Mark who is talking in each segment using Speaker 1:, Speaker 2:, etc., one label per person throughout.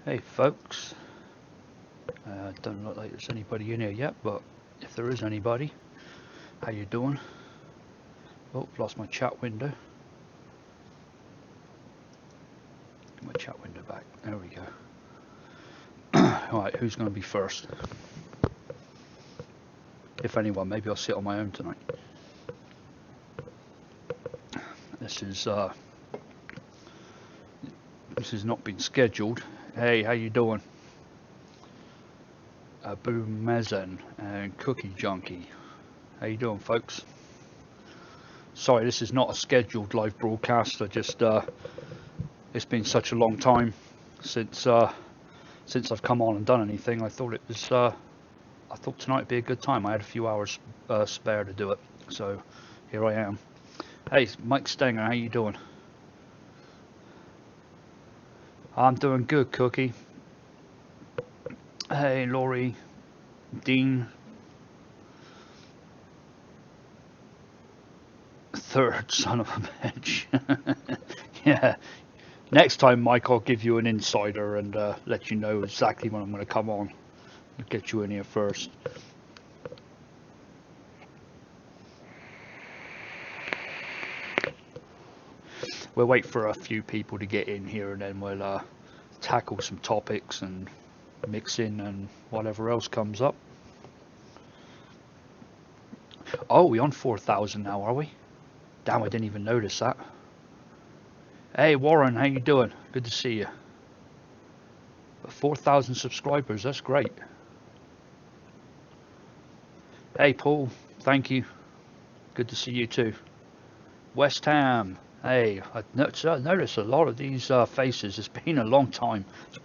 Speaker 1: Hey folks, doesn't look like there's anybody in here yet, but if there is anybody, how you doing? Oh, lost my chat window. Get my chat window back. There we go. Alright, who's going to be first? If anyone, maybe I'll sit on my own tonight. This has not been scheduled. Hey, how you doing? Abu Mazen and Cookie Junkie. How you doing, folks? Sorry, this is not a scheduled live broadcast. I just it's been such a long time since I've come on and done anything. I thought tonight would be a good time. I had a few hours spare to do it, so here I am. Hey, Mike Stenger, how you doing? I'm doing good, Cookie. Hey, Laurie, Dean, third son of a bitch. Yeah, next time, Mike, I'll give you an insider and let you know exactly when I'm going to come on. I'll get you in here first. We'll wait for a few people to get in here and then we'll tackle some topics and mix in and whatever else comes up. Oh, we're on 4,000 now, are we? Damn, I didn't even notice that. Hey Warren, how you doing? Good to see you. 4,000 subscribers, that's great. Hey Paul, thank you. Good to see you too. West Ham, hey, I noticed a lot of these faces. It's been a long time. It's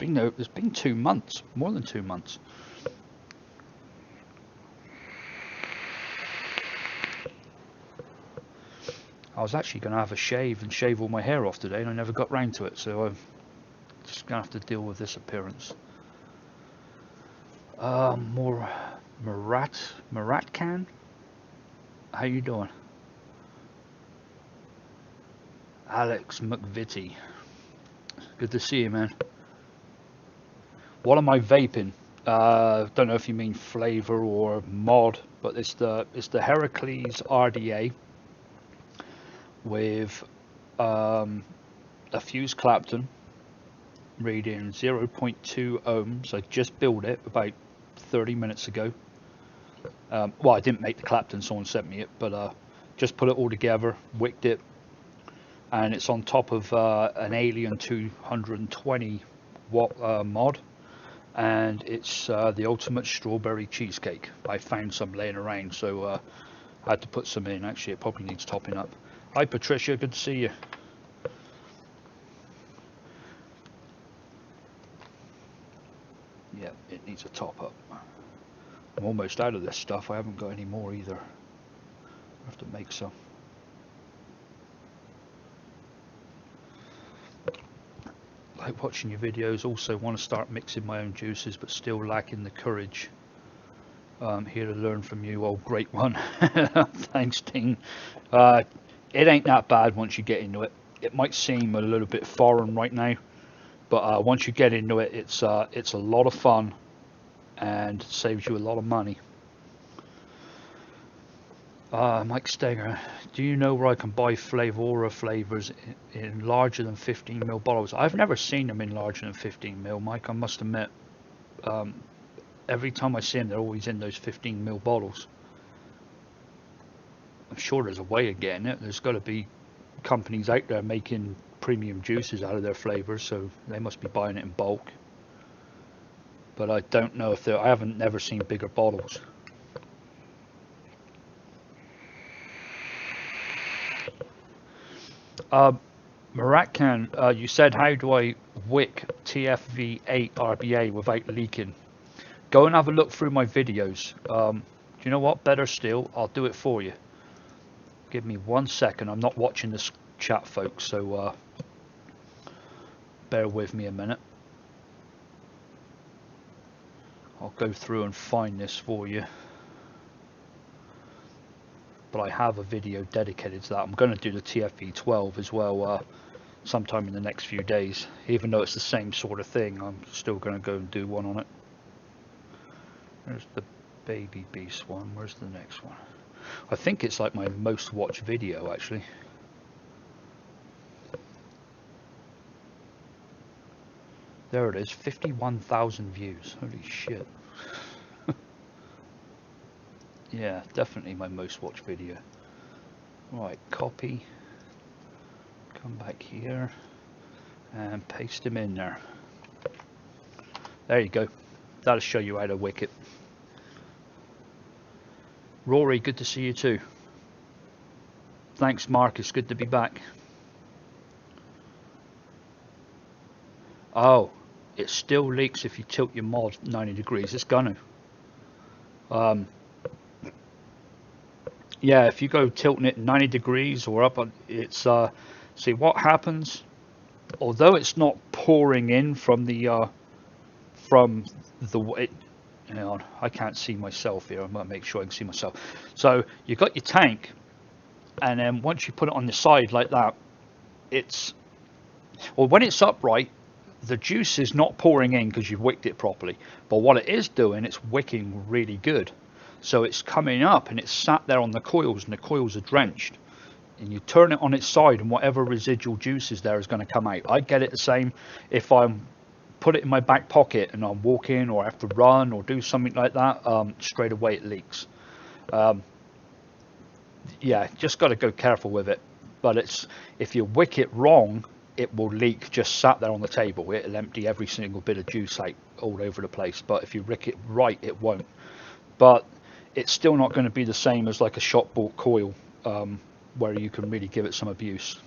Speaker 1: been 2 months, more than 2 months. I was actually going to have a shave and shave all my hair off today, and I never got round to it, so I'm just going to have to deal with this appearance. Muratcan? How you doing? Alex McVitie. Good to see you, man. What am I vaping? Don't know if you mean flavor or mod, but it's the Heracles RDA with a fused Clapton reading 0.2 ohms. I just built it about 30 minutes ago. Well, I didn't make the Clapton, someone sent me it, but just put it all together, wicked it, and it's on top of an Alien 220 watt mod, and it's the ultimate strawberry cheesecake. I found some laying around, so I had to put some in. Actually, it probably needs topping up. Hi Patricia, good to see you. Yeah, it needs a top up. I'm almost out of this stuff. I haven't got any more either. I have to make some. Like watching your videos. Also want to start mixing my own juices, but still lacking the courage. Here to learn from you, old great one. Thanks, Dean. It ain't that bad once you get into it. It might seem a little bit foreign right now, but once you get into it, it's a lot of fun and saves you a lot of money. Mike Stenger, do you know where I can buy Flavora flavors in larger than 15ml bottles? I've never seen them in larger than 15ml, Mike, I must admit. Every time I see them, they're always in those 15ml bottles. I'm sure there's a way of getting it. There's got to be companies out there making premium juices out of their flavors, so they must be buying it in bulk. But I don't know if I haven't never seen bigger bottles. Muratcan, you said, how do I wick TFV8 RBA without leaking? Go and have a look through my videos. Do you know what? Better still, I'll do it for you. Give me 1 second. I'm not watching this chat, folks, so bear with me a minute. I'll go through and find this for you. But I have a video dedicated to that. I'm going to do the TFV12 as well sometime in the next few days. Even though it's the same sort of thing, I'm still going to go and do one on it. There's the baby beast one. Where's the next one? I think it's like my most watched video, actually. There it is, 51,000 views. Holy shit. Yeah, definitely my most watched video. Right, copy. Come back here and paste him in there. There you go. That'll show you how to wick it. Rory, good to see you too. Thanks, Marcus. Good to be back. Oh, it still leaks if you tilt your mod 90 degrees. It's gonna. Yeah, if you go tilting it 90 degrees or up, it's see what happens. Although it's not pouring in from the way. Hang on, I can't see myself here. I'm gonna make sure I can see myself. So you got your tank, and then once you put it on the side like that, when it's upright, the juice is not pouring in because you've wicked it properly. But what it is doing, it's wicking really good. So it's coming up and it's sat there on the coils, and the coils are drenched. And you turn it on its side, and whatever residual juice is there is going to come out. I get it the same if I'm put it in my back pocket and I'm walking or I have to run or do something like that. Straight away it leaks. Yeah, just got to go careful with it. But if you wick it wrong, it will leak just sat there on the table. It'll empty every single bit of juice out all over the place. But if you wick it right, it won't. But it's still not going to be the same as like a shop bought coil, where you can really give it some abuse.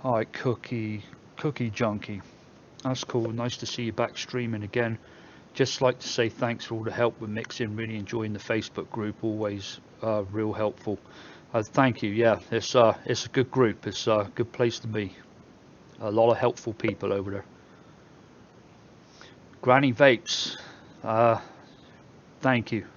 Speaker 1: Alright, Cookie Junkie. That's cool. Nice to see you back streaming again. Just like to say thanks for all the help with mixing. Really enjoying the Facebook group. Always real helpful. Thank you. Yeah, it's a good group. It's a good place to be. A lot of helpful people over there. Granny Vapes. Thank you.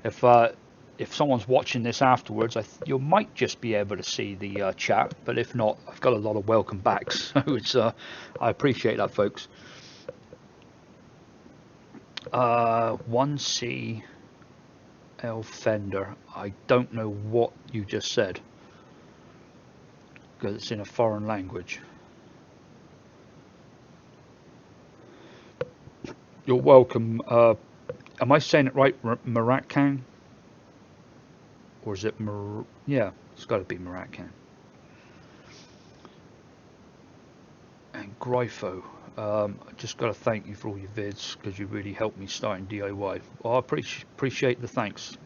Speaker 1: If someone's watching this afterwards, you might just be able to see the chat, but if not, I've got a lot of welcome backs, so I appreciate that, folks. 1C L Fender. I don't know what you just said because it's in a foreign language. You're welcome. Am I saying it right? Maratkan? Or is it yeah, it's got to be Maratkan. And Grypho. I just got to thank you for all your vids because you really helped me starting DIY. Well, I appreciate the thanks.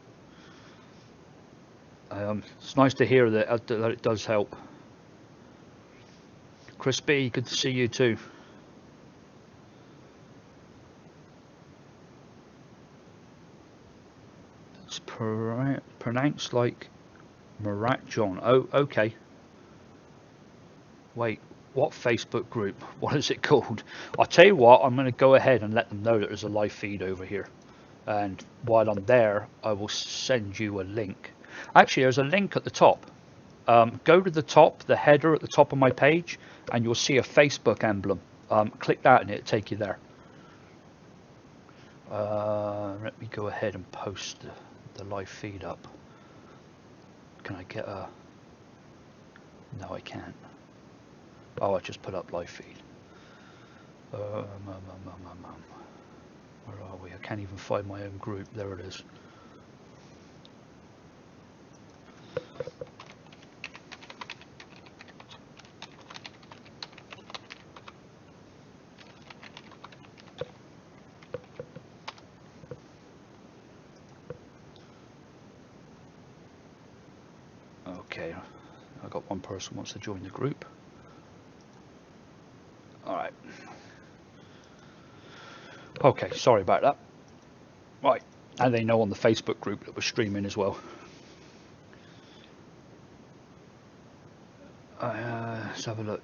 Speaker 1: It's nice to hear that it does help. Chris B, good to see you too. It's pronounced like Marat John. Oh, okay. Wait, what Facebook group? What is it called? I'll tell you what, I'm going to go ahead and let them know that there's a live feed over here. And while I'm there, I will send you a link. Actually, there's a link at the top. Go to the top, the header at the top of my page, and you'll see a Facebook emblem. Click that and it'll take you there. Let me go ahead and post the live feed up. Can I get a... No, I can't. Oh, I just put up live feed. Where are we? I can't even find my own group. There it is. Okay, I got one person wants to join the group. Alright. Okay, sorry about that. Right, and they know on the Facebook group that we're streaming as well. Let's have a look.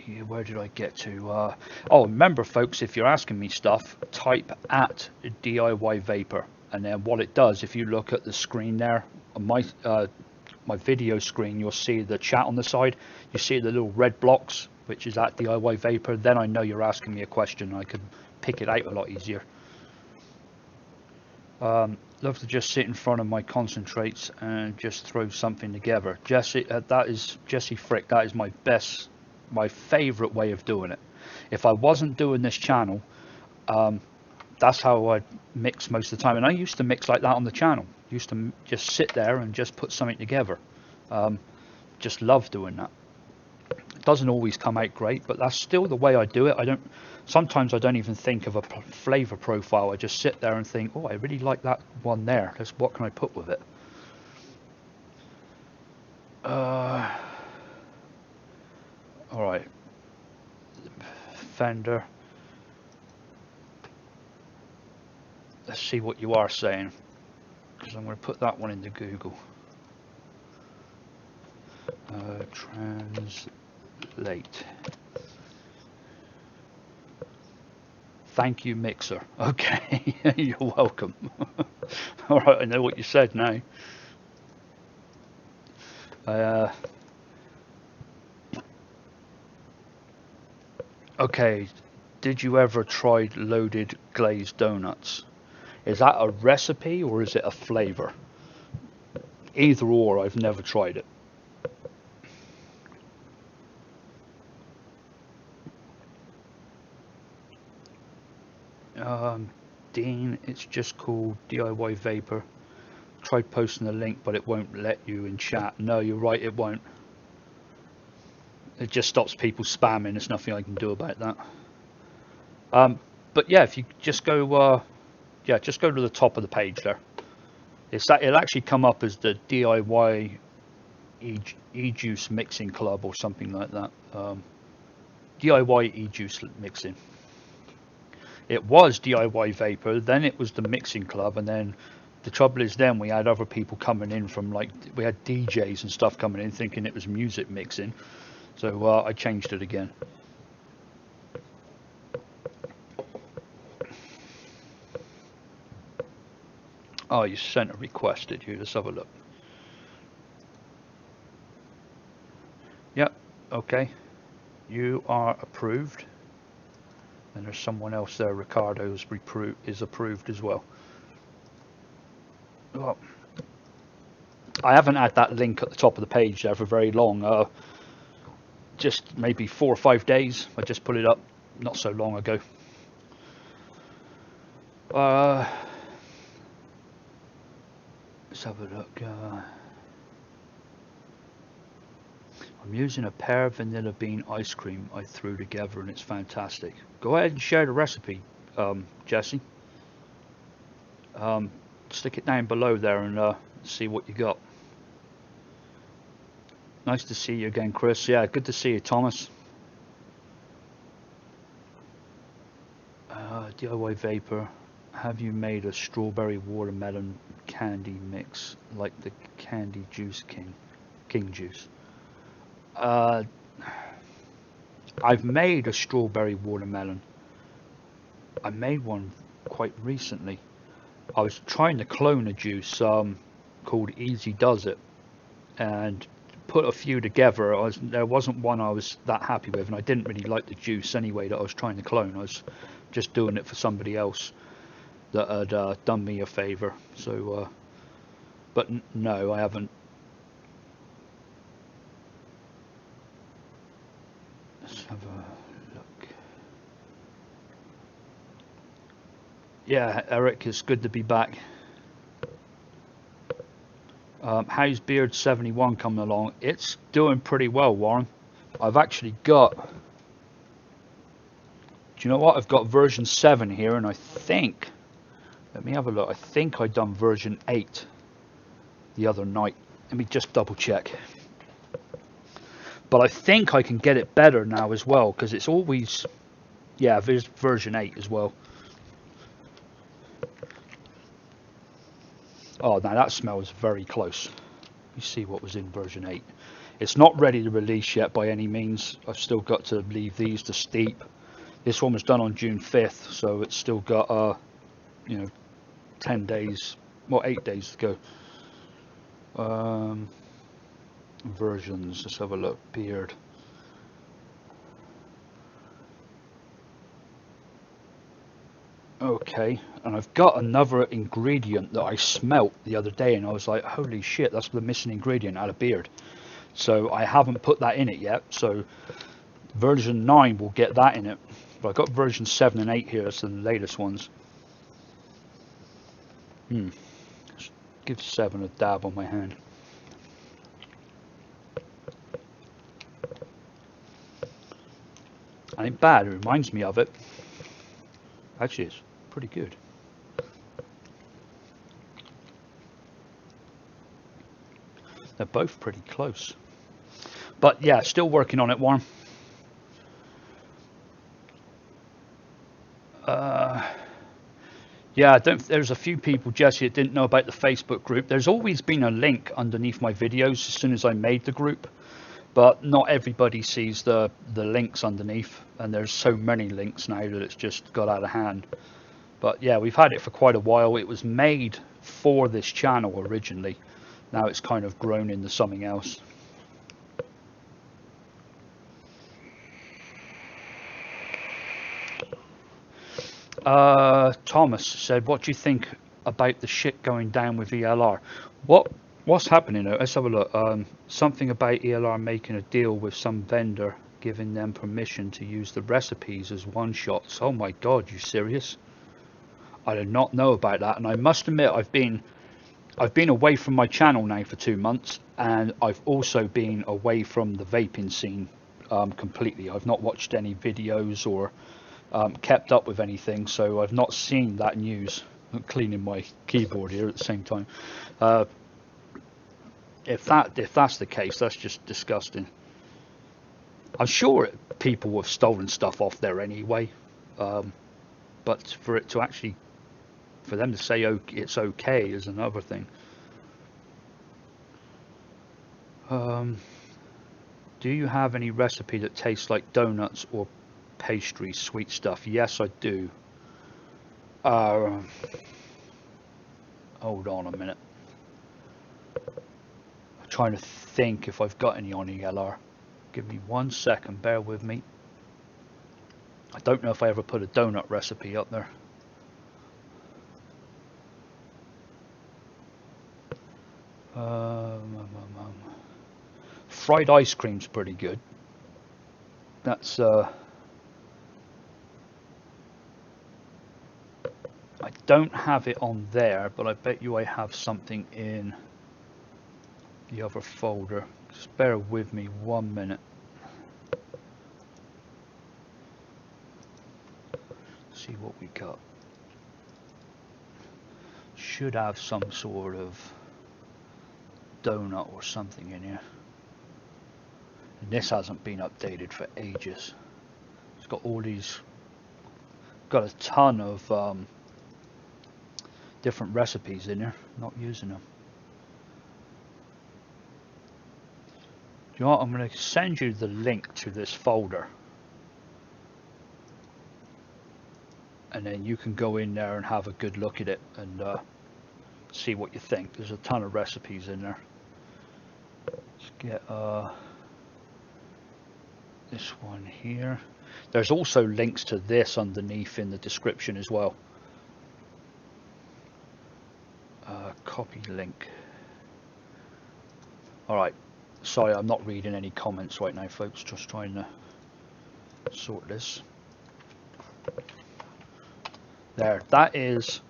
Speaker 1: Yeah, where did I get to? Oh, remember, folks, if you're asking me stuff, type at DIY Vapor, and then what it does, if you look at the screen there, on my video screen, you'll see the chat on the side. You see the little red blocks, which is at DIY Vapor. Then I know you're asking me a question. I can pick it out a lot easier. Love to just sit in front of my concentrates and just throw something together. Jesse, that is Jesse Frick. That is my favorite way of doing it. If I wasn't doing this channel, that's how I mix most of the time. And I used to mix like that on the channel. Used to just sit there and just put something together. Just love doing that. It doesn't always come out great, but that's still the way I do it. Sometimes I don't even think of a flavor profile. I just sit there and think, oh, I really like that one there. What can I put with it? All right. Fender. Let's see what you are saying, because I'm going to put that one into Google. Translate. Thank you, Mixer. Okay, you're welcome. All right, I know what you said now. Okay, did you ever try loaded glazed donuts? Is that a recipe or is it a flavor? Either or, I've never tried it. Dean, it's just called DIY Vapor. Tried posting a link, but it won't let you in chat. No, you're right, it won't. It just stops people spamming. There's nothing I can do about that. But yeah, if you just go, just go to the top of the page there. It'll actually come up as the DIY E-Juice Mixing Club or something like that. DIY E-Juice Mixing. It was DIY Vapor, then it was the Mixing Club, and then the trouble is then we had other people coming in from, like, we had DJs and stuff coming in thinking it was music mixing, so I changed it again. Oh, you sent a request, did you? Let's have a look. Yep, okay. You are approved. And there's someone else there, Ricardo, is approved as well. Well, I haven't had that link at the top of the page there for very long. Just maybe 4 or 5 days. I just put it up not so long ago. Let's have a look. I'm using a pear vanilla bean ice cream I threw together and it's fantastic. Go ahead and share the recipe, Jesse. Stick it down below there and see what you got. Nice to see you again, Chris. Yeah, good to see you, Thomas. DIY Vapor. Have you made a strawberry watermelon candy mix like the Candy Juice King Juice? I've made a strawberry watermelon. I made one quite recently. I was trying to clone a juice called Easy Does It, and put a few together. There wasn't one I was that happy with, and I didn't really like the juice anyway that I was trying to clone. I was just doing it for somebody else that had done me a favor. So, but no, I haven't. Let's have a look. Yeah, Eric, it's good to be back. How's Beard 71 coming along? It's doing pretty well, Warren. I've actually got, do you know what? I've got version 7 here, and I think, let me have a look. I think I done version 8 the other night. Let me just double check. But I think I can get it better now as well, because it's always, yeah, there's version 8 as well. Oh, now that smells very close. You see what was in version 8. It's not ready to release yet by any means. I've still got to leave these to steep. This one was done on June 5th, so it's still got 10 days, well, 8 days to go. Versions, let's have a look. Beard. Okay, and I've got another ingredient that I smelt the other day, and I was like, holy shit, that's the missing ingredient out of beard. So I haven't put that in it yet, so version 9 will get that in it. But I've got version 7 and 8 here, that's the latest ones. Let's give 7 a dab on my hand. It ain't bad, it reminds me of it. Actually, it's pretty good. They're both pretty close. But yeah, still working on it, Warren. Yeah, there's a few people, Jesse, that didn't know about the Facebook group. There's always been a link underneath my videos as soon as I made the group, but not everybody sees the links underneath, and there's so many links now that it's just got out of hand. But yeah, we've had it for quite a while. It was made for this channel originally. Now it's kind of grown into something else. Thomas said, what do you think about the shit going down with ELR? What's happening there? Let's have a look. Something about ELR making a deal with some vendor, giving them permission to use the recipes as one-shots. Oh my god, you serious? I did not know about that, and I must admit I've been away from my channel now for 2 months, and I've also been away from the vaping scene completely. I've not watched any videos or kept up with anything, so I've not seen that news. I'm cleaning my keyboard here at the same time. If that's the case, that's just disgusting. I'm sure people have stolen stuff off there anyway, but for them to say it's okay is another thing. Do you have any recipe that tastes like donuts or pastry, sweet stuff? Yes, I do. Hold on a minute. I'm trying to think if I've got any on ELR. Give me 1 second, bear with me. I don't know if I ever put a donut recipe up there. Fried ice cream's pretty good. That's I don't have it on there, but I bet you I have something in the other folder. Just bear with me 1 minute. See what we got. Should have some sort of donut or something in here. And this hasn't been updated for ages. It's got all these, got a ton of different recipes in here. Not using them. Do you know what? I'm going to send you the link to this folder, and then you can go in there and have a good look at it and see what you think. There's a ton of recipes in there. Let's get this one here. There's also links to this underneath in the description as well. Copy link. Alright, sorry, I'm not reading any comments right now, folks, just trying to sort this. There, that is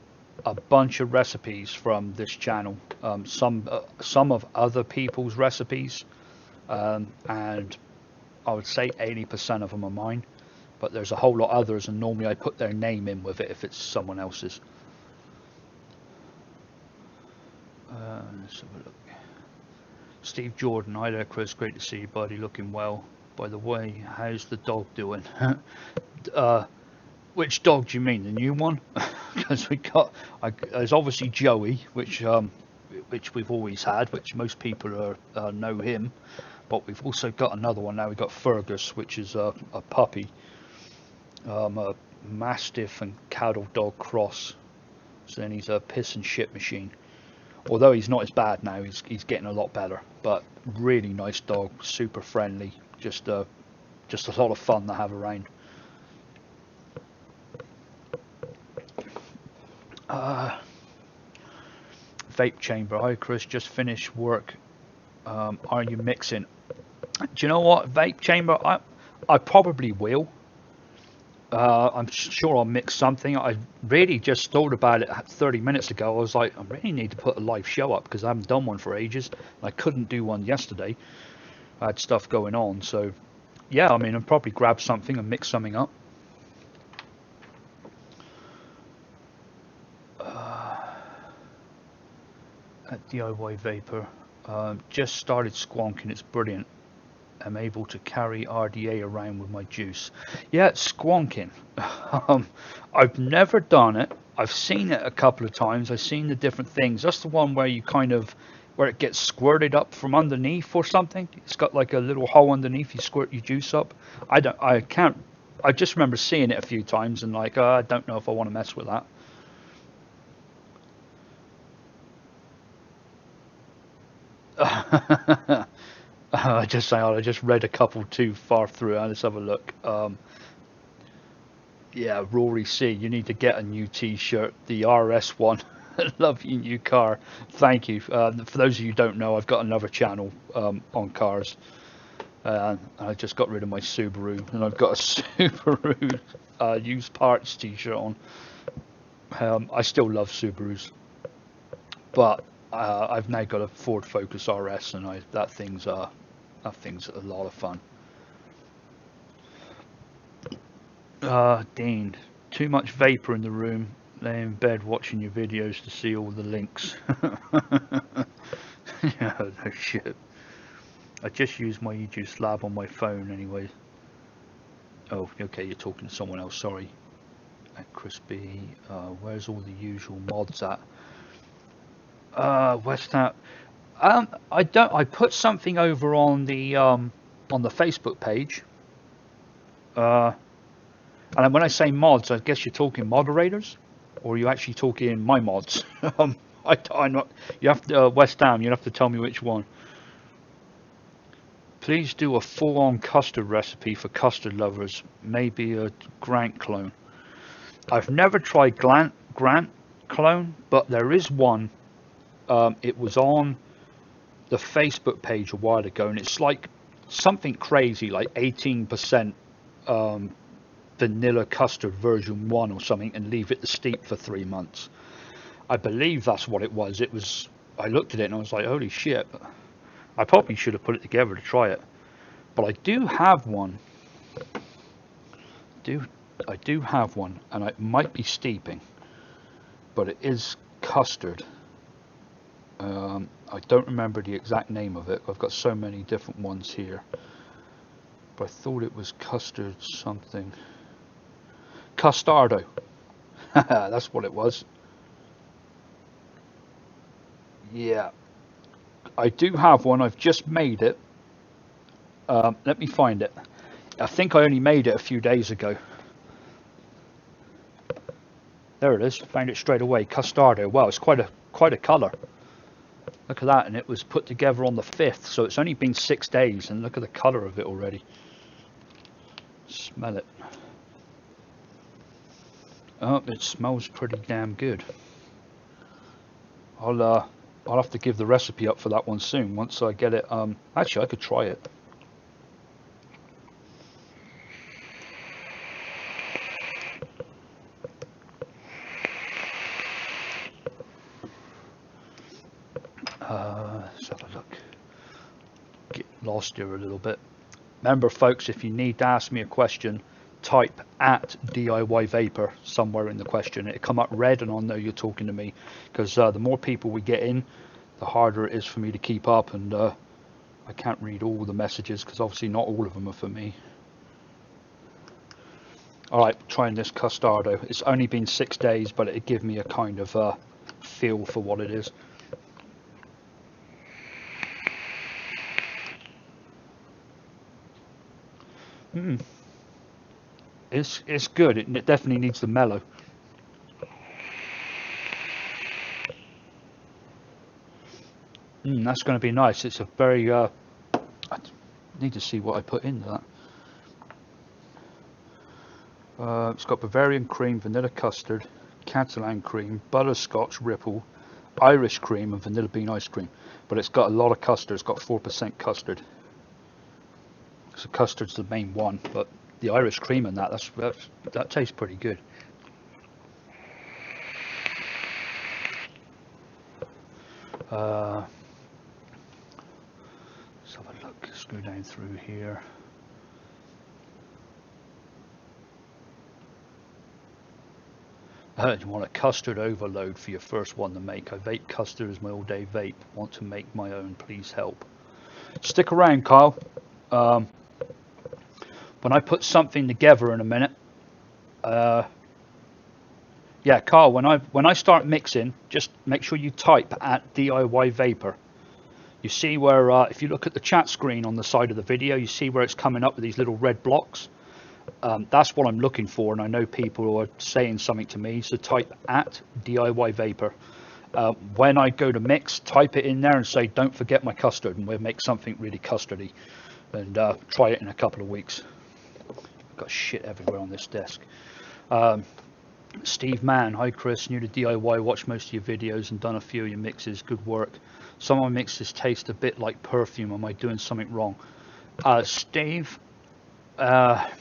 Speaker 1: a bunch of recipes from this channel. Some of other people's recipes, and I would say 80% of them are mine, but there's a whole lot others, and normally I put their name in with it if it's someone else's. Let's have a look. Steve Jordan, hi there Chris, great to see you buddy, looking well. By the way, how's the dog doing? Which dog do you mean, the new one? Because there's obviously Joey, which we've always had, which most people know him. but we've also got another one now. We've got Fergus, which is a puppy, a Mastiff and Cattle Dog cross. So then he's a piss and shit machine. Although he's not as bad now, he's getting a lot better. But really nice dog, super friendly, just a lot of fun to have around. Vape chamber. Hi Chris, just finished work. Are you mixing? Do you know what, vape chamber? I probably will. I'm sure I'll mix something. I really just thought about it 30 minutes ago. I was like, I really need to put a live show up because I haven't done one for ages. I couldn't do one yesterday. I had stuff going on. So, yeah, I mean, I'll probably grab something and mix something up. At DIY Vapor. Just started squonking. It's brilliant. I'm able to carry RDA around with my juice. Yeah, it's squonking. I've never done it. I've seen it a couple of times. I've seen the different things. That's the one where you where it gets squirted up from underneath or something. It's got like a little hole underneath. You squirt your juice up. I just remember seeing it a few times and like, I don't know if I want to mess with that. I just read a couple too far through. Let's have a look. Yeah, Rory C, you need to get a new t-shirt, the RS one. Love your new car. Thank you. For those of you who don't know, I've got another channel on cars. I just got rid of my Subaru, and I've got a Subaru used parts t-shirt on. I still love Subarus, but I've now got a Ford Focus RS, and that thing's a lot of fun. Dean, too much vapor in the room. Lay in bed watching your videos to see all the links. Yeah, no shit. I just used my e-juice lab on my phone anyway. Oh, okay, you're talking to someone else, sorry. At Crispy, where's all the usual mods at? West Ham. I put something over on the Facebook page. And when I say mods, I guess you're talking moderators, or are you actually talking my mods? I'm not. You have to West Ham. You have to tell me which one. Please do a full-on custard recipe for custard lovers. Maybe a Grant clone. I've never tried Grant clone, but there is one. It was on the Facebook page a while ago, and it's like something crazy, like 18% vanilla custard version 1 or something, and leave it to steep for 3 months. I believe that's what it was. I looked at it and I was like, holy shit. I probably should have put it together to try it. But I do have one. I do have one, and it might be steeping, but it is custard. I don't remember the exact name of it. I've got so many different ones here, but I thought it was custard something. Custardo. That's what it was. Yeah, I do have one. I've just made it. Let me find it. I think I only made it a few days ago. There it is. Found it straight away. Custardo. Wow, it's quite a colour. Look at that, and it was put together on the 5th, so it's only been 6 days, and look at the colour of it already. Smell it. Oh, it smells pretty damn good. I'll have to give the recipe up for that one soon once I get it. Actually, I could try it. Let's have a look. Get lost here a little bit. Remember, folks, if you need to ask me a question, type at DIY Vapor somewhere in the question. It'll come up red, and I'll know you're talking to me. Because the more people we get in, the harder it is for me to keep up, and I can't read all the messages because obviously not all of them are for me. Alright, trying this Custardo. It's only been 6 days, but it'll give me a kind of feel for what it is. Mm. It's good. It definitely needs the mellow. That's going to be nice. It's a very. I need to see what I put into that. It's got Bavarian cream, vanilla custard, Catalan cream, butterscotch ripple, Irish cream, and vanilla bean ice cream. But it's got a lot of custard. It's got 4% custard. So custard's the main one, but the Irish cream and that tastes pretty good. Let's have a look. Screw down through here. You want a custard overload for your first one to make. I vape custard as my all-day vape. Want to make my own? Please help. Stick around, Kyle. When I put something together in a minute. Yeah, Kyle. When I start mixing, just make sure you type at DIY Vapor. You see where if you look at the chat screen on the side of the video, you see where it's coming up with these little red blocks. That's what I'm looking for, and I know people are saying something to me, so type at DIY Vapor. When I go to mix, type it in there and say, don't forget my custard, and we'll make something really custardy, and try it in a couple of weeks. I've got shit everywhere on this desk. Steve Mann, hi Chris, new to DIY, watched most of your videos and done a few of your mixes, good work. Some of my mixes taste a bit like perfume, am I doing something wrong? Steve, let's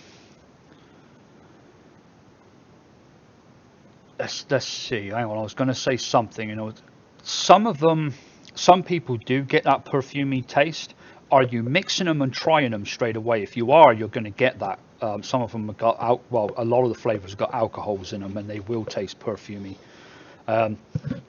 Speaker 1: see. Hang on, I was going to say something. You know, some people do get that perfumey taste. Are you mixing them and trying them straight away? If you are, you're going to get that. Some of them have got a lot of the flavors have got alcohols in them, and they will taste perfumey.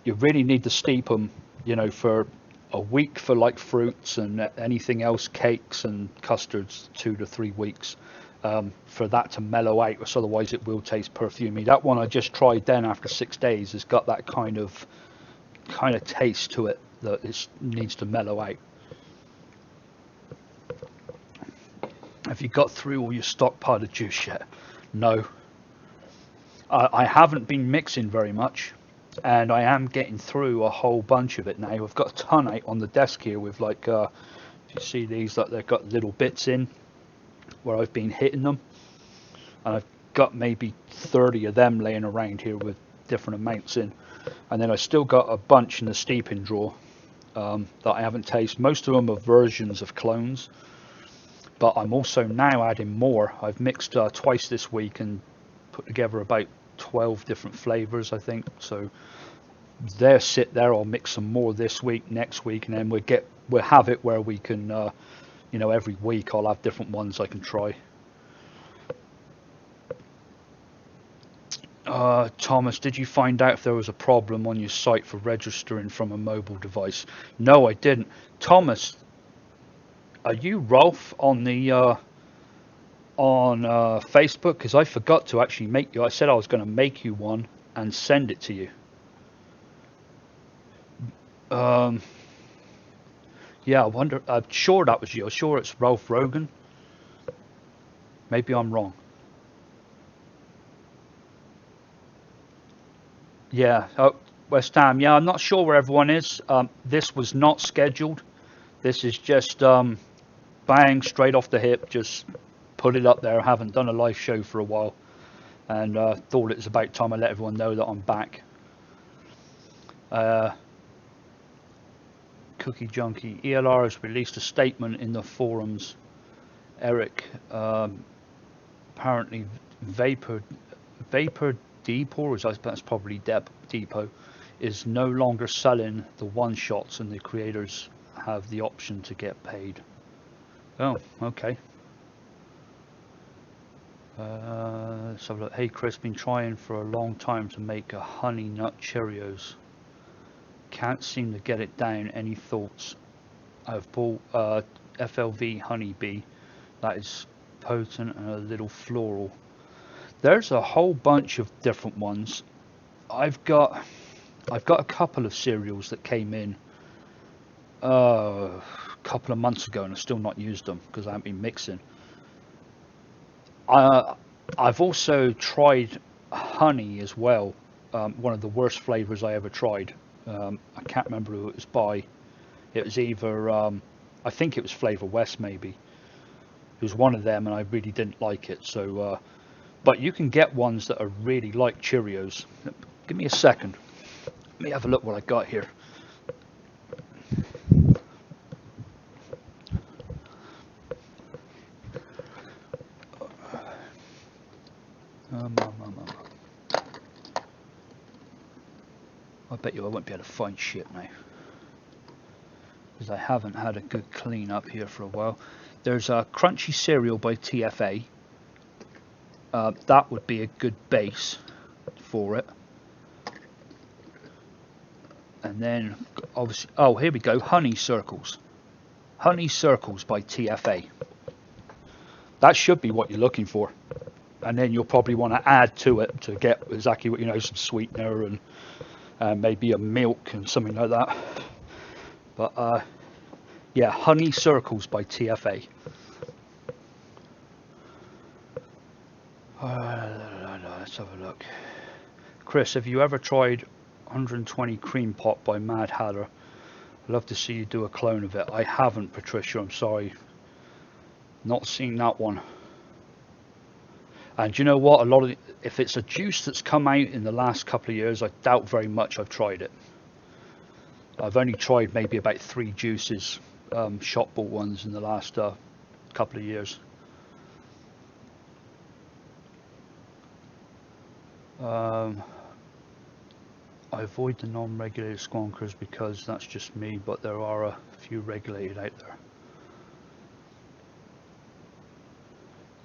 Speaker 1: You really need to steep them, you know, for a week for like fruits and anything else, cakes and custards, 2 to 3 weeks. For that to mellow out, because otherwise it will taste perfumey. That one I just tried then after 6 days has got that kind of taste to it that it needs to mellow out. Have you got through all your stockpile of juice yet? No. I haven't been mixing very much, and I am getting through a whole bunch of it now. I've got a ton out on the desk here with like, if you see these, like they've got little bits in where I've been hitting them, and I've got maybe 30 of them laying around here with different amounts in, and then I still got a bunch in the steeping drawer that I haven't tasted. Most of them are versions of clones, but I'm also now adding more. I've mixed twice this week and put together about 12 different flavors, I think. So they'll sit there. I'll mix some more this week, next week, and then we'll have it where we can you know, every week I'll have different ones I can try. Thomas, did you find out if there was a problem on your site for registering from a mobile device? No, I didn't. Thomas, are you Rolf on the on Facebook? Because I forgot to actually make you. I said I was going to make you one and send it to you. Yeah, I wonder. I'm sure that was you. I'm sure it's Ralph Rogan. Maybe I'm wrong. Yeah, West Ham. Yeah, I'm not sure where everyone is. This was not scheduled. This is just bang, straight off the hip. Just put it up there. I haven't done a live show for a while, and thought it was about time I let everyone know that I'm back. Cookie Junkie. ELR has released a statement in the forums. Eric, apparently Vapor Depot, that's probably Depot, is no longer selling the one shots, and the creators have the option to get paid. Oh, okay. So look, hey Chris, been trying for a long time to make a honey nut Cheerios. Can't seem to get it down. Any thoughts? I've bought FLV Honeybee. That is potent and a little floral. There's a whole bunch of different ones. I've got a couple of cereals that came in a couple of months ago, and I've still not used them because I haven't been mixing. I've also tried honey as well. One of the worst flavors I ever tried. I can't remember who it was by. It was either, I think it was Flavor West maybe. It was one of them, and I really didn't like it. So, but you can get ones that are really like Cheerios. Give me a second. Let me have a look what I got here. I bet you I won't be able to find shit now, because I haven't had a good clean up here for a while. There's a crunchy cereal by TFA. That would be a good base for it. And then obviously, oh, here we go, honey circles. Honey circles by TFA. That should be what you're looking for. And then you'll probably want to add to it to get exactly what, you know, some sweetener and maybe a milk and something like that. But yeah, honey circles by TFA. Let's have a look. Chris, have you ever tried 120 Cream Pot by Mad Hatter? I'd love to see you do a clone of it. I haven't, Patricia, I'm sorry. Not seen that one. And you know what? A lot of if it's a juice that's come out in the last couple of years, I doubt very much I've tried it. I've only tried maybe about 3 juices, shop bought ones in the last couple of years. I avoid the non-regulated squonkers because that's just me, but there are a few regulated out there.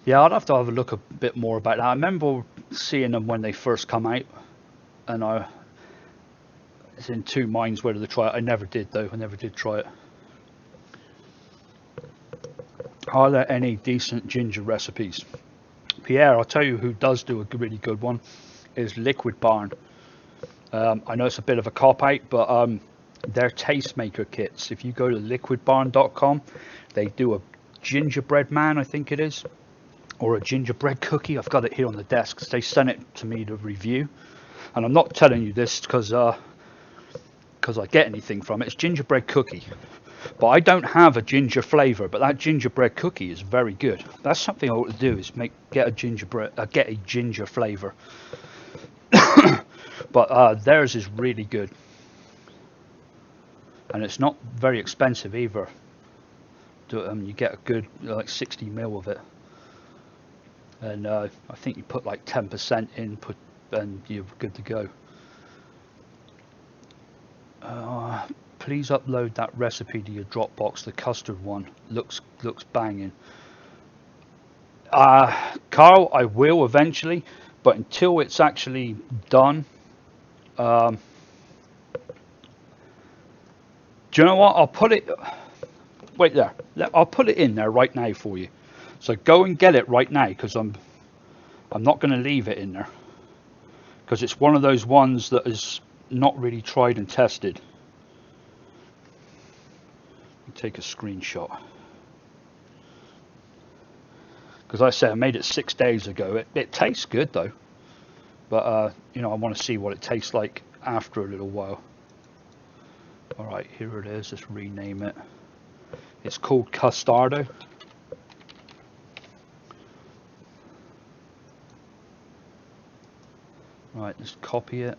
Speaker 1: Yeah, I'd have to have a look a bit more about that. I remember seeing them when they first come out, and I was in 2 minds whether to try it. I never did though, I never did try it. Are there any decent ginger recipes? Pierre, I'll tell you who does do a really good one, is Liquid Barn. I know it's a bit of a cop-out, but their tastemaker kits, if you go to liquidbarn.com, they do a gingerbread man, I think it is, or a gingerbread cookie. I've got it here on the desk. They sent it to me to review, and I'm not telling you this because I get anything from it. It's gingerbread cookie, but I don't have a ginger flavor, but that gingerbread cookie is very good. That's something I ought to do, is get a ginger flavor. But theirs is really good, and it's not very expensive either. You get a good like 60 ml of it, and I think you put like 10% in, and you're good to go. Please upload that recipe to your Dropbox. The custard one looks banging. Carl, I will eventually, but until it's actually done, do you know what? I'll put it. Wait there. I'll put it in there right now for you. So go and get it right now, because I'm not going to leave it in there, because it's one of those ones that is not really tried and tested. Take a screenshot, because I say I made it 6 days ago. It tastes good though, but you know, I want to see what it tastes like after a little while. All right, here it is. Let's rename it. It's called Custardo. Right, let's copy it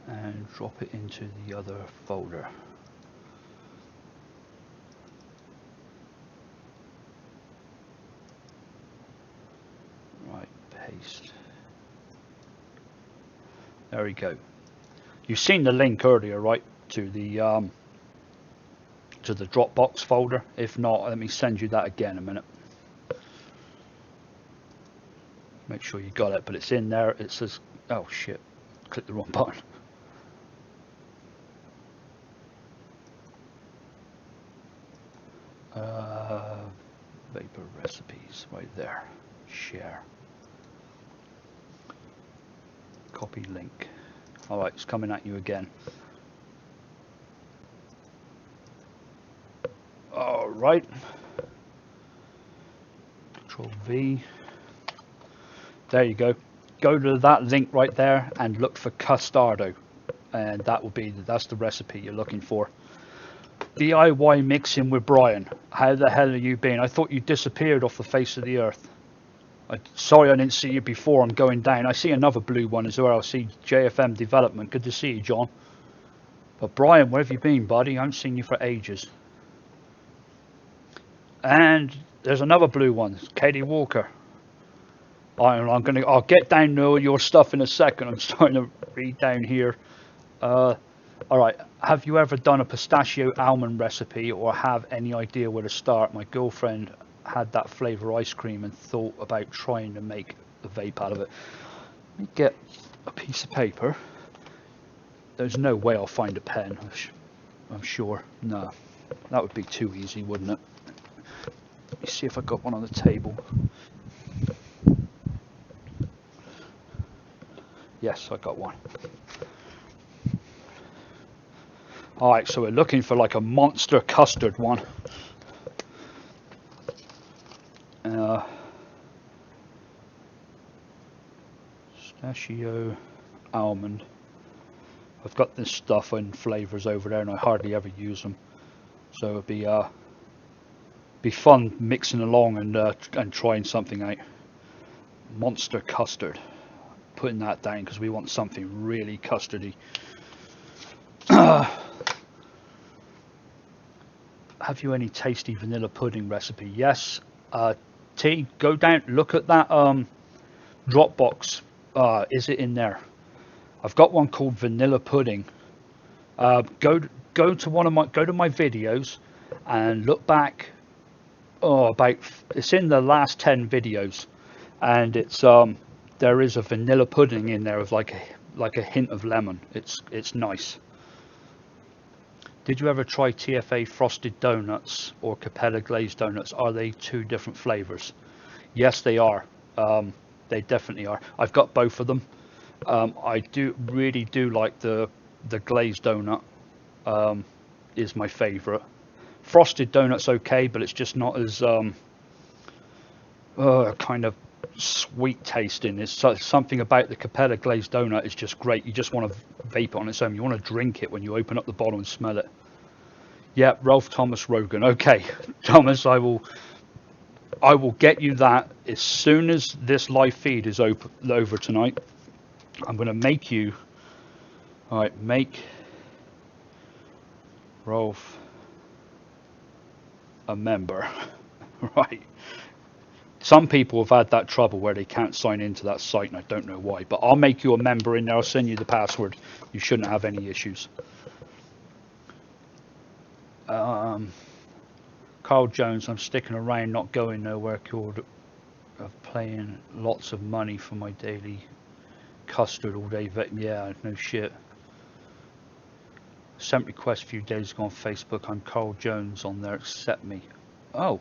Speaker 1: and drop it into the other folder. Right, paste. There we go. You've seen the link earlier, right, to the Dropbox folder. If not, let me send you that again a minute. Make sure you got it, but it's in there. It says, oh shit, click the wrong button. Vapor recipes, right there. Share. Copy link. All right, it's coming at you again. All right. Control V. There you go. Go to that link right there and look for Custardo, and that's the recipe you're looking for. DIY mixing with Brian. How the hell have you been? I thought you disappeared off the face of the earth. Sorry I didn't see you before. I'm going down. I see another blue one as well. I see JFM Development. Good to see you, John. But Brian, where have you been, buddy? I haven't seen you for ages. And there's another blue one. Katie Walker. I'll get down to your stuff in a second. I'm starting to read down here. All right. Have you ever done a pistachio almond recipe or have any idea where to start? My girlfriend had that flavor ice cream and thought about trying to make a vape out of it. Let me get a piece of paper. There's no way I'll find a pen, I'm sure. No, that would be too easy, wouldn't it? Let me see if I got one on the table. Yes, I got one. Alright, so we're looking for like a monster custard one. Pistachio almond. I've got this stuff in flavors over there and I hardly ever use them, so it'd be fun mixing along and trying something out. Monster custard, putting that down because we want something really custardy. Have you any tasty vanilla pudding recipe? Yes. T, go down, look at that Dropbox. Is it in there? I've got one called vanilla pudding. Go to my videos and look back. It's in the last 10 videos, and it's there is a vanilla pudding in there with like a hint of lemon. It's nice. Did you ever try TFA frosted donuts or Capella glazed donuts? Are they two different flavors? Yes, they are. They definitely are. I've got both of them. I really do like the glazed donut. Is my favorite. Frosted donut's okay, but it's just not as kind of sweet tasting. It's something about the Capella glazed donut is just great. You just want to vape it on its own. You want to drink it when you open up the bottle and smell it. Yeah, Ralph Thomas Rogan. Okay, Thomas, I will get you that as soon as this live feed is over tonight. I'm going to make you. All right, make Rolf a member. Right. Some people have had that trouble where they can't sign into that site, and I don't know why. But I'll make you a member in there. I'll send you the password. You shouldn't have any issues. Carl Jones, I'm sticking around, not going nowhere. Called of paying lots of money for my daily custard all day. Yeah, no shit. Sent request a few days ago on Facebook. I'm Carl Jones on there. Accept me. Oh.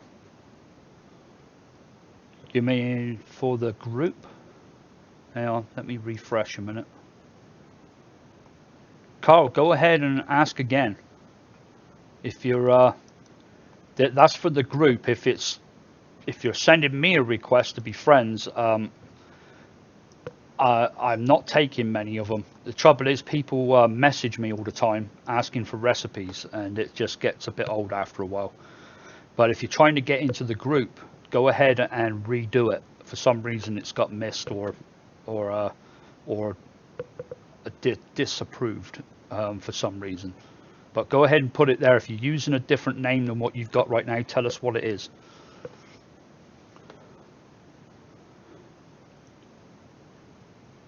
Speaker 1: You mean for the group? Hang on, let me refresh a minute. Carl, go ahead and ask again. If you're that's for the group. If you're sending me a request to be friends, I'm not taking many of them. The trouble is people message me all the time asking for recipes, and it just gets a bit old after a while. But if you're trying to get into the group, go ahead and redo it. For some reason it's got missed or disapproved for some reason. But go ahead and put it there. If you're using a different name than what you've got right now, tell us what it is.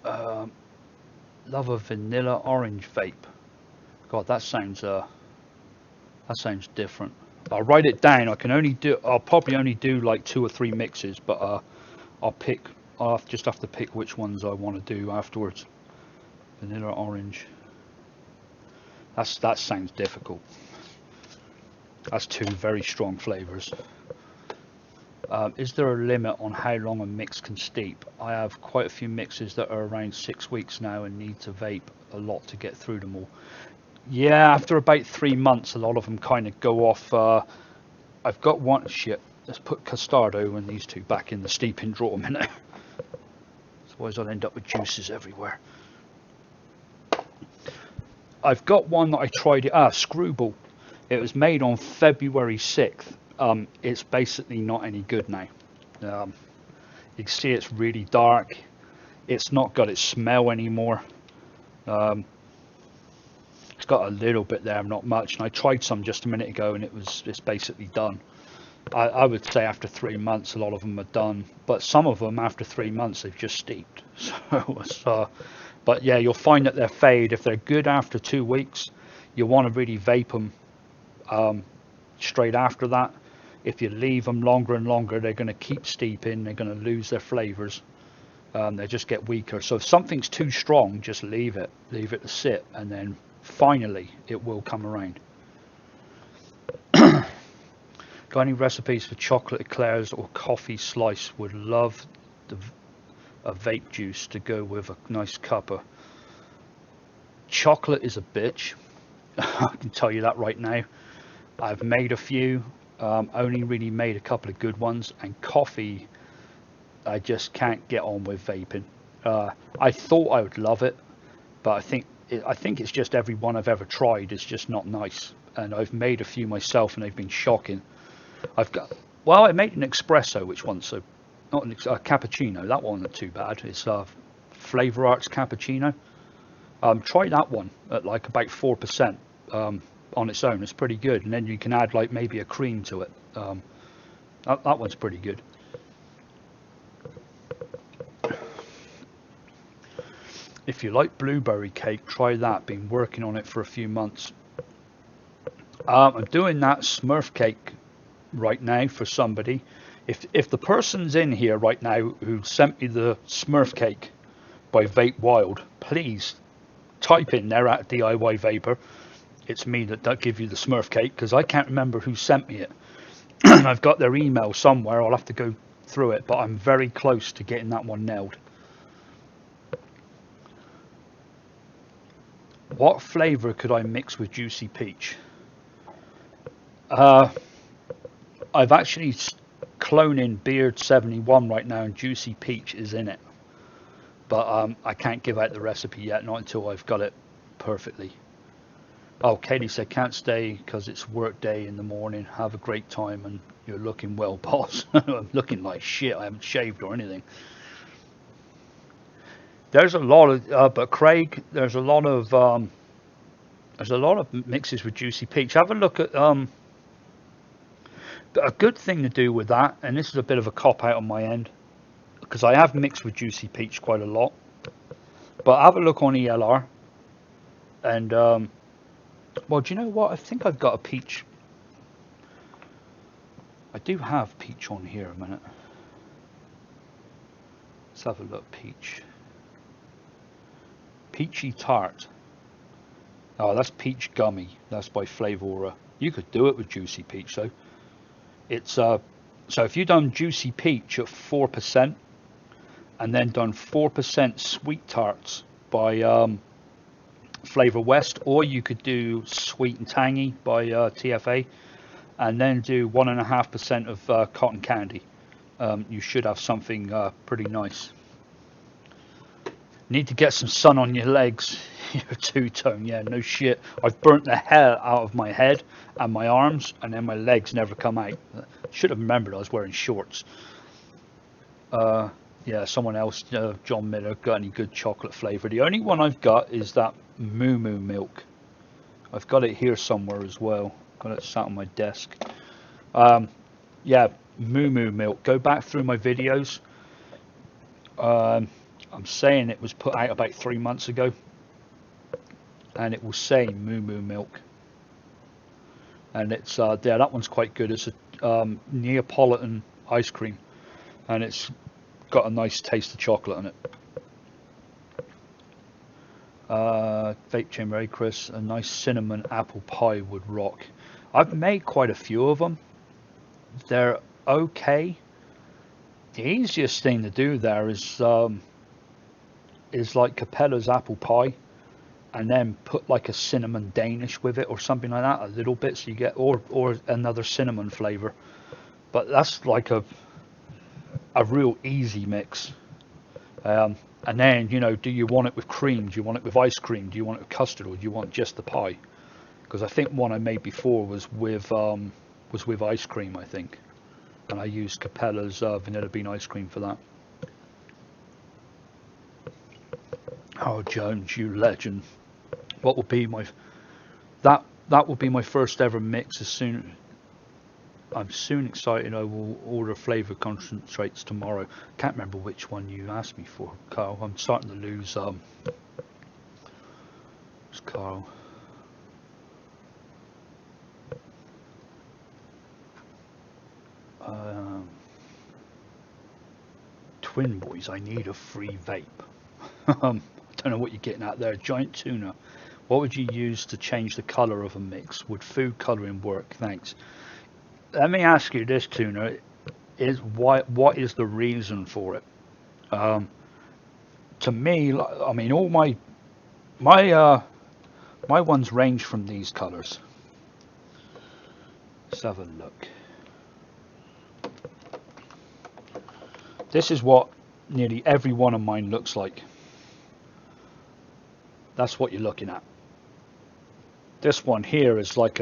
Speaker 1: Love a vanilla orange vape. God, that sounds different. I'll write it down. I'll probably only do like 2 or 3 mixes, but I'll just have to pick which ones I want to do afterwards. Vanilla orange. That sounds difficult. That's 2 very strong flavors. Is there a limit on how long a mix can steep? I have quite a few mixes that are around 6 weeks now and need to vape a lot to get through them all. Yeah, after about 3 months, a lot of them kind of go off. I've got one. Shit, let's put Custardo and these 2 back in the steeping drawer a minute. otherwise I'll end up with juices everywhere. I've got one that I tried it. Screwball. It was made on February 6th. It's basically not any good now. You can see it's really dark. It's not got its smell anymore. It's got a little bit there, not much. And I tried some just a minute ago, and it's basically done. I would say after 3 months, a lot of them are done. But some of them, after 3 months, they've just steeped. But yeah, you'll find that they're fade. If they're good after 2 weeks, you want to really vape them straight after that. If you leave them longer and longer, they're going to keep steeping. They're going to lose their flavors. They just get weaker. So if something's too strong, just leave it to sit, and then finally it will come around. Got any recipes for chocolate eclairs or coffee slice? Would love a vape juice to go with a nice cuppa. Chocolate is a bitch. I can tell you that right now. I've made a few, only really made a couple of good ones, and coffee I just can't get on with vaping. I thought I would love it, but I think it's just every one I've ever tried is just not nice, and I've made a few myself and they've been shocking. I made an espresso, which one? So not a cappuccino. That one not too bad. It's Flavor Arts cappuccino. Try that one at like about 4% on its own. It's pretty good, and then you can add like maybe a cream to it. That one's pretty good. If you like blueberry cake, try that. Been working on it for a few months. I'm doing that Smurf cake right now for somebody. If the person's in here right now who sent me the Smurf cake by Vape Wild, please type in there at DIY Vapor. It's me that give you the Smurf cake, because I can't remember who sent me it. I've got their email somewhere. I'll have to go through it, but I'm very close to getting that one nailed. What flavor could I mix with Juicy Peach? I've actually cloning Beard 71 right now, and Juicy Peach is in it. But I can't give out the recipe yet, not until I've got it perfectly. Oh, Katie said, can't stay because it's work day in the morning. Have a great time, and you're looking well, boss. I'm looking like shit. I haven't shaved or anything. There's a lot of, but Craig, there's a lot of mixes with Juicy Peach. Have a look at a good thing to do with that, and this is a bit of a cop out on my end, because I have mixed with Juicy Peach quite a lot. But have a look on ELR, and well, do you know what? I think I've got a peach. I do have peach on here a minute. Let's have a look. Peachy Tart. Oh, that's Peach Gummy. That's by Flavora. You could do it with Juicy Peach though. It's so if you've done Juicy Peach at 4%, and then done 4% Sweet Tarts by Flavor West, or you could do Sweet and Tangy by TFA, and then do 1.5% of Cotton Candy. You should have something pretty nice. Need to get some sun on your legs. You're two-tone, yeah, no shit. I've burnt the hell out of my head and my arms, and then my legs never come out. Should have remembered I was wearing shorts. Yeah, someone else, John Miller, got any good chocolate flavour? The only one I've got is that Moo Moo Milk. I've got it here somewhere as well. Got it sat on my desk. Yeah, Moo Moo Milk. Go back through my videos. I'm saying it was put out about 3 months ago, and it will say Moo Moo Milk, and it's yeah, that one's quite good. It's a Neapolitan ice cream, and it's got a nice taste of chocolate in it. Vape Chamber, Chris, a nice cinnamon apple pie would rock. I've made quite a few of them. They're okay. The easiest thing to do there is like Capella's apple pie, and then put like a cinnamon Danish with it or something like that, a little bit, so you get or another cinnamon flavor. But that's like a real easy mix. And then, you know, do you want it with cream? Do you want it with ice cream? Do you want it with custard, or do you want just the pie? Because I think one I made before was with ice cream, I think, and I used Capella's vanilla bean ice cream for that. Oh, Jones, you legend! What will be my that will be my first ever mix. I'm soon excited. I will order flavor concentrates tomorrow. Can't remember which one you asked me for, Carl. I'm starting to lose. It's Carl. Twin Boys, I need a free vape. I don't know what you're getting at there. Giant tuna. What would you use to change the colour of a mix? Would food colouring work? Thanks. Let me ask you this, Tuna. What is the reason for it? To me, I mean, all my ones range from these colours. Let's have a look. This is what nearly every one of mine looks like. That's what you're looking at. This one here is like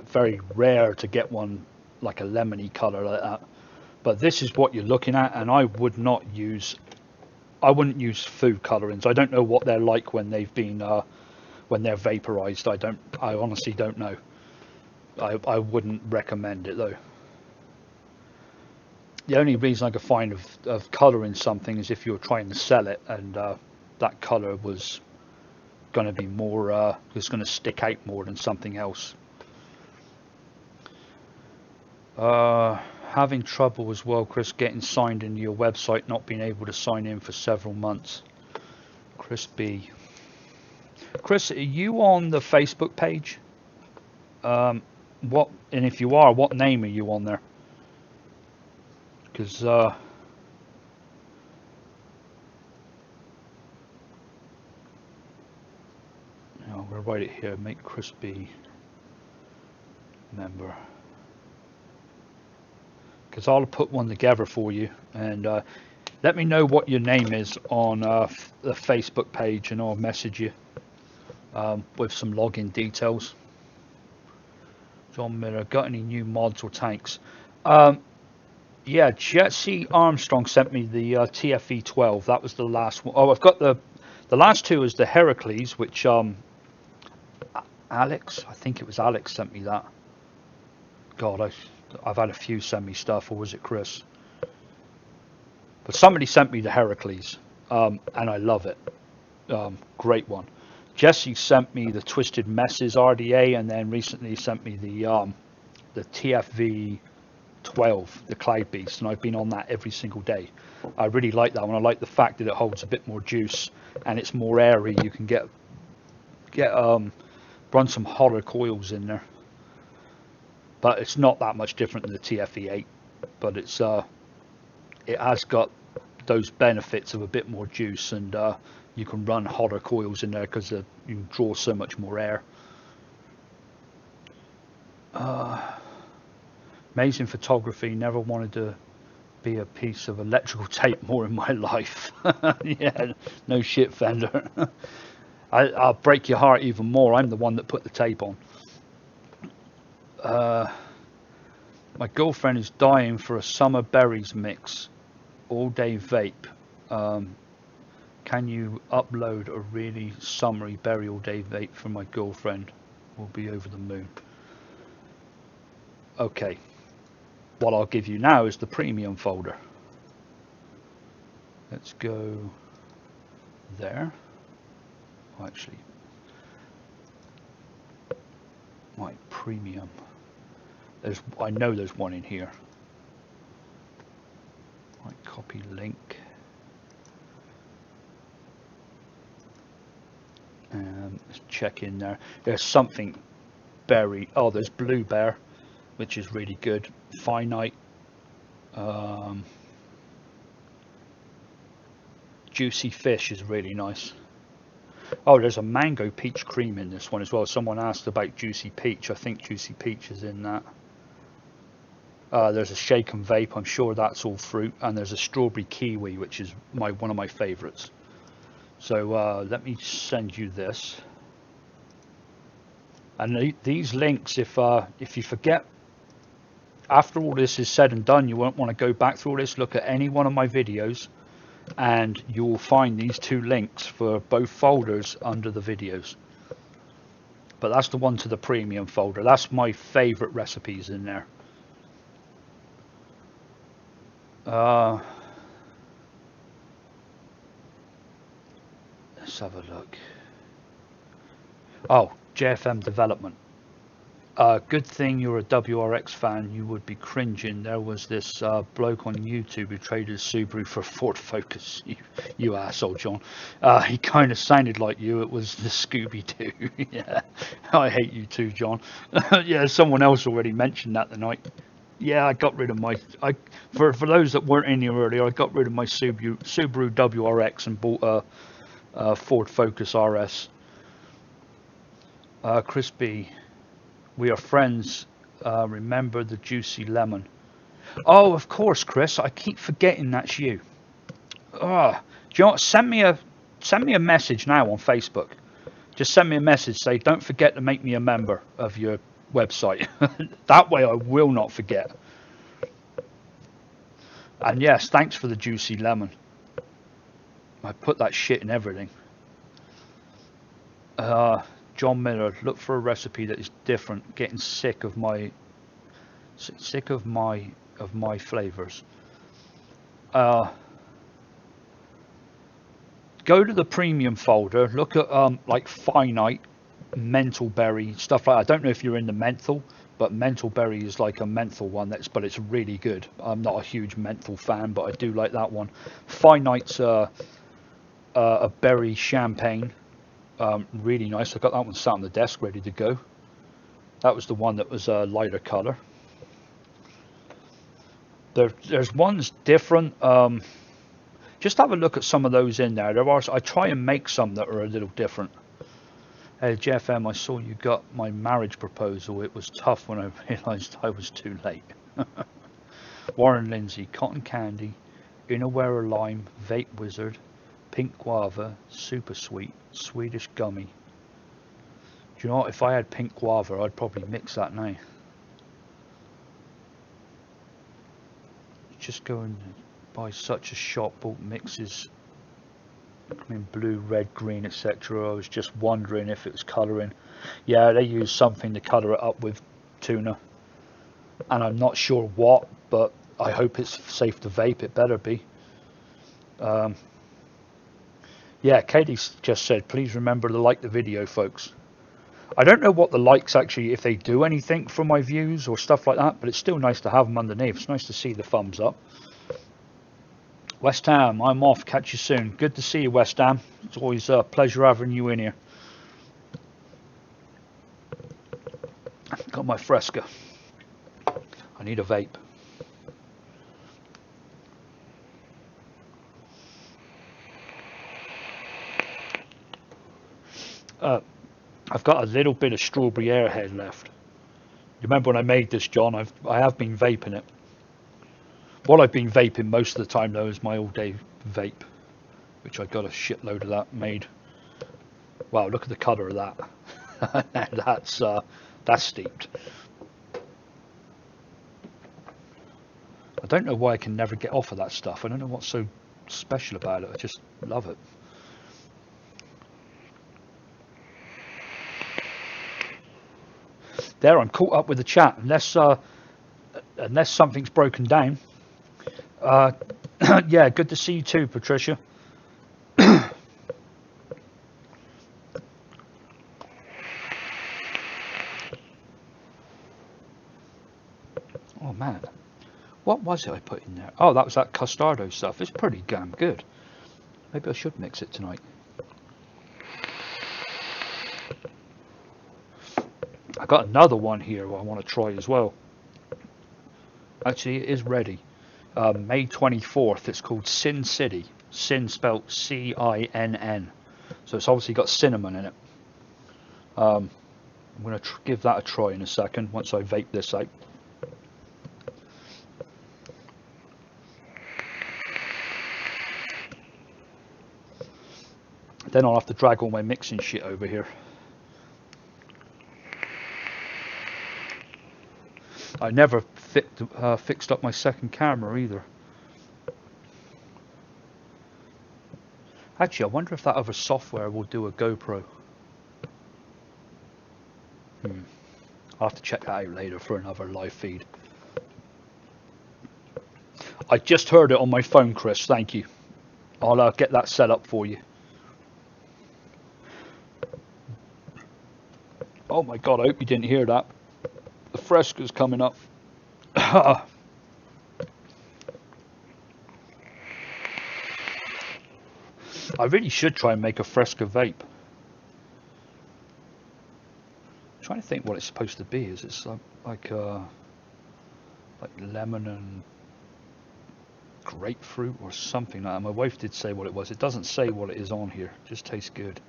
Speaker 1: very rare to get one like a lemony colour like that. But this is what you're looking at, and I wouldn't use food colourings. I don't know what they're like when they've been when they're vaporized. I honestly don't know. I wouldn't recommend it though. The only reason I could find of colouring something is if you were trying to sell it, and that colour was going to be more, was going to stick out more than something else. Having trouble as well, Chris, getting signed into your website, not being able to sign in for several months. Chris B. Chris, are you on the Facebook page? And if you are, what name are you on there? Because I'm going to write it here. Make Chris B member. Because I'll put one together for you, and let me know what your name is on the Facebook page, and I'll message you with some login details. John Miller, got any new mods or tanks? Yeah, Jesse Armstrong sent me the TFE 12. That was the last one. Oh, I've got the last two is the Heracles, which Alex, I think it was Alex sent me that. God, I've had a few send me stuff, or was it Chris? But somebody sent me the Heracles, and I love it. Great one. Jesse sent me the Twisted Messes RDA, and then recently sent me the TFV 12, the Cloud Beast, and I've been on that every single day. I really like that one. I like the fact that it holds a bit more juice and it's more airy. You can get run some hotter coils in there, but it's not that much different than the TFE 8. But it has got those benefits of a bit more juice, and you can run hotter coils in there because you draw so much more air. Amazing photography. Never wanted to be a piece of electrical tape more in my life. Yeah, no shit, Fender. I'll break your heart even more. I'm the one that put the tape on. My girlfriend is dying for a summer berries mix, all day vape. Can you upload a really summery berry all day vape for my girlfriend? We'll be over the moon. Okay. What I'll give you now is the premium folder. Let's go there. Oh, actually, my premium. I know there's one in here. Right, copy link. Let's check in there. There's something berry. Oh, there's Blue Bear, which is really good. Finite. Juicy Fish is really nice. Oh, there's a mango peach cream in this one as well. Someone asked about Juicy Peach. I think Juicy Peach is in that. There's a shake and vape, I'm sure that's all fruit, and there's a strawberry kiwi, which is one of my favorites. So let me send you this. And these links, if you forget, after all this is said and done, you won't want to go back through all this, look at any one of my videos, and you'll find these two links for both folders under the videos. But that's the one to the premium folder. That's my favorite recipes in there. Let's have a look. Oh, JFM Development. Good thing you're a WRX fan, you would be cringing. There was this bloke on YouTube who traded a Subaru for a Ford Focus. You asshole, John. He kind of sounded like you. It was the Scooby-Doo. Yeah, I hate you too, John. Yeah, someone else already mentioned that tonight. Yeah, I got rid of my... For those that weren't in here earlier, I got rid of my Subaru WRX and bought a Ford Focus RS. Chris B. We are friends. Remember the juicy lemon. Oh, of course, Chris. I keep forgetting that's you. Oh, do you know what? Send me a message now on Facebook. Just send me a message. Say, don't forget to make me a member of your website. That way I will not forget. And yes, thanks for the juicy lemon. I put that shit in everything. John Miller, look for a recipe that is different. Getting sick of my flavors. Go to the premium folder. Look at like Finite, Menthol Berry, stuff like that. I don't know if you're in the menthol, but Menthol Berry is like a menthol one. But it's really good. I'm not a huge menthol fan, but I do like that one. Finite's a berry champagne. Really nice. I got that one sat on the desk ready to go. That was the one that was a lighter color. There's ones different. Just have a look at some of those in there. I try and make some that are a little different. Hey Jeff M, I saw you got my marriage proposal. It was tough when I realised I was too late. Warren Lindsay, cotton candy, Innerwear lime, vape wizard, pink guava, super sweet, Swedish gummy. Do you know what? If I had pink guava, I'd probably mix that now. Just go and buy such a shop, bought mixes in blue, red, green, etc. I was just wondering if it was colouring. Yeah, they use something to colour it up with tuna. And I'm not sure what, but I hope it's safe to vape. It better be. Yeah, Katie just said, please remember to like the video, folks. I don't know what the likes actually, if they do anything for my views or stuff like that, but it's still nice to have them underneath. It's nice to see the thumbs up. West Ham, I'm off. Catch you soon. Good to see you, West Ham. It's always a pleasure having you in here. Got my Fresca. I need a vape. I've got a little bit of strawberry airhead left. You remember when I made this, John? I have been vaping it. What I've been vaping most of the time though is my all-day vape, which I got a shitload of that made. Wow, look at the colour of that. That's steeped. I don't know why I can never get off of that stuff. I don't know what's so special about it. I just love it. There, I'm caught up with the chat. Unless something's broken down. Yeah, good to see you too, Patricia. Oh man, what was it I put in there? Oh, that was that Custardo stuff. It's pretty damn good. Maybe I should mix it tonight. I got another one here I want to try as well. Actually, it is ready. May 24th. It's called Sin City. Sin spelt C-I-N-N. So it's obviously got cinnamon in it. I'm going to give that a try in a second once I vape this out. Then I'll have to drag all my mixing shit over here. I never fixed up my second camera either. Actually, I wonder if that other software will do a GoPro. I'll have to check that out later for another live feed. I just heard it on my phone, Chris. Thank you. I'll get that set up for you. Oh my God, I hope you didn't hear that. The Fresca's coming up. I really should try and make a Fresca vape. I'm trying to think what it's supposed to be. Is it like lemon and grapefruit or something like that? My wife did say what it was. It doesn't say what it is on here. It just tastes good.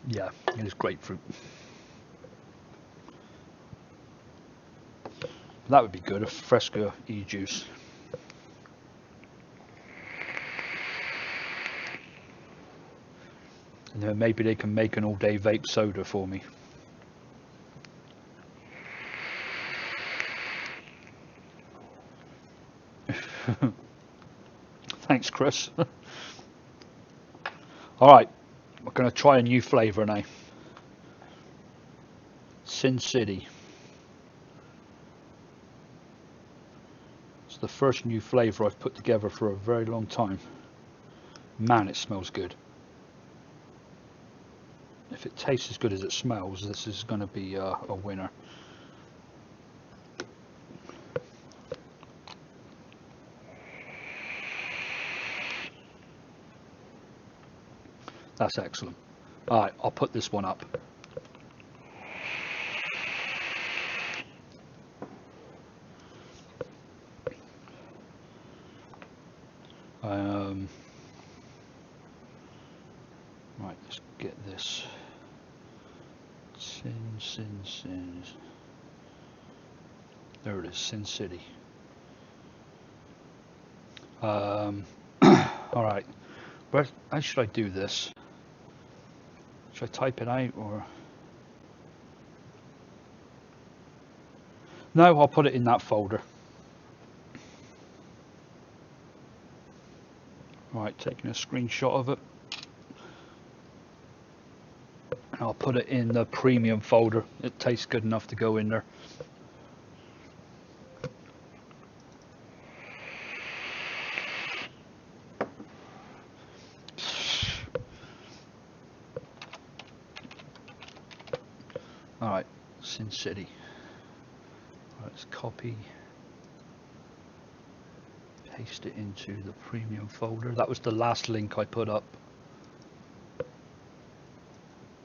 Speaker 1: Yeah, it is grapefruit. That would be good, a Fresca e-juice. And then maybe they can make an all-day vape soda for me. Thanks, Chris. Alright, we're going to try a new flavour now. Sin City. It's the first new flavour I've put together for a very long time. Man, it smells good. If it tastes as good as it smells, this is going to be a winner. That's excellent. Alright, I'll put this one up. Right, let's get this. Sin. There it is, Sin City. Alright, how should I do this? Should I type it out or? No, I'll put it in that folder. Right, taking a screenshot of it. And I'll put it in the premium folder. It tastes good enough to go in there. Alright, Sin City. Let's copy, paste it into the premium folder. That was the last link I put up.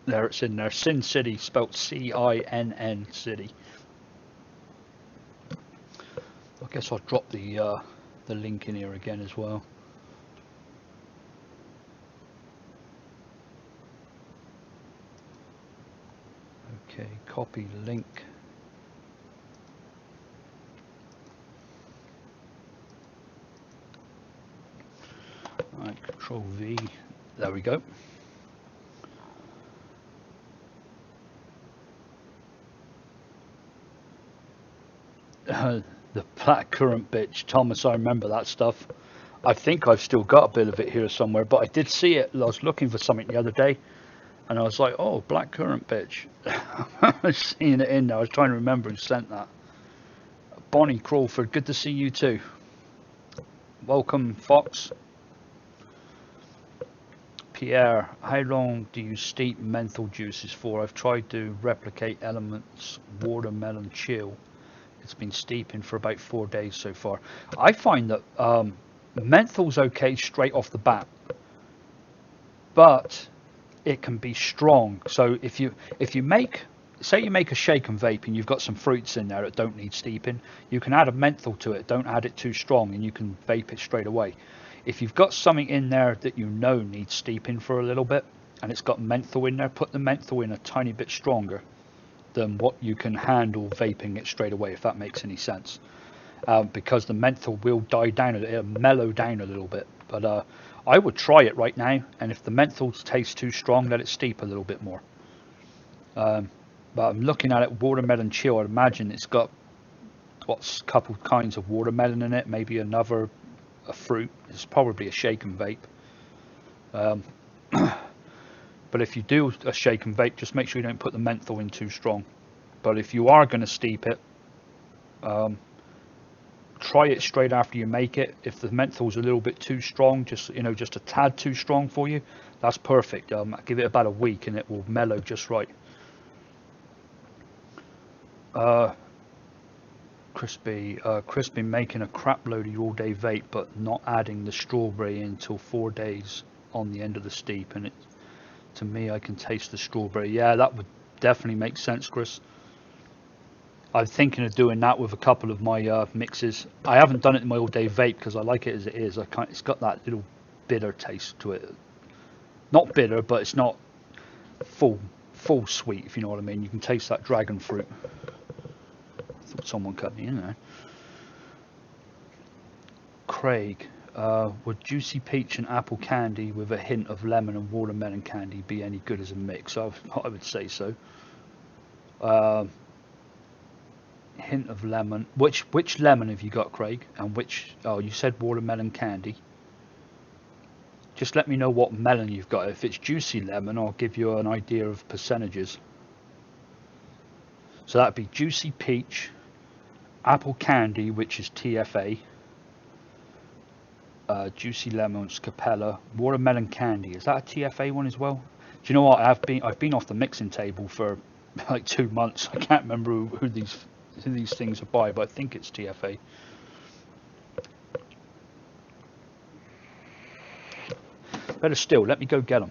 Speaker 1: There, it's in there. Sin City, spelt C-I-N-N City. I guess I'll drop the link in here again as well. Okay, copy link. Alright, Control V. There we go. The blackcurrant bitch, Thomas, I remember that stuff. I think I've still got a bit of it here somewhere, but I did see it. I was looking for something the other day, and I was like, oh, blackcurrant bitch. I was seeing it in there. I was trying to remember who sent that. Bonnie Crawford, good to see you too. Welcome, Fox. Pierre, how long do you steep menthol juices for? I've tried to replicate Elements watermelon chill. It's been steeping for about 4 days so far. I find that menthol's okay straight off the bat, but it can be strong. So if you make, say you make a shake and vape and you've got some fruits in there that don't need steeping, you can add a menthol to it. Don't add it too strong and you can vape it straight away. If you've got something in there that you know needs steeping for a little bit and it's got menthol in there, put the menthol in a tiny bit stronger than what you can handle vaping it straight away, if that makes any sense. because the menthol will die down, it'll mellow down a little bit. But I would try it right now, and if the menthol tastes too strong, let it steep a little bit more. But I'm looking at it, watermelon chill. I'd imagine it's got what's a couple kinds of watermelon in it, maybe a fruit. It's probably a shake and vape. But if you do a shake and vape, just make sure you don't put the menthol in too strong. But if you are going to steep it, try it straight after you make it. If the menthol's a little bit too strong, just a tad too strong for you, that's perfect. Give it about a week and it will mellow just right. Crispy making a crap load of your all-day vape, but not adding the strawberry until 4 days on the end of the steep, and to me, I can taste the strawberry. Yeah, that would definitely make sense, Chris. I'm thinking of doing that with a couple of my mixes. I haven't done it in my all-day vape because I like it as it is. It's got that little bitter taste to it. Not bitter, but it's not full sweet, if you know what I mean. You can taste that dragon fruit. I thought someone cut me in there. Craig, would juicy peach and apple candy with a hint of lemon and watermelon candy be any good as a mix? I would say so. Hint of lemon. Which lemon have you got, Craig? And which? Oh, you said watermelon candy. Just let me know what melon you've got. If it's juicy lemon, I'll give you an idea of percentages. So that'd be juicy peach, apple candy, which is TFA, juicy lemons, Capella, watermelon candy. Is that a TFA one as well? Do you know what? I've been off the mixing table for like 2 months. I can't remember who these things are by, but I think it's TFA. Better still, let me go get them.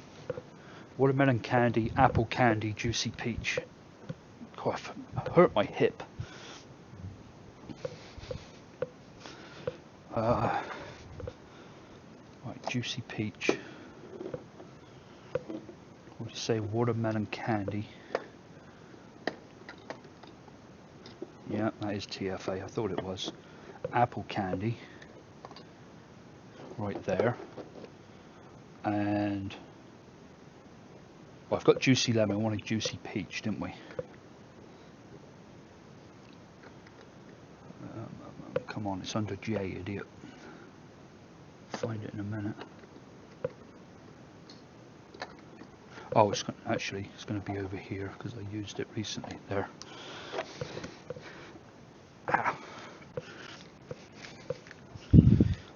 Speaker 1: Watermelon candy, apple candy, juicy peach. God, I hurt my hip. Right, juicy peach. What would you say? Watermelon candy. Yeah, that is TFA. I thought it was. Apple candy. Right there. And well, I've got juicy lemon. I wanted juicy peach, didn't we? Come on, it's under J, idiot. Find it in a minute. Oh, it's going to be over here because I used it recently. There. Ah. Do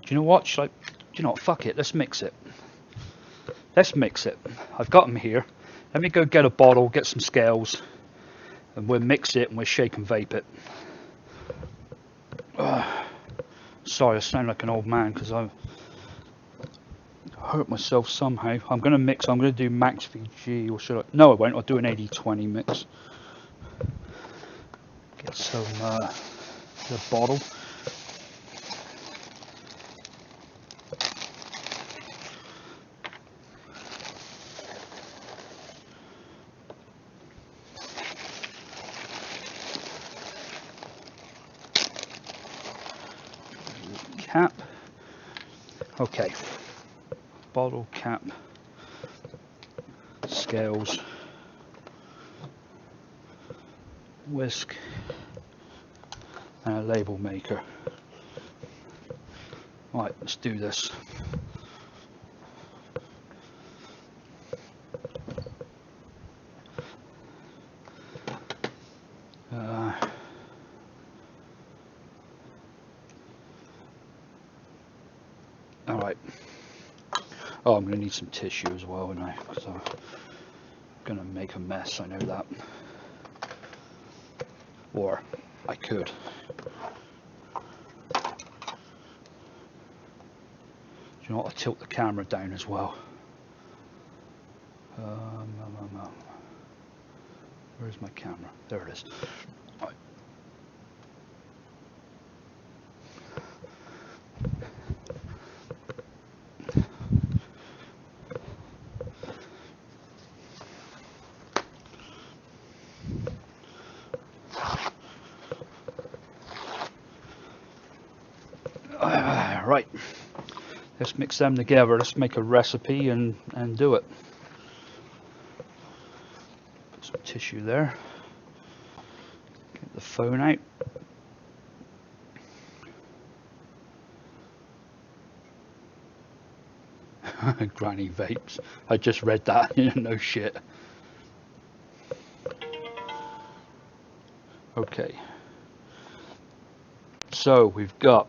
Speaker 1: you know what? Do you know what? Fuck it. Let's mix it. Let's mix it. I've got them here. Let me go get a bottle, get some scales, and we'll mix it and we'll shake and vape it. Sorry, I sound like an old man because I've hurt myself somehow. I'm going to mix. I'm going to do max VG, or should I? No, I won't. I'll do an 80-20 mix. Get some the bottle. Cap. Okay. Bottle cap. Scales. Whisk. And a label maker. Right, let's do this. Alright. Oh, I'm going to need some tissue as well, and because I'm going to make a mess, I know that. Or I could. Do you know what? I'll tilt the camera down as well. Where's my camera? There it is. Right. let's mix them together. Let's make a recipe and do it. Put some tissue there. Get the phone out. Granny vapes. I just read that. No shit. Okay. So we've got.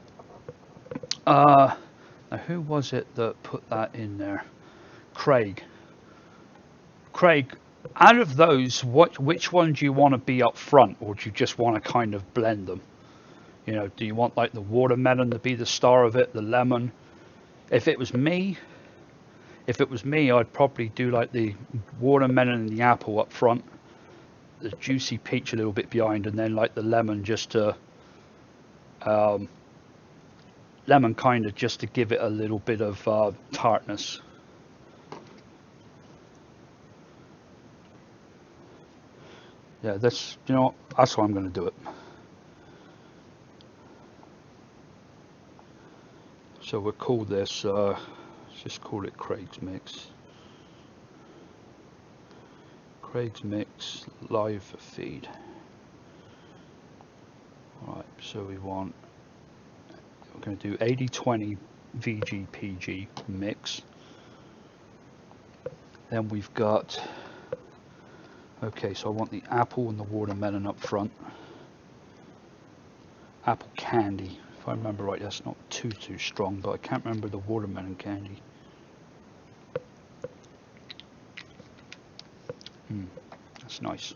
Speaker 1: Now who was it that put that in there? Craig. Craig, out of those, which one do you want to be up front, or do you just want to kind of blend them? You know, do you want like the watermelon to be the star of it, the lemon? If it was me, I'd probably do like the watermelon and the apple up front, the juicy peach a little bit behind, and then like the lemon just to lemon kind of just to give it a little bit of tartness. Yeah, that's, you know, that's how I'm going to do it. So we'll call this, let's just call it Craig's Mix. Craig's Mix live feed. Alright, so we're going to do 80-20 VG-PG mix. Then we've got, okay, so I want the apple and the watermelon up front. Apple candy. If I remember right, that's not too strong, but I can't remember the watermelon candy. That's nice.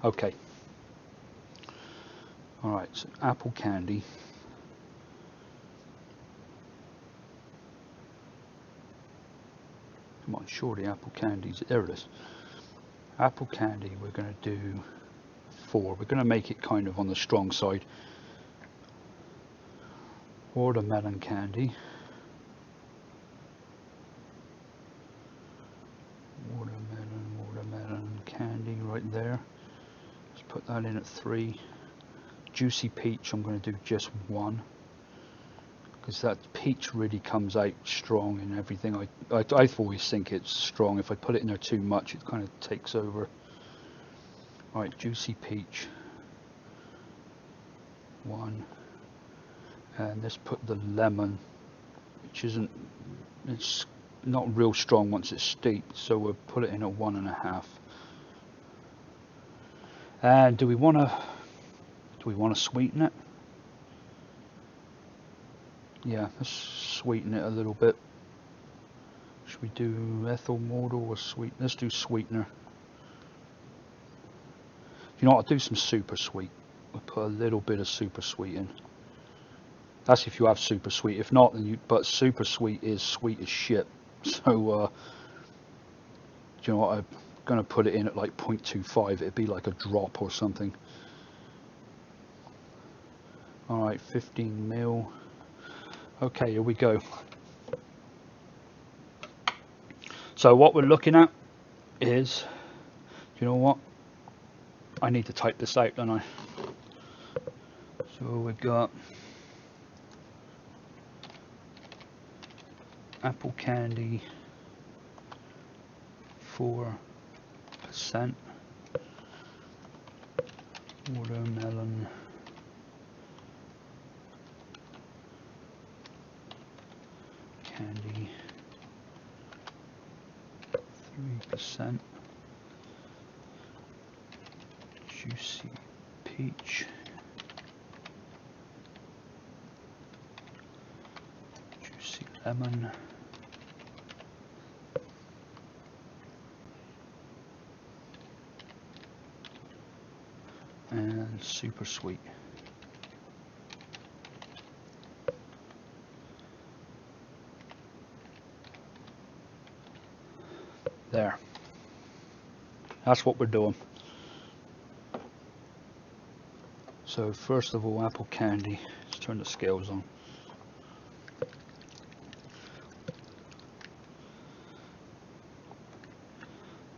Speaker 1: Okay. Alright, so apple candy. Come on, surely apple candy's, there it is. Apple candy, we're going to do 4. We're going to make it kind of on the strong side. Watermelon candy. Watermelon candy right there. Let's put that in at 3. Juicy peach, I'm going to do just 1. Because that peach really comes out strong and everything. I always think it's strong. If I put it in there too much, it kind of takes over. Alright, juicy peach. 1. And let's put the lemon, which isn't, it's not real strong once it's steeped, so we'll put it in at 1.5. And do we want to sweeten it? Yeah, let's sweeten it a little bit. Should we do ethyl malt or sweet? Let's do sweetener. You know what, I'll do some super sweet. We'll put a little bit of super sweet in. That's if you have super sweet. If not, then but super sweet is sweet as shit. So, do you know what, I'm going to put it in at like 0.25. It'd be like a drop or something. Alright, 15 mil. Okay, here we go. So what we're looking at is, you know what? I need to type this out, don't I? So we've got apple candy 4%, watermelon candy 3%, juicy peach, juicy lemon, and super sweet. There. That's what we're doing. So first of all, apple candy. Let's turn the scales on.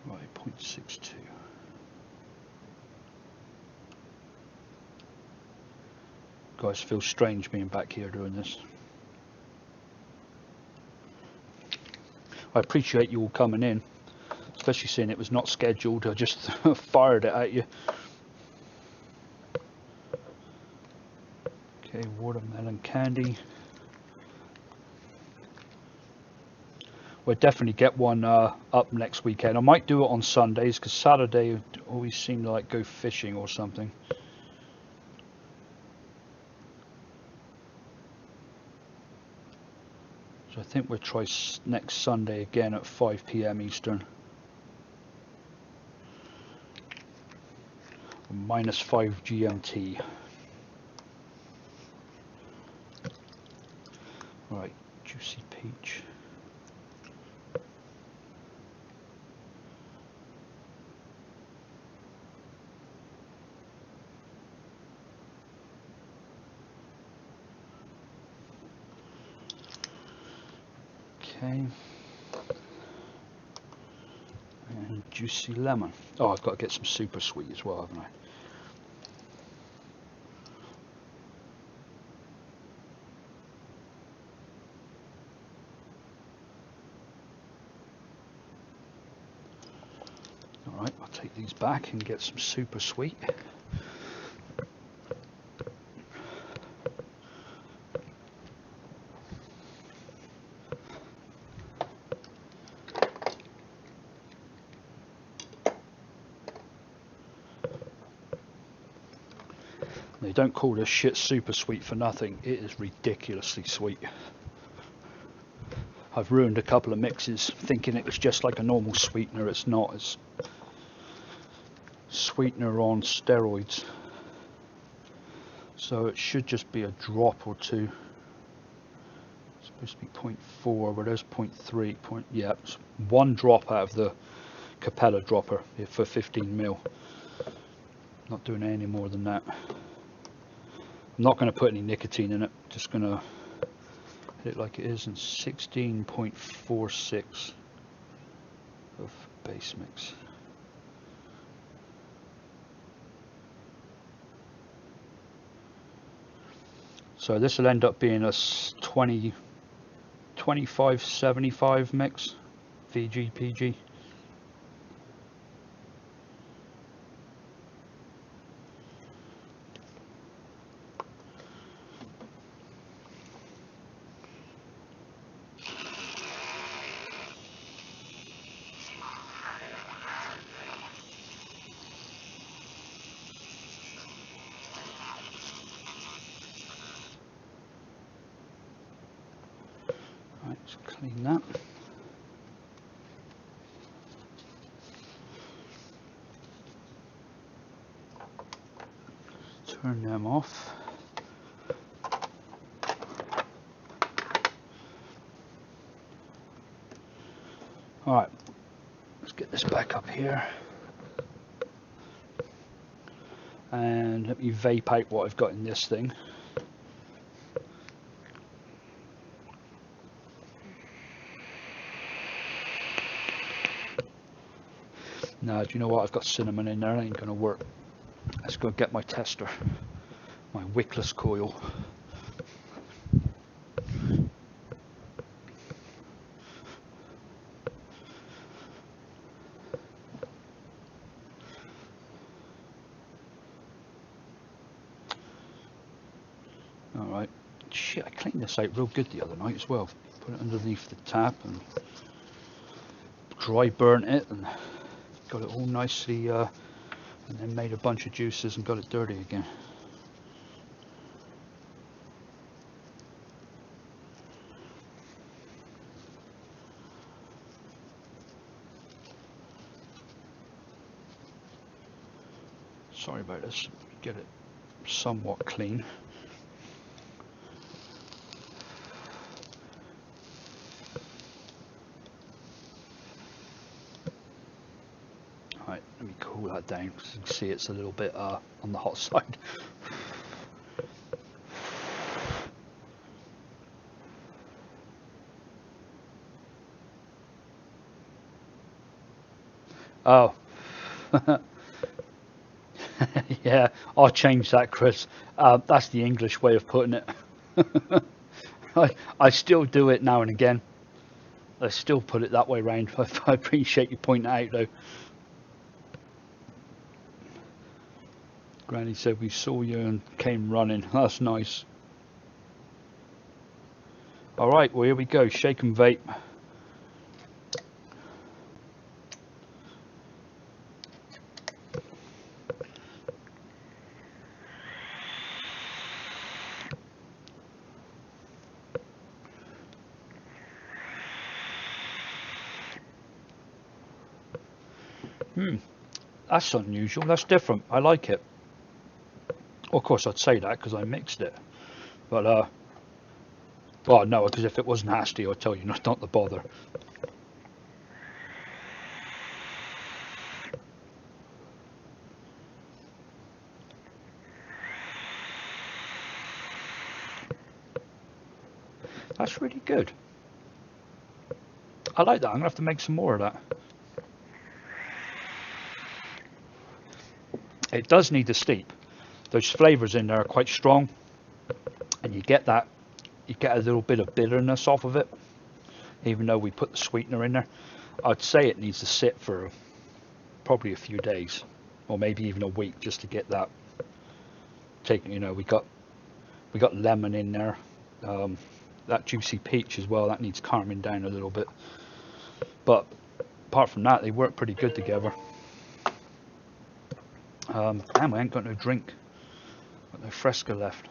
Speaker 1: Right, 0.62. Guys, it feels strange being back here doing this. I appreciate you all coming in, especially seeing it was not scheduled. I just fired it at you. Okay, watermelon candy. We'll definitely get one up next weekend. I might do it on Sundays because Saturday always seem to like go fishing or something. So I think we'll try next Sunday again at 5 p.m. Eastern. -5 GMT. Right, juicy peach. Okay. And juicy lemon. Oh, I've got to get some super sweet as well, haven't I? Alright, I'll take these back and get some super sweet. They don't call this shit super sweet for nothing. It is ridiculously sweet. I've ruined a couple of mixes thinking it was just like a normal sweetener. It's not. It's sweetener on steroids. So it should just be a drop or two. It's supposed to be 0.4, but there's 0.3. Yeah, it's one drop out of the Capella dropper for 15 ml. Not doing any more than that. I'm not going to put any nicotine in it, just going to hit it like it is, and 16.46 of base mix. So this will end up being a 25-75 mix, VG, PG. Let's clean that. Turn them off. Alright, let's get this back up here. And let me vape out what I've got in this thing. No, do you know what? I've got cinnamon in there. It ain't gonna work. Let's go get my tester, my wickless coil. All right. Shit, I cleaned this out real good the other night as well. Put it underneath the tap and dry burnt it and got it all nicely, and then made a bunch of juices and got it dirty again. Sorry about this. Get it somewhat clean. Alright, let me cool that down because you can see it's a little bit on the hot side. Oh. Yeah, I'll change that, Chris. That's the English way of putting it. I still do it now and again. I still put it that way round. I appreciate you pointing it out, though. Granny said we saw you and came running. That's nice. All right, well, here we go. Shake and vape. That's unusual. That's different. I like it. Well, of course, I'd say that because I mixed it. But, well, no, because if it was nasty, I'd tell you not to bother. That's really good. I like that. I'm going to have to make some more of that. It does need to steep. Those flavours in there are quite strong, and you get a little bit of bitterness off of it, even though we put the sweetener in there. I'd say it needs to sit for probably a few days, or maybe even a week, just to get that taken. You know, we got lemon in there, that juicy peach as well. That needs calming down a little bit, but apart from that, they work pretty good together. Damn, I ain't got no drink. Got no Fresca left.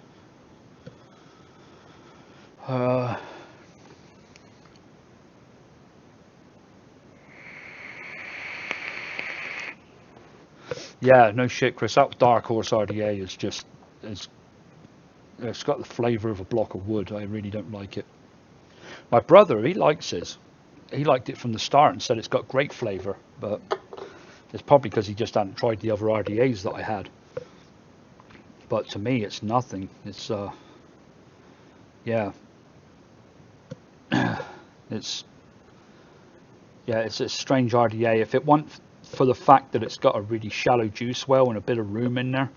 Speaker 1: Yeah, no shit, Chris. That Dark Horse RDA is just, it's got the flavour of a block of wood. I really don't like it. My brother, he likes his. He liked it from the start and said it's got great flavour, but it's probably because he just hadn't tried the other RDAs that I had. But to me, it's nothing. It's yeah, it's a strange RDA. If it weren't for the fact that it's got a really shallow juice well and a bit of room in there,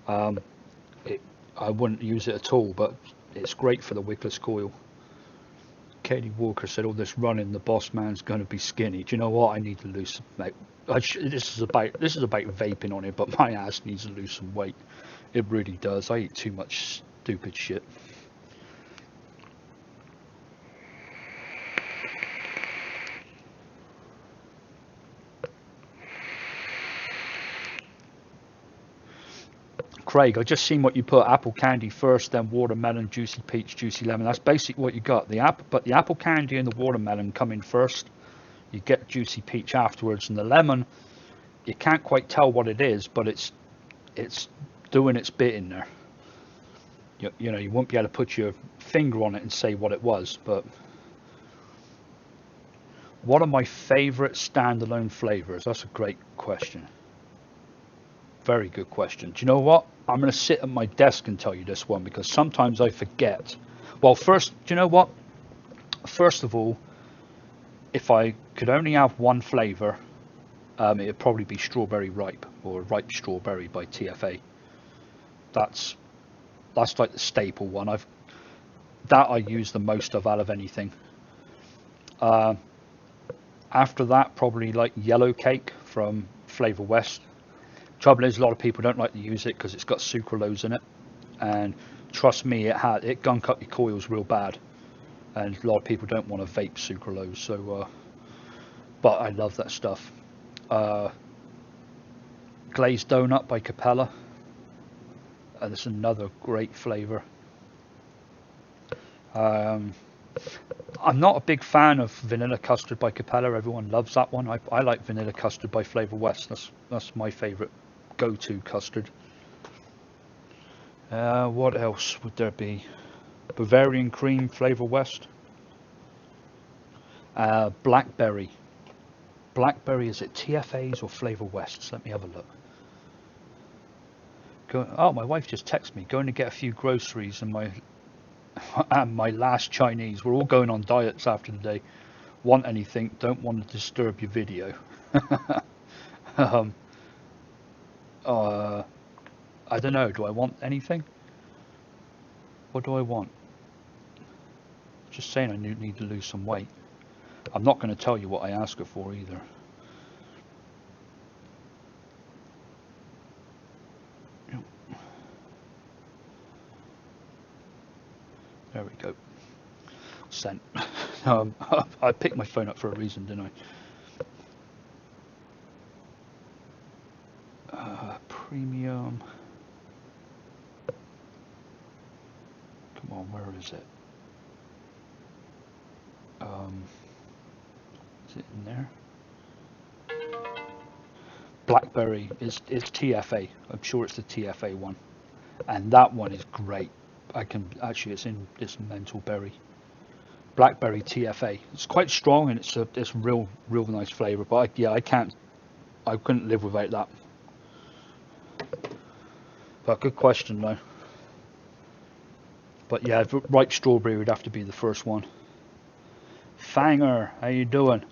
Speaker 1: I wouldn't use it at all. But it's great for the wickless coil. Katie Walker said, "All this running, the boss man's going to be skinny." Do you know what? I need to lose some weight. This is about vaping on it, but my ass needs to lose some weight. It really does. I eat too much stupid shit. Craig, I just seen what you put. Apple candy first, then watermelon, juicy peach, juicy lemon. That's basically what you got. The apple candy and the watermelon come in first. You get juicy peach afterwards, and the lemon, you can't quite tell what it is, but it's doing its bit in there. You know, you won't be able to put your finger on it and say what it was, but what are my favorite standalone flavors? That's a great question. Very good question. Do you know what? I'm going to sit at my desk and tell you this one because sometimes I forget. Well, first, do you know what? First of all, if I could only have one flavor, it'd probably be strawberry ripe or ripe strawberry by TFA. That's like the staple one. I use the most of out of anything. After that, probably like yellow cake from Flavor West. Trouble is, a lot of people don't like to use it because it's got sucralose in it, and trust me, it gunk up your coils real bad, and a lot of people don't want to vape sucralose. So, but I love that stuff. Glazed Doughnut by Capella, and it's another great flavour. I'm not a big fan of vanilla custard by Capella. Everyone loves that one. I like vanilla custard by Flavor West. That's my favourite go-to custard. What else would there be? Bavarian Cream, Flavor West. Blackberry. Blackberry, is it TFAs or Flavor Wests? Let me have a look. Oh, my wife just texted me. Going to get a few groceries and my last Chinese. We're all going on diets after the day. Want anything? Don't want to disturb your video. I don't know. Do I want anything? What do I want? Just saying I need to lose some weight. I'm not going to tell you what I ask her for either. There we go. Sent. I picked my phone up for a reason, didn't I? Premium. Come on, where is it? Is it in there? Blackberry is TFA. I'm sure it's the TFA one, and that one is great. I can actually, it's in this mental berry. Blackberry TFA. It's quite strong and it's real nice flavour. But I couldn't live without that. But good question though. But yeah, ripe strawberry would have to be the first one. Fanger, how you doing?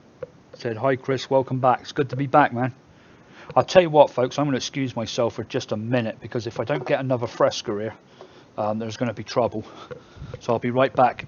Speaker 1: Said hi Chris, welcome back. It's good to be back, man. I'll tell you what, folks, I'm going to excuse myself for just a minute because if I don't get another Fresca here, there's going to be trouble. So I'll be right back.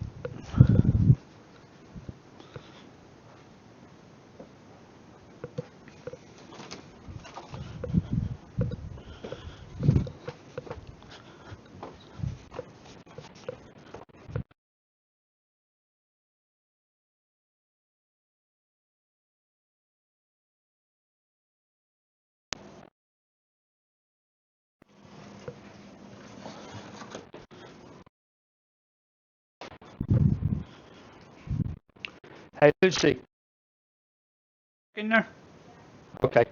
Speaker 1: Hey Lucy, in there? Okay.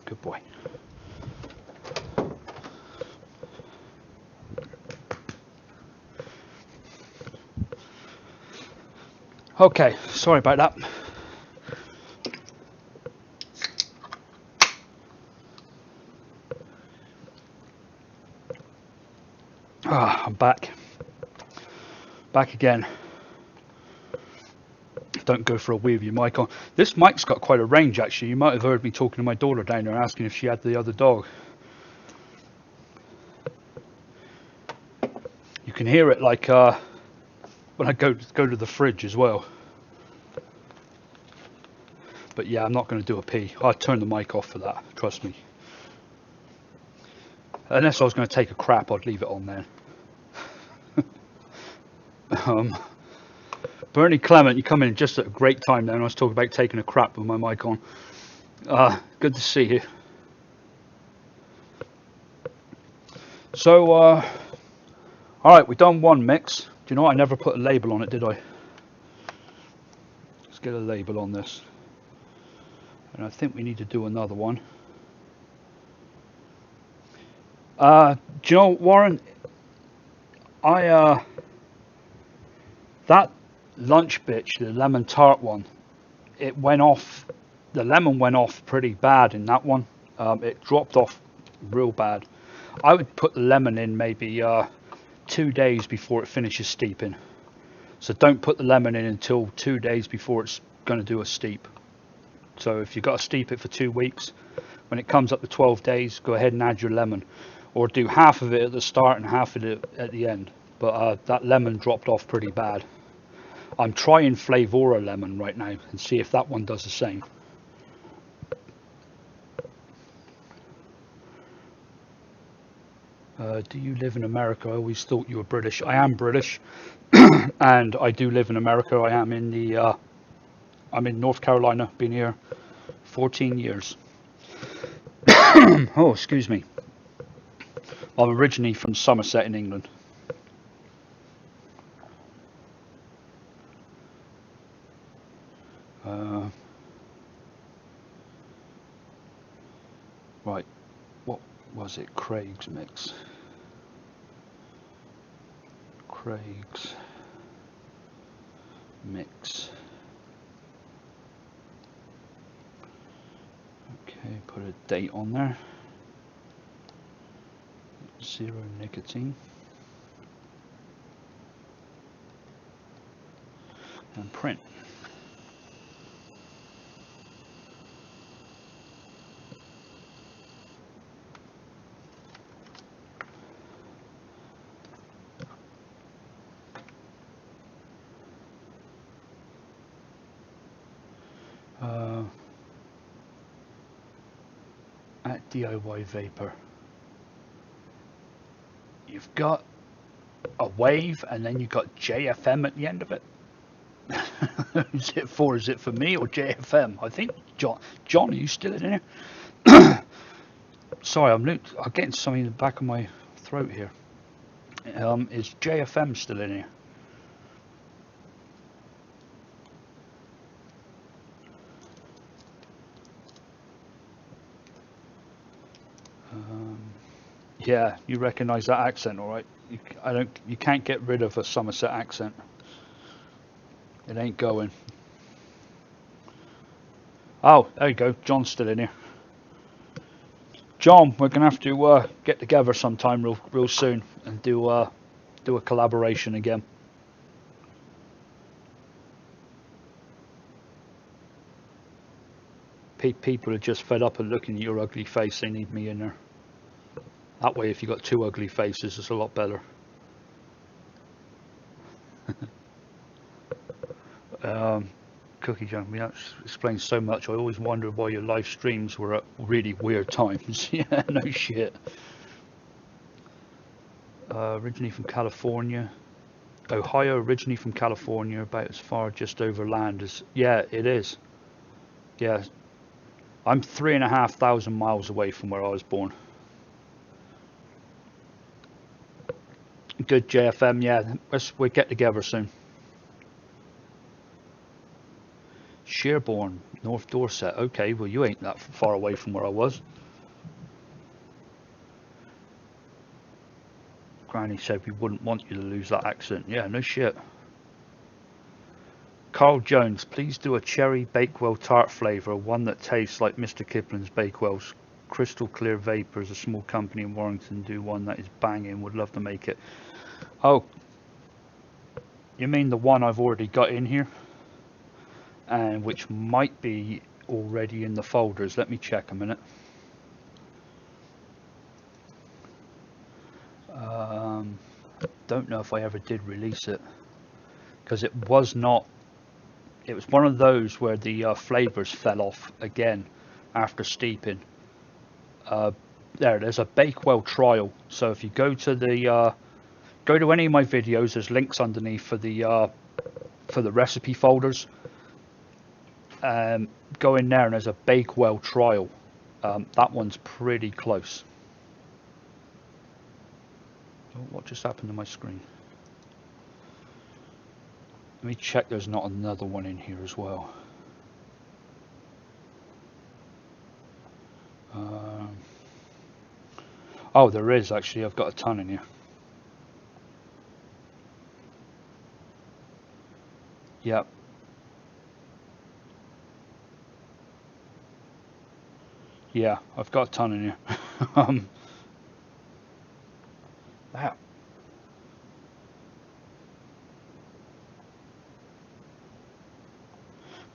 Speaker 1: Good boy. Okay, sorry about that. I'm back. Back again. Don't go for a wee with your mic on. This mic's got quite a range actually. You might have heard me talking to my daughter down there asking if she had the other dog. You can hear it like when I go to the fridge as well. But yeah, I'm not going to do a pee. I'll turn the mic off for that, trust me. Unless I was going to take a crap, I'd leave it on there. Bernie Clement, you come in just at a great time there, and I was talking about taking a crap with my mic on. Good to see you. So, alright, we've done one mix. Do you know what? I never put a label on it, did I? Let's get a label on this. And I think we need to do another one. Do you know, Warren? That lunch bitch, the lemon tart one, it went off. The lemon went off pretty bad in that one. It dropped off real bad. I would put the lemon in maybe 2 days before it finishes steeping. So don't put the lemon in until 2 days before it's going to do a steep. So if you've got to steep it for 2 weeks, when it comes up to 12 days, go ahead and add your lemon. Or do half of it at the start and half of it at the end. But that lemon dropped off pretty bad. I'm trying Flavora lemon right now and see if that one does the same. Do you live in America? I always thought you were British. I am British, and I do live in America. I am in the. I'm in North Carolina. Been here 14 years. Oh, excuse me. I'm originally from Somerset in England. Right, what was it? Craig's mix. Craig's mix. Okay, put a date on there. 0 nicotine. and print. At DIY Vapor, you've got a wave and then you've got JFM at the end of it. Is it for me or JFM? I think John, are you still in here? Sorry, I'm getting something in the back of my throat here. Is JFM still in here? Yeah, you recognise that accent, all right? You can't get rid of a Somerset accent. It ain't going. Oh, there you go. John's still in here. John, we're gonna have to get together sometime real soon and do a collaboration again. People are just fed up of looking at your ugly face. They need me in there. That way, if you've got two ugly faces, it's a lot better. Cookie Junk, that explains so much. I always wondered why your live streams were at really weird times. Yeah, no shit. Originally from California. Ohio, originally from California, about as far just over land as... Yeah, it is. Yeah. I'm 3,500 miles away from where I was born. Good, JFM, yeah. We'll get together soon. Sherborne, North Dorset. Okay, well, you ain't that far away from where I was. Granny said we wouldn't want you to lose that accent. Yeah, no shit. Carl Jones, please do a cherry Bakewell tart flavour, one that tastes like Mr. Kipling's Bakewell's. Crystal Clear Vapors, a small company in Warrington, do one that is banging. Would love to make it. Oh, you mean the one I've already got in here? And which might be already in the folders. Let me check a minute. Don't know if I ever did release it, because it was not. It was one of those where the flavors fell off again after steeping. There's a Bakewell trial. So if you go to go to any of my videos, there's links underneath for the recipe folders. Go in there and there's a Bakewell trial. That one's pretty close. Oh, what just happened to my screen? Let me check there's not another one in here as well. Oh, there is actually. I've got a ton in here. Yep. Yeah, I've got a ton in here. Wow.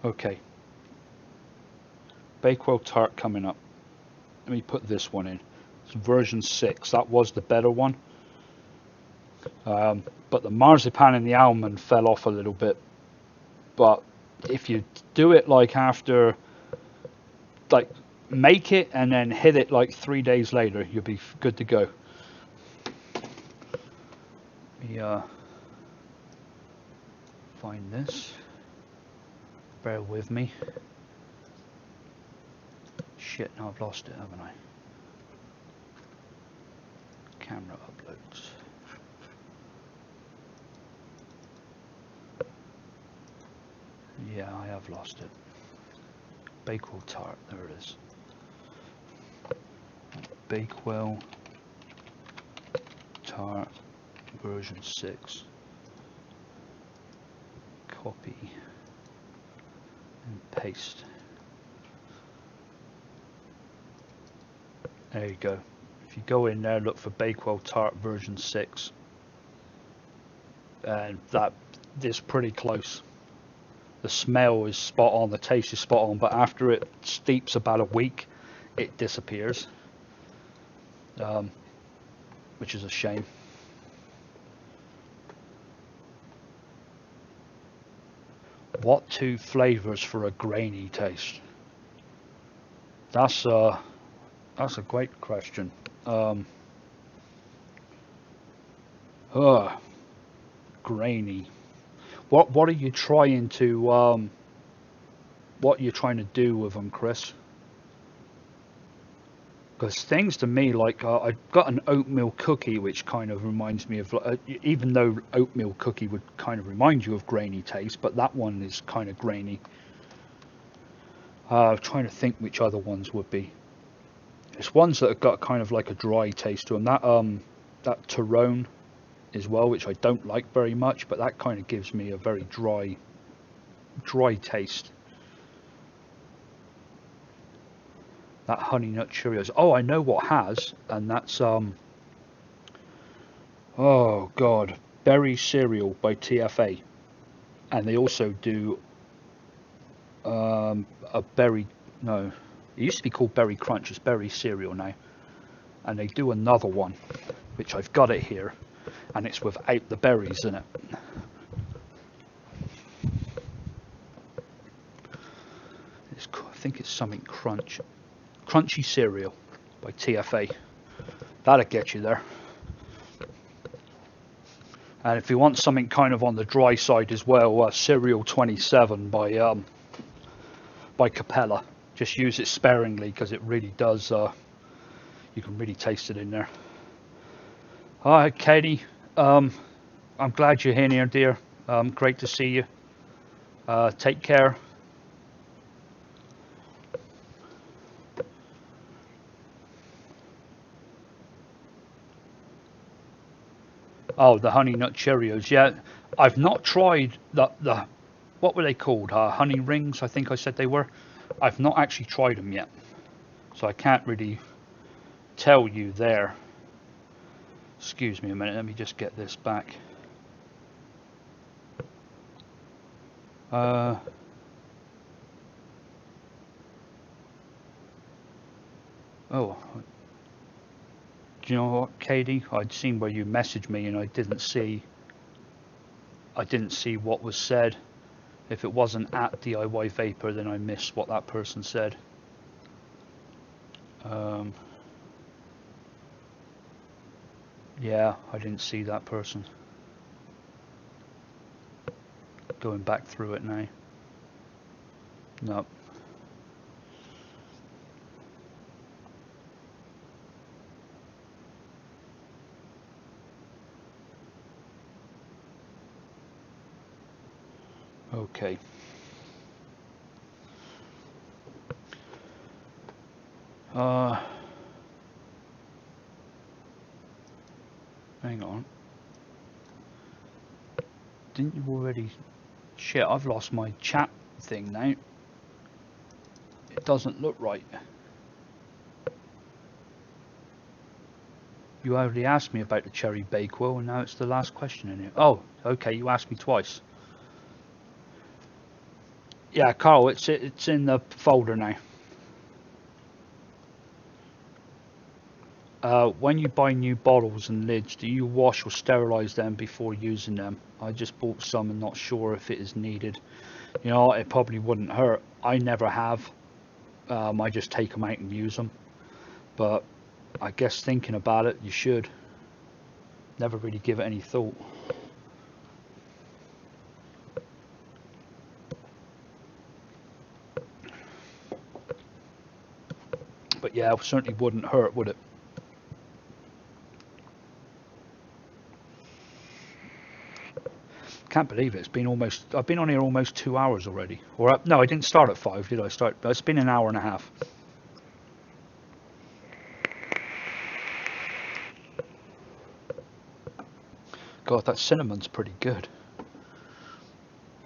Speaker 1: Okay. Bakewell tart coming up. Let me put this one in. It's version 6. That was the better one. But the marzipan and the almond fell off a little bit. But if you do it like after, like, make it and then hit it like 3 days later, you'll be good to go. Let me find this. Bear with me. Shit, now I've lost it, haven't I? Camera uploads. Yeah, I have lost it. Bakewell tart, there it is. Bakewell tart version 6. Copy and paste. There you go. If you go in there, look for Bakewell tart version 6, and that is pretty close. The smell is spot on, the taste is spot on, but after it steeps about a week, it disappears, which is a shame. What two flavors for a grainy taste? That's a great question. Grainy. What are you trying to what are you trying to do with them, Chris? Because things to me like I've got an oatmeal cookie, which kind of reminds me of, even though oatmeal cookie would kind of remind you of grainy taste, but that one is kind of grainy. I'm trying to think which other ones would be. It's ones that have got kind of like a dry taste to them. That Tyrone as well, which I don't like very much, but that kind of gives me a very dry taste. That Honey Nut Cheerios. Oh, I know what has, and that's oh god, Berry Cereal by TFA, and they also do a berry. No, it used to be called Berry Crunch. It's Berry Cereal now, and they do another one, which I've got it here, and it's without the berries in it. I think it's something Crunchy Cereal by TFA. That'll get you there. And if you want something kind of on the dry side as well, Cereal 27 by Capella. Just use it sparingly because it really does. You can really taste it in there. Hi, Katie. I'm glad you're here, dear. Great to see you. Take care. Oh, the Honey Nut Cheerios. Yeah, I've not tried the what were they called? Honey Rings, I think I said they were. I've not actually tried them yet, so I can't really tell you there. Excuse me a minute. Let me just get this back. Oh, do you know what, Katie? I'd seen where you messaged me, and I didn't see what was said. If it wasn't at DIY Vapor, then I missed what that person said. Yeah, I didn't see that person. Going back through it now. No. Okay. Hang on. Didn't you already? Shit, I've lost my chat thing now. It doesn't look right. You already asked me about the cherry Bakewell, and now it's the last question in it. Oh, okay, you asked me twice. Yeah, Carl, it's in the folder now. When you buy new bottles and lids, do you wash or sterilize them before using them? I just bought some and not sure if it is needed. You know, it probably wouldn't hurt. I never have. I just take them out and use them. But I guess thinking about it, you should. Never really give it any thought. But yeah, it certainly wouldn't hurt, would it? Can't believe it. It's been almost. I've been on here almost 2 hours already. Or no, I didn't start at 5, did I? It's been an hour and a half. God, that cinnamon's pretty good.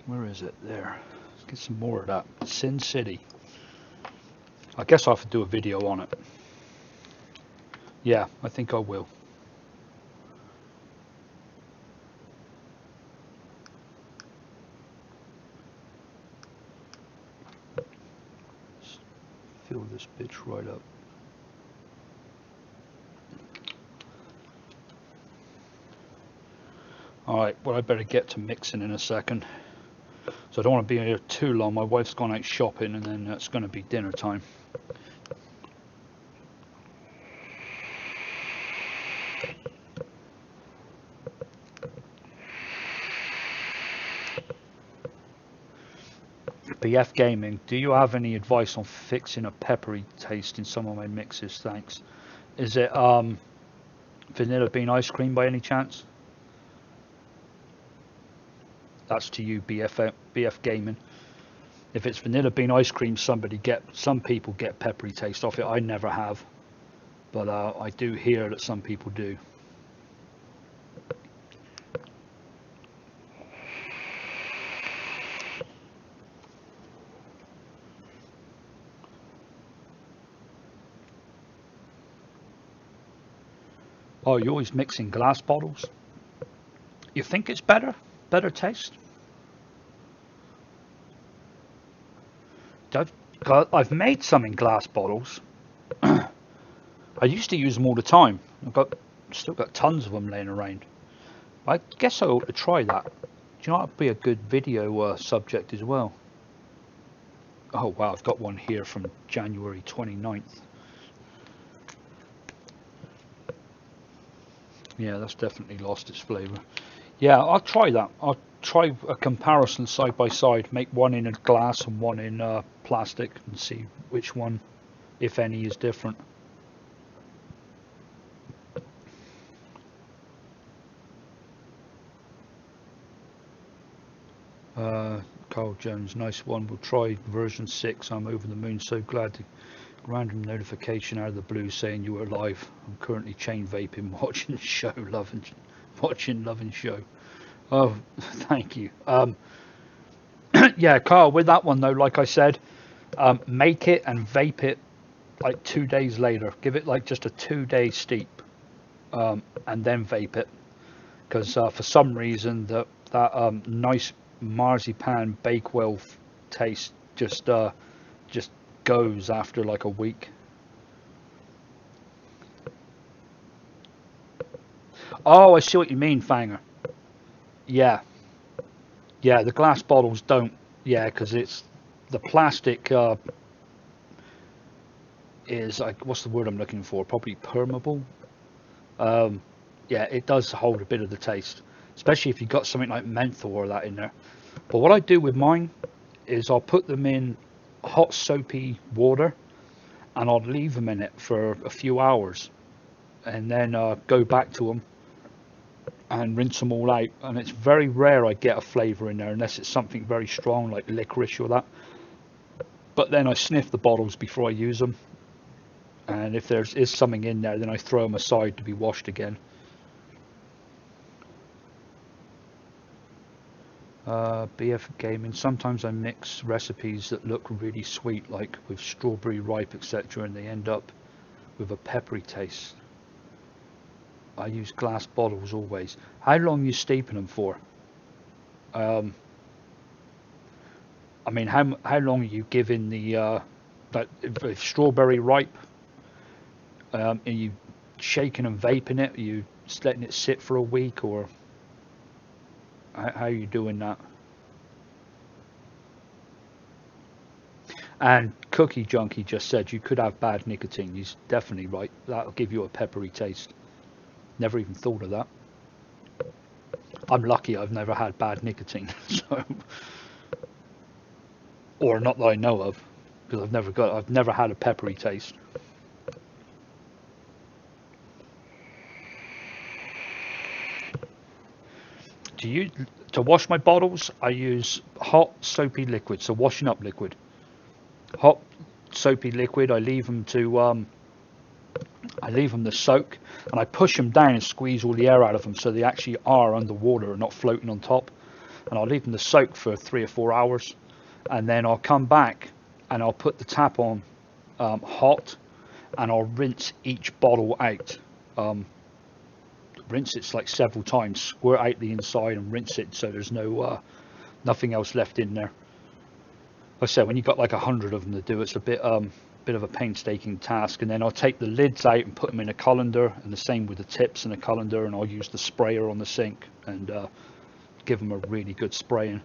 Speaker 1: Where is it? There. Let's get some more of that. Sin City. I guess I'll have to do a video on it. Yeah, I think I will. fill this bitch right up. Alright, well I better get to mixing in a second. So I don't want to be here too long. My wife's gone out shopping and then it's going to be dinner time. BF Gaming, do you have any advice on fixing a peppery taste in some of my mixes? Thanks. Is it vanilla bean ice cream by any chance? That's to you, BF Gaming. If it's vanilla bean ice cream, some people get peppery taste off it. I never have, but I do hear that some people do. Oh, you're always mixing glass bottles? You think it's better taste? I've made some in glass bottles. I used to use them all the time. Still got tons of them laying around. I guess I ought to try that. Do you know that'd be a good video subject as well? Oh wow, I've got one here from January 29th. Yeah, that's definitely lost its flavour. Yeah, I'll try that. I'll try a comparison side by side. Make one in a glass and one in plastic and see which one, if any, is different. Carl Jones, nice one. We'll try version 6. I'm over the moon. So glad to random notification out of the blue saying you were live. I'm currently chain vaping, watching show, loving show. Oh, thank you. Yeah, Carl, with that one though, like I said, make it and vape it like 2 days later. Give it like just a 2-day steep, and then vape it, because for some reason that nice marzipan Bakewell taste just goes after like a week. Oh, I see what you mean, Fanger. Yeah, the glass bottles don't. Yeah, because it's the plastic is like, what's the word I'm looking for? Probably permeable. Yeah, it does hold a bit of the taste, especially if you've got something like menthol or that in there. But what I do with mine is I'll put them in hot soapy water and I'll leave them in it for a few hours and then go back to them and rinse them all out. And it's very rare I get a flavour in there unless it's something very strong like licorice or that. But then I sniff the bottles before I use them, and if there is something in there, then I throw them aside to be washed again. BF Gaming, sometimes I mix recipes that look really sweet, like with strawberry ripe, etc., and they end up with a peppery taste. I use glass bottles always. How long are you steeping them for? I mean, how long are you giving the if strawberry ripe? Are you shaking and vaping it? Are you just letting it sit for a week, or how are you doing that? And Cookie Junkie just said you could have bad nicotine. He's definitely right. That'll give you a peppery taste. Never even thought of that. I'm lucky I've never had bad nicotine, so, or not that I know of, because I've never had a peppery taste. To wash my bottles, I use hot soapy liquid, so washing up liquid. Hot soapy liquid. I leave them to soak, and I push them down and squeeze all the air out of them, so they actually are underwater and not floating on top. And I'll leave them to soak for 3 or 4 hours, and then I'll come back and I'll put the tap on hot, and I'll rinse each bottle out. Rinse it like several times, squirt out the inside and rinse it so there's nothing else left in there. I said, when you've got like 100 of them to do, it's a bit of a painstaking task. And then I'll take the lids out and put them in a colander, and the same with the tips in a colander, and I'll use the sprayer on the sink and give them a really good spraying.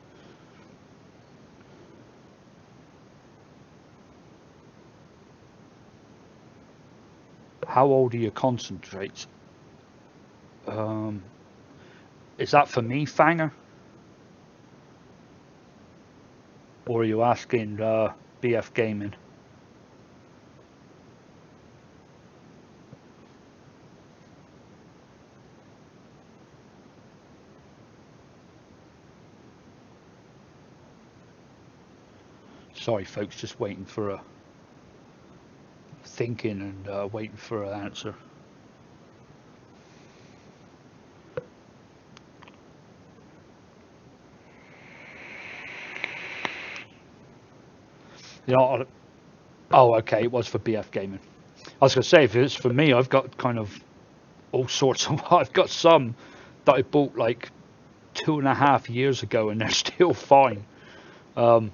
Speaker 1: How old are your concentrates? Is that for me, Fanger? Or are you asking BF Gaming? Sorry, folks, just waiting for a thinking and waiting for an answer. You know, oh, okay, it was for BF Gaming. I was going to say, if it's for me, I've got kind of all sorts of. I've got some that I bought like 2.5 years ago, and they're still fine. And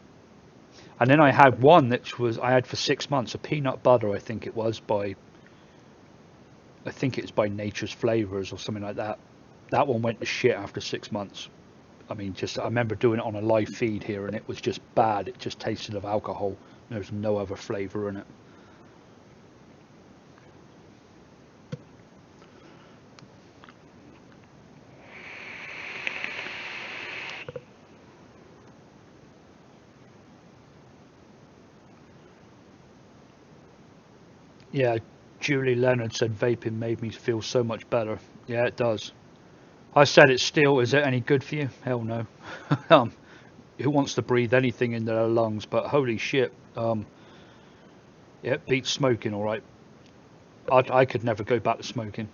Speaker 1: then I had one that was I had for 6 months, a peanut butter, I think it was by Nature's Flavors or something like that. That one went to shit after 6 months. I mean, just I remember doing it on a live feed here, and it was just bad. It just tasted of alcohol. There's no other flavor in it. Yeah, Julie Leonard said vaping made me feel so much better. Yeah, it does. I said it still. Is it any good for you? Hell no. Who wants to breathe anything in their lungs? But holy shit, yeah, it beats smoking, all right. I could never go back to smoking.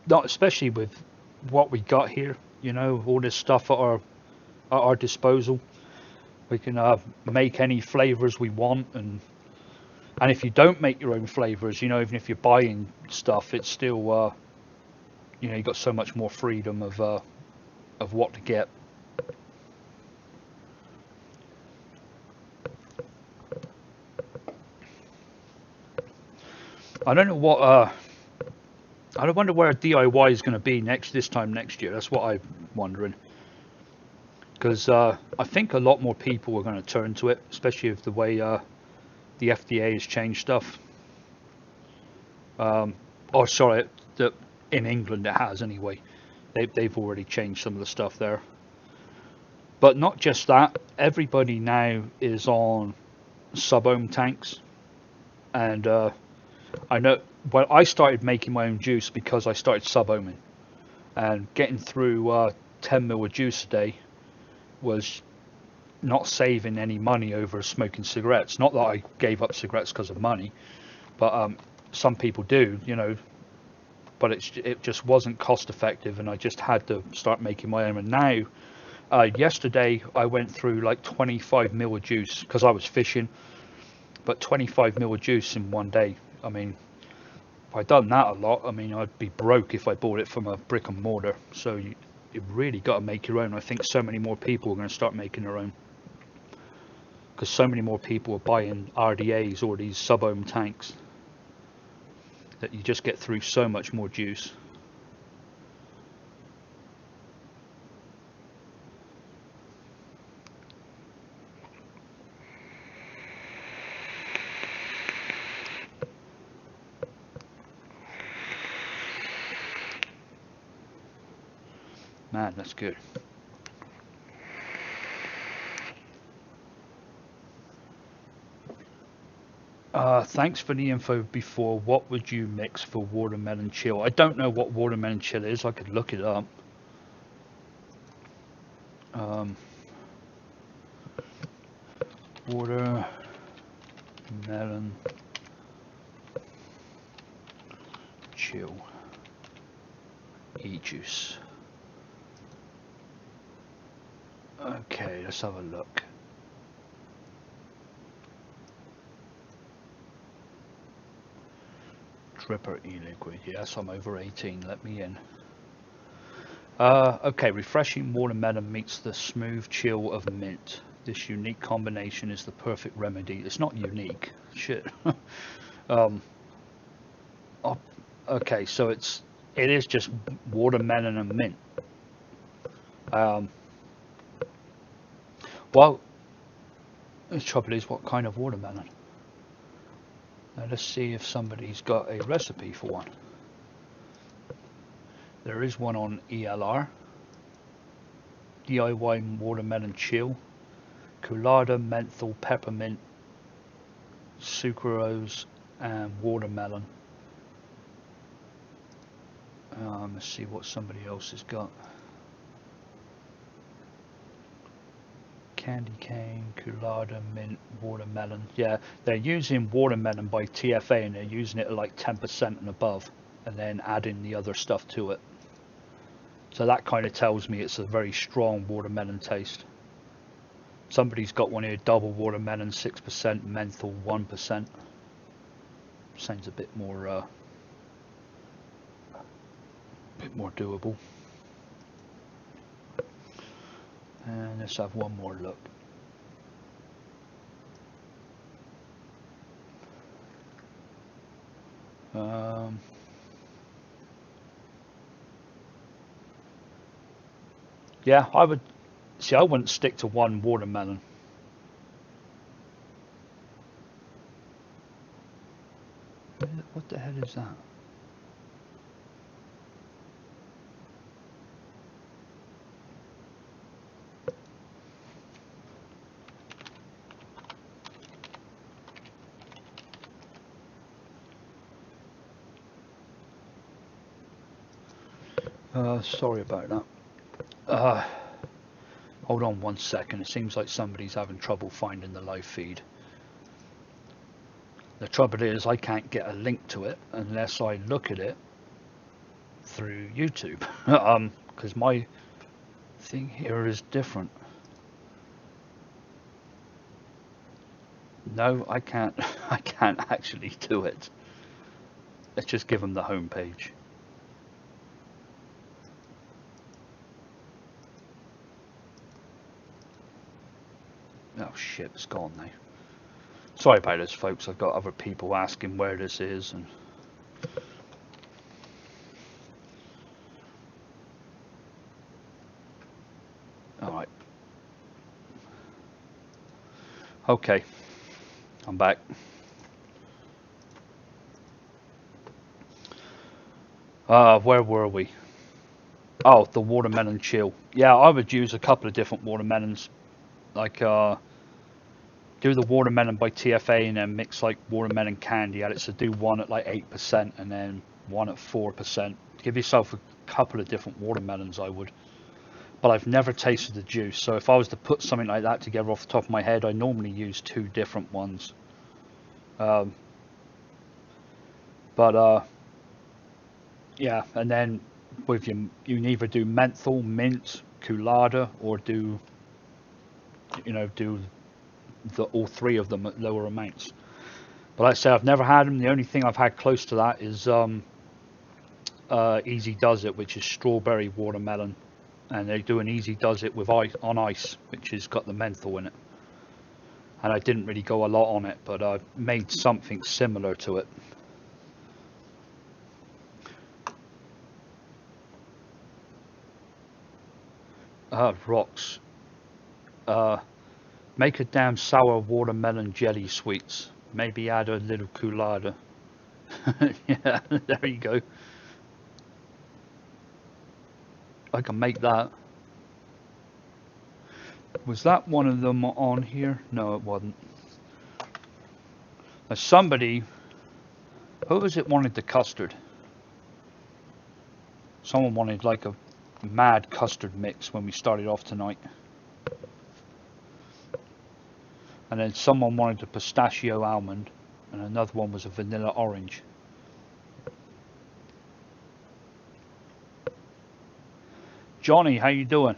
Speaker 1: Not especially with what we got here. You know, all this stuff at our disposal. We can make any flavors we want, and if you don't make your own flavors, you know, even if you're buying stuff, it's still you know, you've got so much more freedom of what to get. I don't know what I wonder where DIY is going to be this time next year. That's what I'm wondering, because I think a lot more people are going to turn to it, especially with the way the FDA has changed stuff. Oh, sorry, in England it has anyway. They've already changed some of the stuff there. But not just that, everybody now is on sub-ohm tanks, and I know when I started making my own juice because I started sub-ohming, and getting through 10 ml of juice a day was not saving any money over smoking cigarettes. Not that I gave up cigarettes because of money, but some people do, you know. But it just wasn't cost effective, and I just had to start making my own. And now, yesterday I went through like 25 ml of juice because I was fishing, but 25 ml of juice in one day. I mean, if I'd done that a lot, I mean, I'd be broke if I bought it from a brick and mortar. So you really got to make your own. I think so many more people are going to start making their own, because so many more people are buying RDAs or these sub-ohm tanks that you just get through so much more juice. Man, that's good. Thanks for the info before. What would you mix for watermelon chill? I don't know what watermelon chill is. I could look it up. Watermelon chill e-juice. Okay, let's have a look. Dripper e-liquid. Yes, I'm over 18. Let me in. Okay, refreshing watermelon meets the smooth chill of mint. This unique combination is the perfect remedy. It's not unique. Shit. um, okay, so it is just watermelon and mint. Well, the trouble is, what kind of watermelon? Now let's see if somebody's got a recipe for one. There is one on ELR. DIY watermelon chill. Colada, menthol, peppermint, sucrose, and watermelon. Let's see what somebody else has got. Candy cane, colada, mint, watermelon. Yeah, they're using watermelon by TFA, and they're using it at like 10% and above, and then adding the other stuff to it. So that kind of tells me it's a very strong watermelon taste. Somebody's got one here, double watermelon, 6%, menthol, 1%. Sounds a bit more doable. And let's have one more look. Yeah, I wouldn't stick to one watermelon. What the hell is that? Sorry about that. Hold on one second. It seems like somebody's having trouble finding the live feed. The trouble is, I can't get a link to it unless I look at it through YouTube, because my thing here is different. No, I can't. I can't actually do it. Let's just give them the home page. Oh shit, it's gone now. Sorry about this, folks. I've got other people asking where this is, and all right. Okay, I'm back. Where were we? Oh, the watermelon chill. Yeah, I would use a couple of different watermelons. Like, do the watermelon by TFA and then mix like watermelon candy at it. So do one at like 8% and then one at 4%. Give yourself a couple of different watermelons, I would. But I've never tasted the juice. So if I was to put something like that together off the top of my head, I normally use two different ones. Yeah, and then with you can either do menthol, mint, colada, or do all three of them at lower amounts. But like I say, I've never had them. The only thing I've had close to that is Easy Does It, which is strawberry watermelon, and they do an Easy Does It with on ice, which has got the menthol in it. And I didn't really go a lot on it, but I made something similar to it. Rocks. Make a damn sour watermelon jelly sweets. Maybe add a little colada. Yeah, there you go. I can make that. Was that one of them on here? No, it wasn't. Now somebody, who was it wanted the custard? Someone wanted like a mad custard mix when we started off tonight. And then someone wanted a pistachio almond, and another one was a vanilla orange. Johnny, how you doing?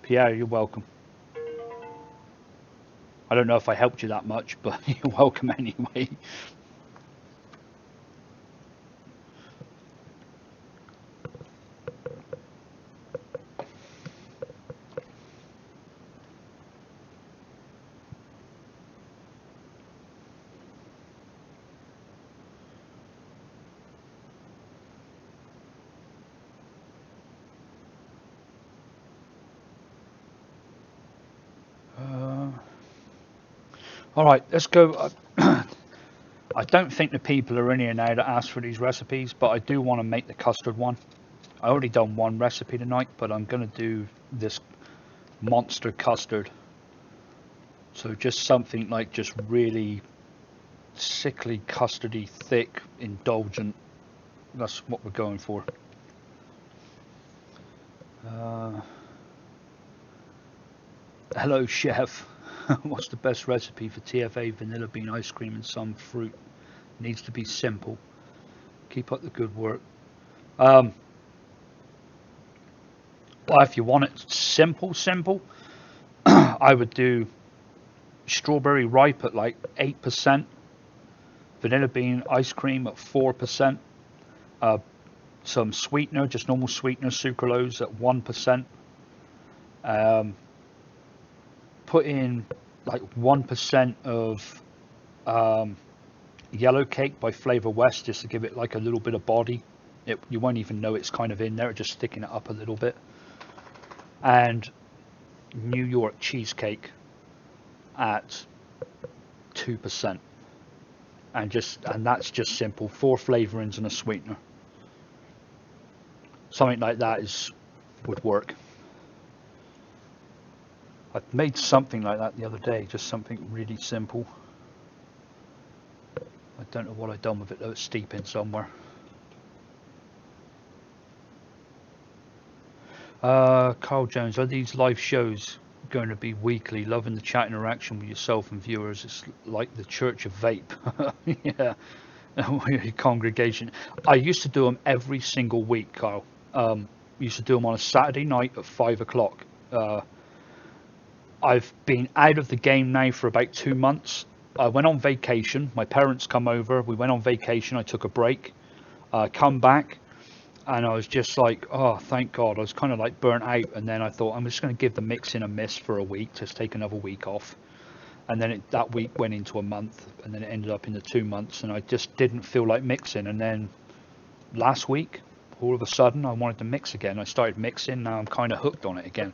Speaker 1: Pierre, you're welcome. I don't know if I helped you that much, but you're welcome anyway. All right, let's go. I don't think the people are in here now to ask for these recipes, but I do want to make the custard one. I already done one recipe tonight, but I'm going to do this monster custard. So just something like just really sickly, custardy, thick, indulgent. That's what we're going for. Hello, chef. What's the best recipe for TFA vanilla bean ice cream and some fruit? Needs to be simple. Keep up the good work. Well, if you want it simple, I would do strawberry ripe at like 8%, vanilla bean ice cream at 4%, some sweetener, just normal sweetener, sucralose at 1%. Put in like 1% of yellow cake by Flavor West, just to give it like a little bit of body. You won't even know it's kind of in there, just sticking it up a little bit. And New York cheesecake at 2%, and that's just simple, 4 flavorings and a sweetener. Something like that would work. I made something like that the other day, just something really simple. I don't know what I've done with it though. It's steeping somewhere. Carl Jones, are these live shows going to be weekly? Loving the chat interaction with yourself and viewers. It's like the Church of Vape. Yeah, congregation. I used to do them every single week, Carl. Used to do them on a Saturday night at 5 o'clock. I've been out of the game now for about 2 months. I went on vacation. My parents come over. We went on vacation. I took a break. Come back. And I was just like, oh, thank God. I was kind of like burnt out. And then I thought, I'm just going to give the mixing a miss for a week, just take another week off. And then that week went into a month, and then it ended up into 2 months. And I just didn't feel like mixing. And then last week, all of a sudden, I wanted to mix again. I started mixing. Now I'm kind of hooked on it again.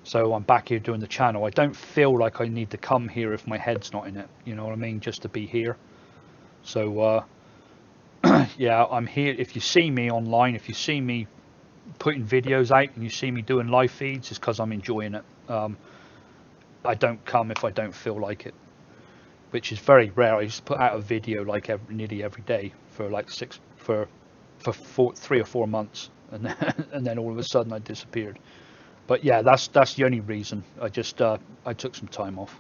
Speaker 1: So I'm back here doing the channel. I don't feel like I need to come here if my head's not in it. You know what I mean? Just to be here. So, yeah, I'm here. If you see me online, if you see me putting videos out and you see me doing live feeds, it's because I'm enjoying it. I don't come if I don't feel like it, which is very rare. I used to put out a video like nearly every day for like 3 or 4 months, and then all of a sudden I disappeared. But yeah, that's the only reason. I just I took some time off.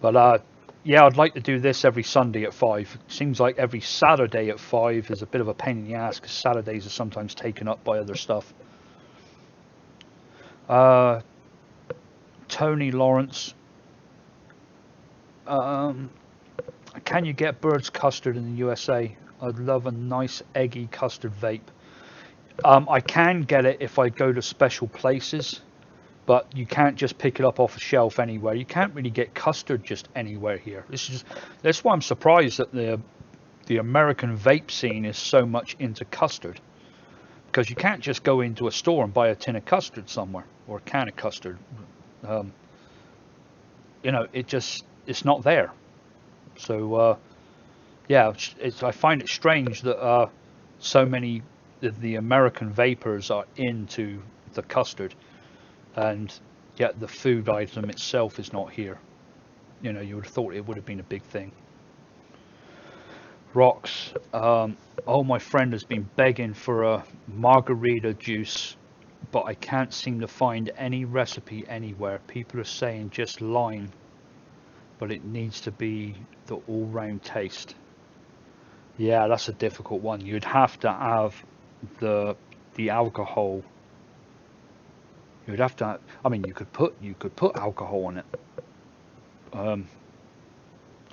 Speaker 1: But yeah, I'd like to do this every Sunday at 5. It seems like every Saturday at 5 is a bit of a pain in the ass, because Saturdays are sometimes taken up by other stuff. Tony Lawrence, can you get Birds Custard in the USA? I'd love a nice eggy custard vape. I can get it if I go to special places, but you can't just pick it up off a shelf anywhere. You can't really get custard just anywhere here. That's why I'm surprised that the American vape scene is so much into custard, because you can't just go into a store and buy a tin of custard somewhere, or a can of custard. You know, it's not there. So yeah, I find it strange that so many of the American vapors are into the custard, and yet the food item itself is not here. You know, you would have thought it would have been a big thing. Rocks, oh, my friend has been begging for a Margarita Juice, but I can't seem to find any recipe anywhere. People are saying just lime, but it needs to be the all-round taste. Yeah, that's a difficult one. You'd have to have the alcohol. You'd have to. I mean, you could put alcohol in it. You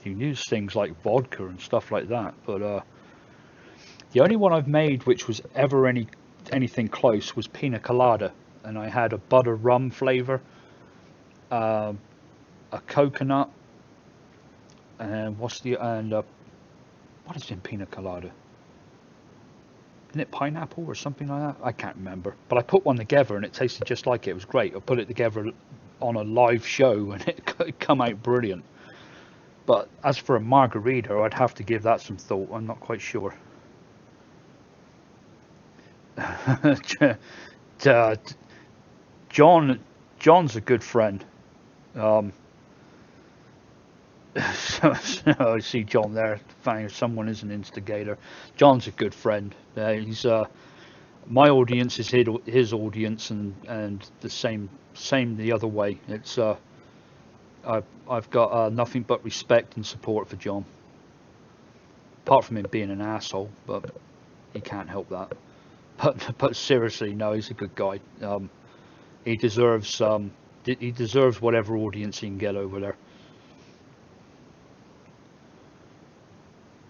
Speaker 1: can use things like vodka and stuff like that. But the only one I've made which was ever anything close was pina colada, and I had a butter rum flavor, a coconut, and what is in pina colada? Isn't it pineapple or something like that? I can't remember. But I put one together and it tasted just like it. It was great. I put it together on a live show and it come out brilliant. But as for a margarita, I'd have to give that some thought. I'm not quite sure. uh, John's a good friend. Um, so I see John there. Finding someone is an instigator. John's a good friend. He's my audience is his audience, and the same the other way. It's I've got nothing but respect and support for John. Apart from him being an asshole, but he can't help that. But seriously, no, he's a good guy. He deserves whatever audience he can get over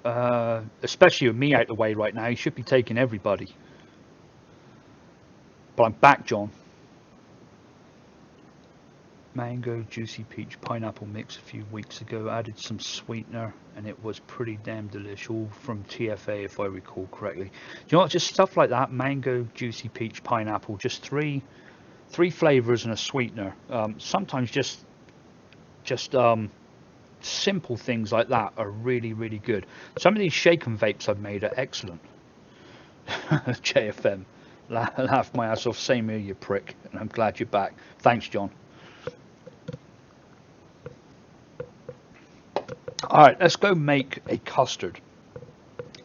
Speaker 1: there. Especially with me out the way right now, he should be taking everybody. But I'm back, John. Mango, juicy peach, pineapple mix a few weeks ago. Added some sweetener, and it was pretty damn delicious. All from TFA, if I recall correctly. Do you know what? Just stuff like that: mango, juicy peach, pineapple. Just three flavors and a sweetener. Sometimes just simple things like that are really, really good. Some of these shaken vapes I've made are excellent. JFM, laugh my ass off. Same here, you prick. And I'm glad you're back. Thanks, John. Alright, let's go make a custard.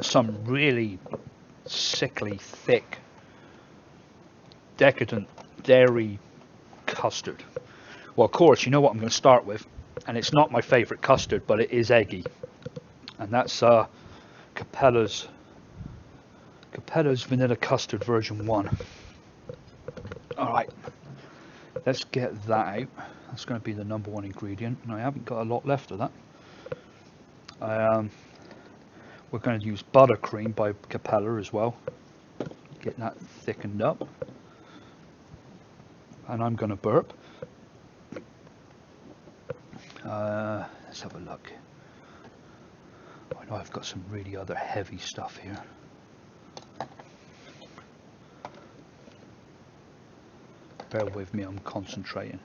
Speaker 1: Some really sickly, thick, decadent dairy custard. Well, of course, you know what I'm going to start with. And it's not my favourite custard, but it is eggy. And that's Capella's Vanilla Custard version 1. Alright, let's get that out. That's going to be the number 1 ingredient. And I haven't got a lot left of that. We're going to use buttercream by Capella as well. Get that thickened up. And I'm going to burp. Let's have a look. I know I've got some really other heavy stuff here. Bear with me, I'm concentrating.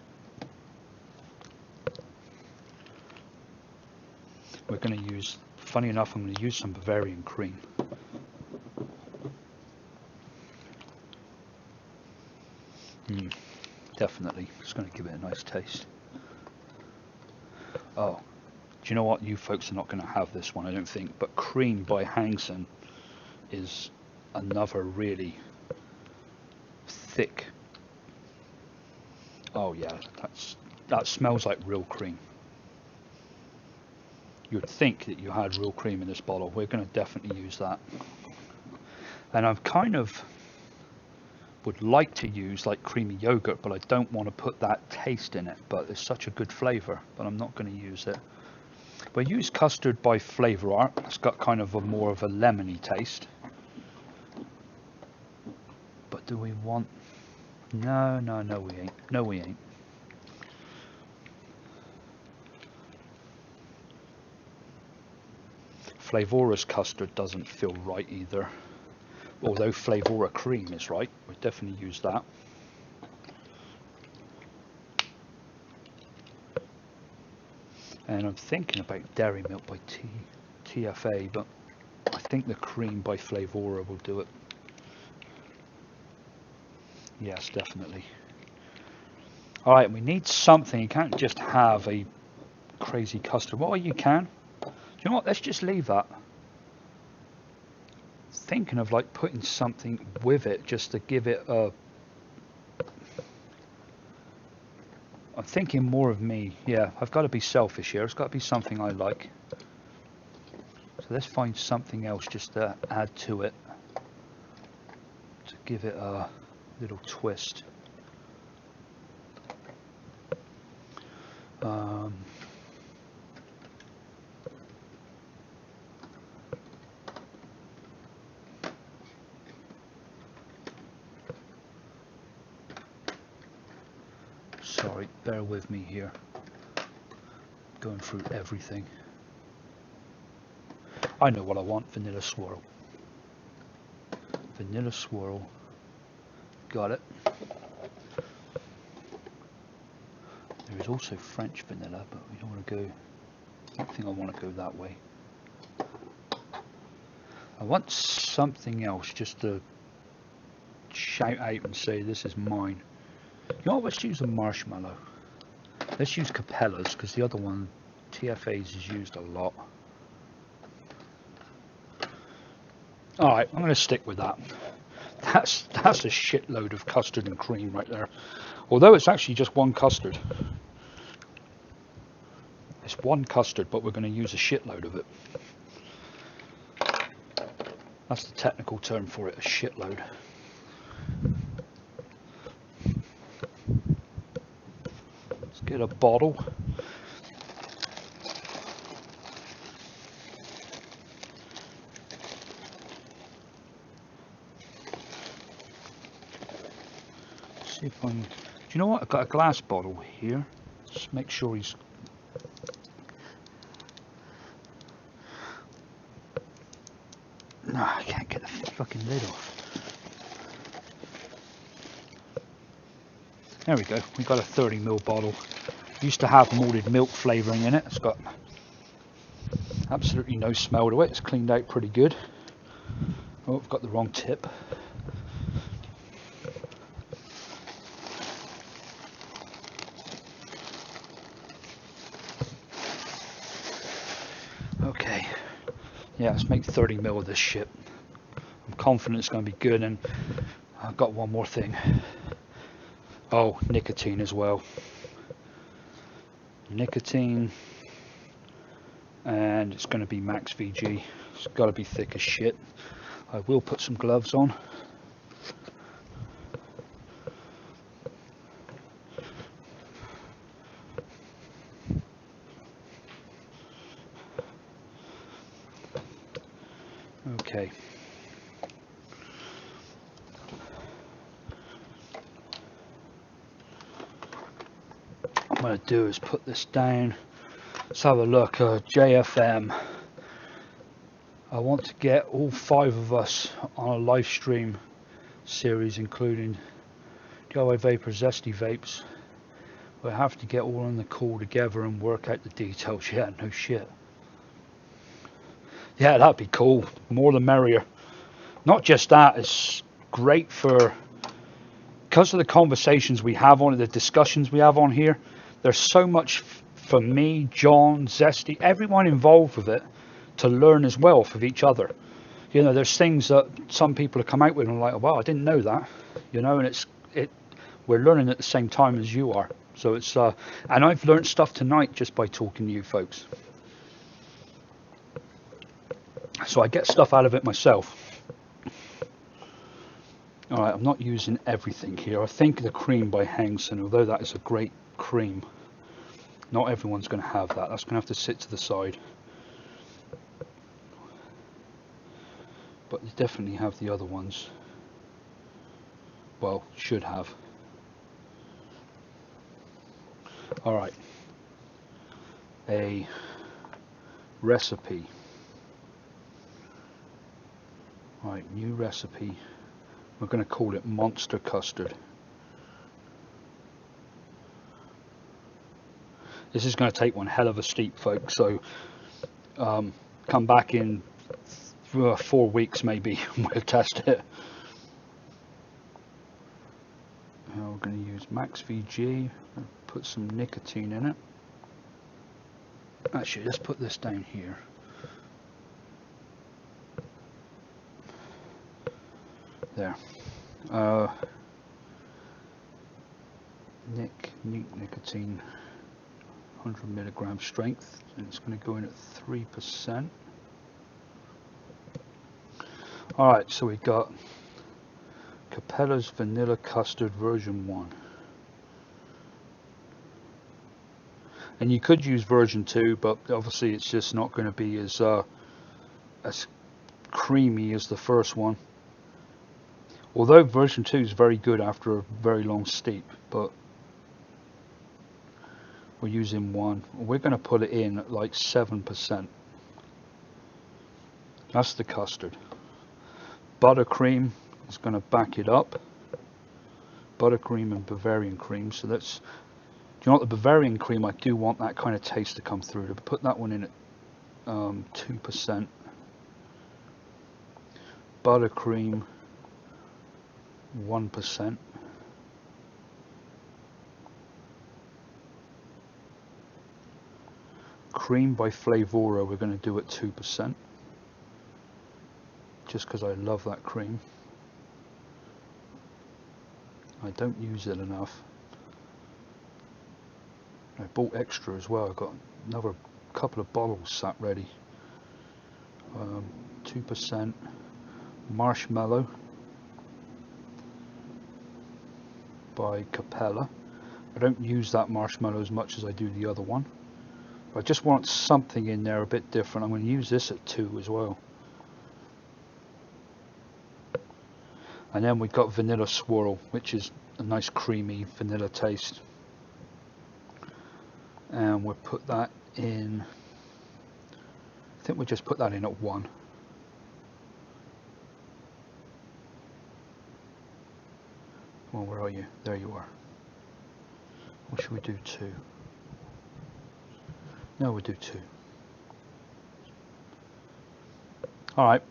Speaker 1: We're going to use, funny enough, I'm going to use some Bavarian cream. Definitely, it's going to give it a nice taste. Oh, do you know what? You folks are not going to have this one, I don't think. But Cream by Hangson is another really thick. Oh yeah, that smells like real cream. You'd think that you had real cream in this bottle. We're going to definitely use that. And I've kind of would like to use like creamy yogurt, but I don't want to put that taste in it. But it's such a good flavour, but I'm not going to use it. But I use Custard by Flavor Art. It's got kind of a more of a lemony taste. But do we want? No, we ain't. No, we ain't. Flavora's custard doesn't feel right either. Although Flavora cream is right, we'll definitely use that. And I'm thinking about Dairy Milk by TFA, but I think the cream by Flavora will do it. Yes, definitely. Alright, we need something. You can't just have a crazy custard. Well, you can. Do you know what? Let's just leave that. Thinking of like putting something with it just to give it a. I'm thinking more of me. Yeah, I've got to be selfish here. It's got to be something I like. So let's find something else just to add to it, to give it a little twist. Sorry, bear with me here. Going through everything. I know what I want, vanilla swirl. Vanilla swirl. Got it. There is also French vanilla, but we don't want to go. I don't think I want to go that way. I want something else just to shout out and say this is mine. You know what, let's use a marshmallow. Let's use Capella's because the other one, TFA's, is used a lot. Alright, I'm going to stick with that. That's a shitload of custard and cream right there. Although it's actually just one custard. It's one custard, but we're going to use a shitload of it. That's the technical term for it, a shitload. Let's get a bottle. See if I can, do you know what? I've got a glass bottle here. Just make sure he's... No, I can't get the fucking lid off. There we go. We got a 30ml bottle. Used to have malted milk flavouring in it. It's got absolutely no smell to it. It's cleaned out pretty good. Oh, I've got the wrong tip. Okay. Yeah, let's make 30ml of this shit. I'm confident it's going to be good, and I've got one more thing. Oh, nicotine as well. Nicotine, and it's going to be max VG. It's got to be thick as shit. I will put some gloves on. Okay. What I'm going to do is put this down. Let's have a look. JFM. I want to get all 5 of us on a live stream series, including DIY Vapor, Zesty Vapes. We'll have to get all on the call together and work out the details. Yeah, no shit. Yeah, that'd be cool. More the merrier. Not just that, it's great for, because of the conversations we have on it, the discussions we have on here. There's so much for me, John, Zesty, everyone involved with it to learn as well from each other. You know, there's things that some people have come out with and I'm like, wow, I didn't know that. You know, and we're learning at the same time as you are. So it's and I've learned stuff tonight just by talking to you folks. So I get stuff out of it myself. Alright, I'm not using everything here. I think the cream by Hangson, although that is a great cream, not everyone's going to have that. That's going to have to sit to the side. But you definitely have the other ones. Well, should have. Alright. A recipe. Right, new recipe. We're going to call it Monster Custard. This is going to take one hell of a steep, folks, so come back in 4 weeks maybe and we'll test it. Now we're going to use max VG, put some nicotine in it. Actually, let's put this down here. There. Neat nicotine, 100mg strength, and it's going to go in at 3%. Alright, so we got Capella's Vanilla Custard version 1. And you could use version 2, but obviously it's just not going to be as creamy as the first one. Although version 2 is very good after a very long steep, but we're using 1. We're going to put it in at like 7%. That's the custard. Buttercream is going to back it up. Buttercream and Bavarian Cream. So let's you know what, the Bavarian Cream, I do want that kind of taste to come through. To put that one in at 2%. Buttercream 1%. Cream by Flavora we're going to do at 2%, just because I love that cream. I don't use it enough. I bought extra as well. I've got another couple of bottles sat ready. 2% Marshmallow by Capella. I don't use that marshmallow as much as I do the other one. I just want something in there a bit different. I'm going to use this at 2 as well. And then we've got Vanilla Swirl, which is a nice creamy vanilla taste. And we'll put that in, I think we'll just put that in at 1. Well, where are you? There you are. Or should we do 2? No, we'll do 2. Alright.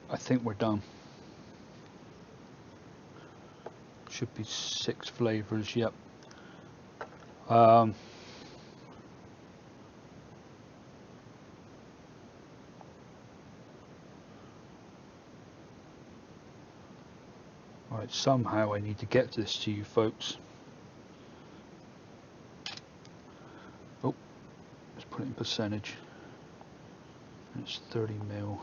Speaker 1: I think we're done. Should be 6 flavors, yep. Right, somehow I need to get this to you folks. Oh, let's put it in percentage. It's 30 mil.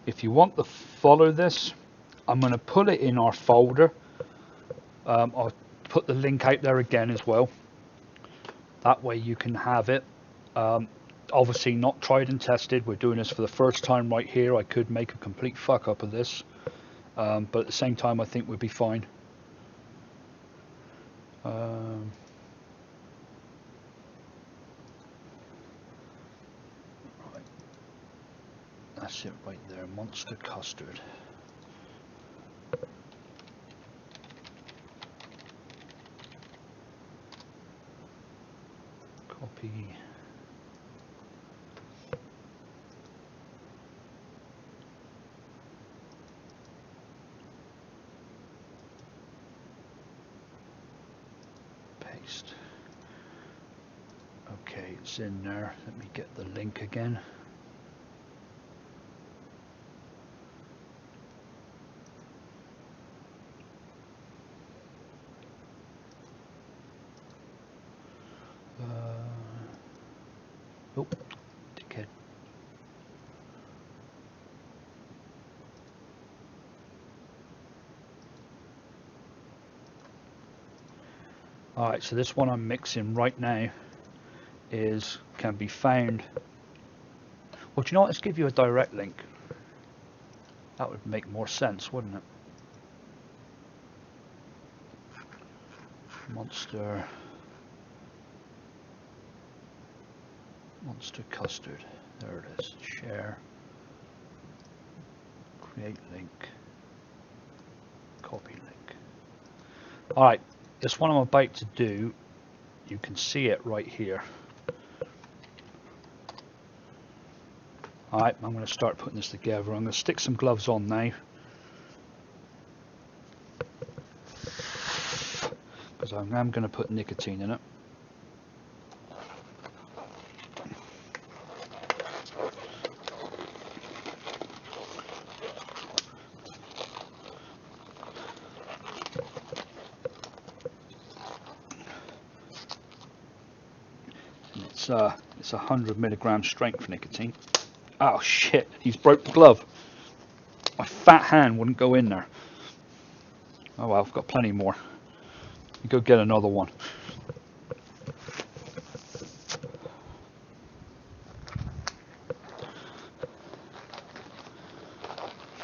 Speaker 1: If you want to follow this, I'm going to put it in our folder. I'll put the link out there again as well. That way you can have it. Obviously not tried and tested. We're doing this for the first time right here. I could make a complete fuck up of this. But at the same time I think we'll be fine. Right. That's it right there. Monster Custard. Copy. Paste. Okay, it's in there. Let me get the link again. Oh, dickhead. Alright, so this one I'm mixing right now can be found. Well, do you know what? Let's give you a direct link. That would make more sense, wouldn't it? Monster Custard. There it is. Share. Create link. Copy link. Alright, this one I'm about to do, you can see it right here. Alright, I'm going to start putting this together. I'm going to stick some gloves on now, because I am going to put nicotine in it. It's 100 milligram strength nicotine. Oh shit, he's broke the glove. My fat hand wouldn't go in there. Oh well, I've got plenty more. You go get another one.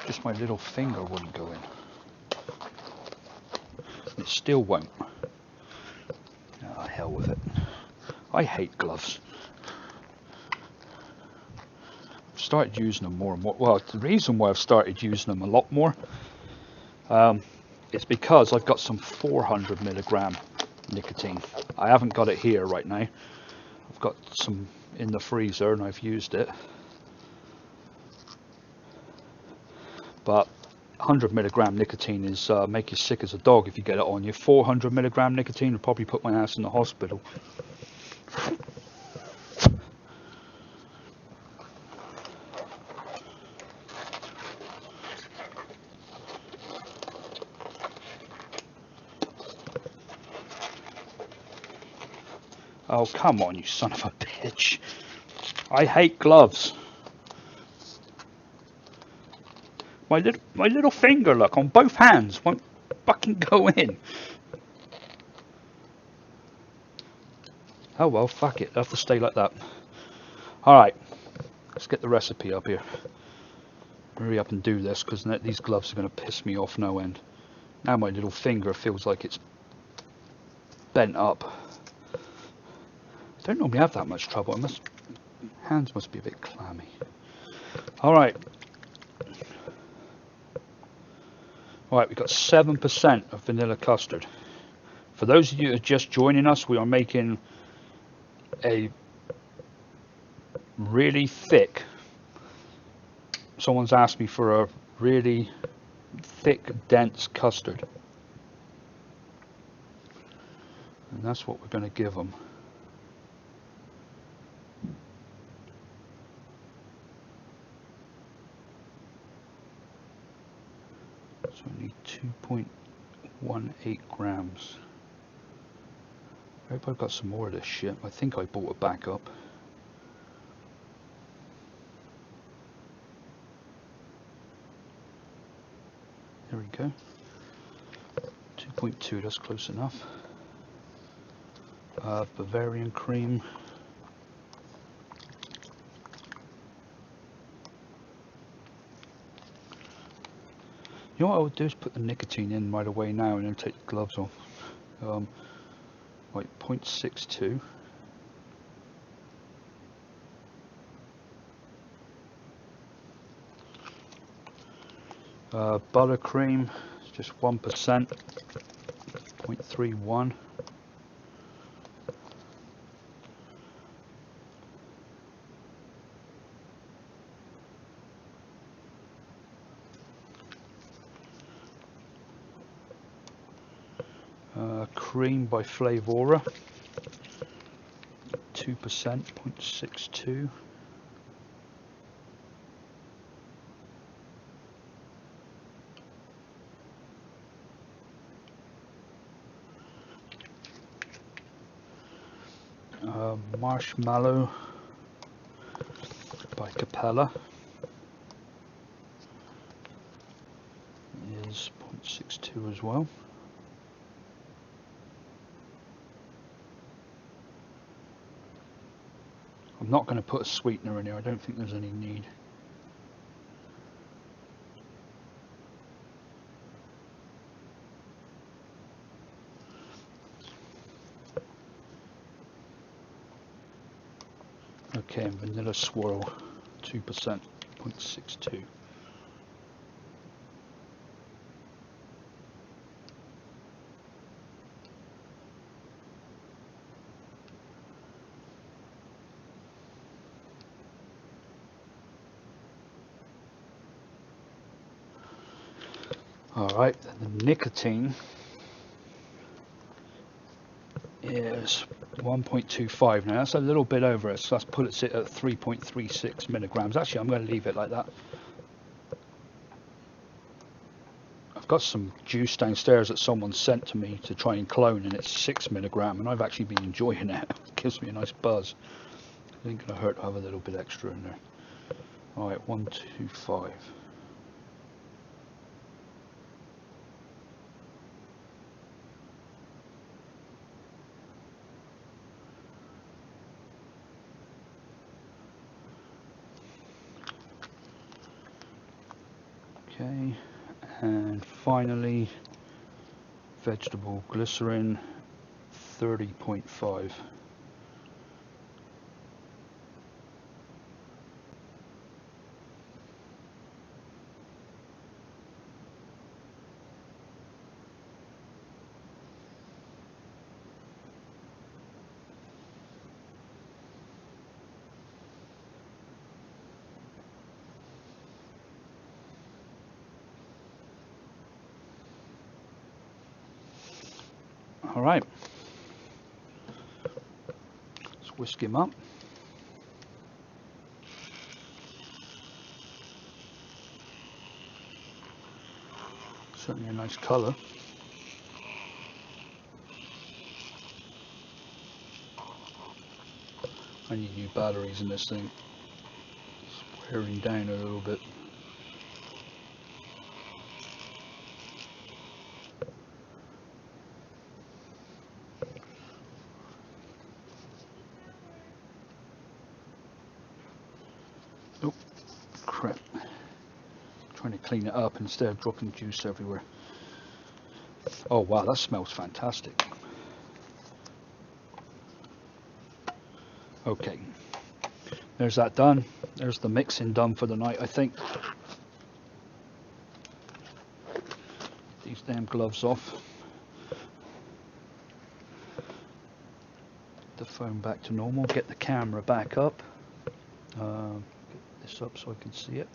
Speaker 1: Just my little finger wouldn't go in. It still won't. Oh, hell with it. I hate gloves. I've started using them more and more. Well, the reason why I've started using them a lot more, It's because I've got some 400 milligram nicotine. I haven't got it here right now. I've got some in the freezer and I've used it. But 100 milligram nicotine is make you sick as a dog if you get it on you. 400 milligram nicotine would probably put my ass in the hospital. Oh, come on, you son of a bitch. I hate gloves. My little finger, look, on both hands won't fucking go in. Oh well, fuck it. I'll have to stay like that. Alright, let's get the recipe up here. Hurry up and do this, because these gloves are going to piss me off no end. Now my little finger feels like it's bent up. I don't normally have that much trouble. Hands must be a bit clammy. Alright. Alright, we've got 7% of vanilla custard. For those of you who are just joining us, we are making a really thick, someone's asked me for a really thick, dense custard. And that's what we're going to give them. So I need 2.18 grams. I hope I've got some more of this shit. I think I bought it back up. There we go. 2.2, that's close enough. Bavarian Cream. You know what I would do is put the nicotine in right away now and then take the gloves off. Like 0.62. Buttercream, it's just 1%. 0.31. Cream by Flavora, 2%, 0.62. Marshmallow by Capella is 0.62 as well. I'm not going to put a sweetener in here, I don't think there's any need. Okay, and vanilla swirl, 2%, 0.62. Alright, the nicotine is 1.25. Now that's a little bit over it, so that's put it at 3.36 milligrams. Actually, I'm going to leave it like that. I've got some juice downstairs that someone sent to me to try and clone, and it's 6 milligram, and I've actually been enjoying it. It gives me a nice buzz. It ain't going to hurt to have a little bit extra in there. Alright, 125. Okay, and finally vegetable glycerin, 30.5. All right, let's whisk him up. Certainly a nice colour. I need new batteries in this thing. It's wearing down a little bit. Oh, crap. Trying to clean it up instead of dropping juice everywhere. Oh wow, that smells fantastic. Okay, there's that done. There's the mixing done for the night, I think. These damn gloves off. The phone back to normal. Get the camera back up. Get this up so I can see it.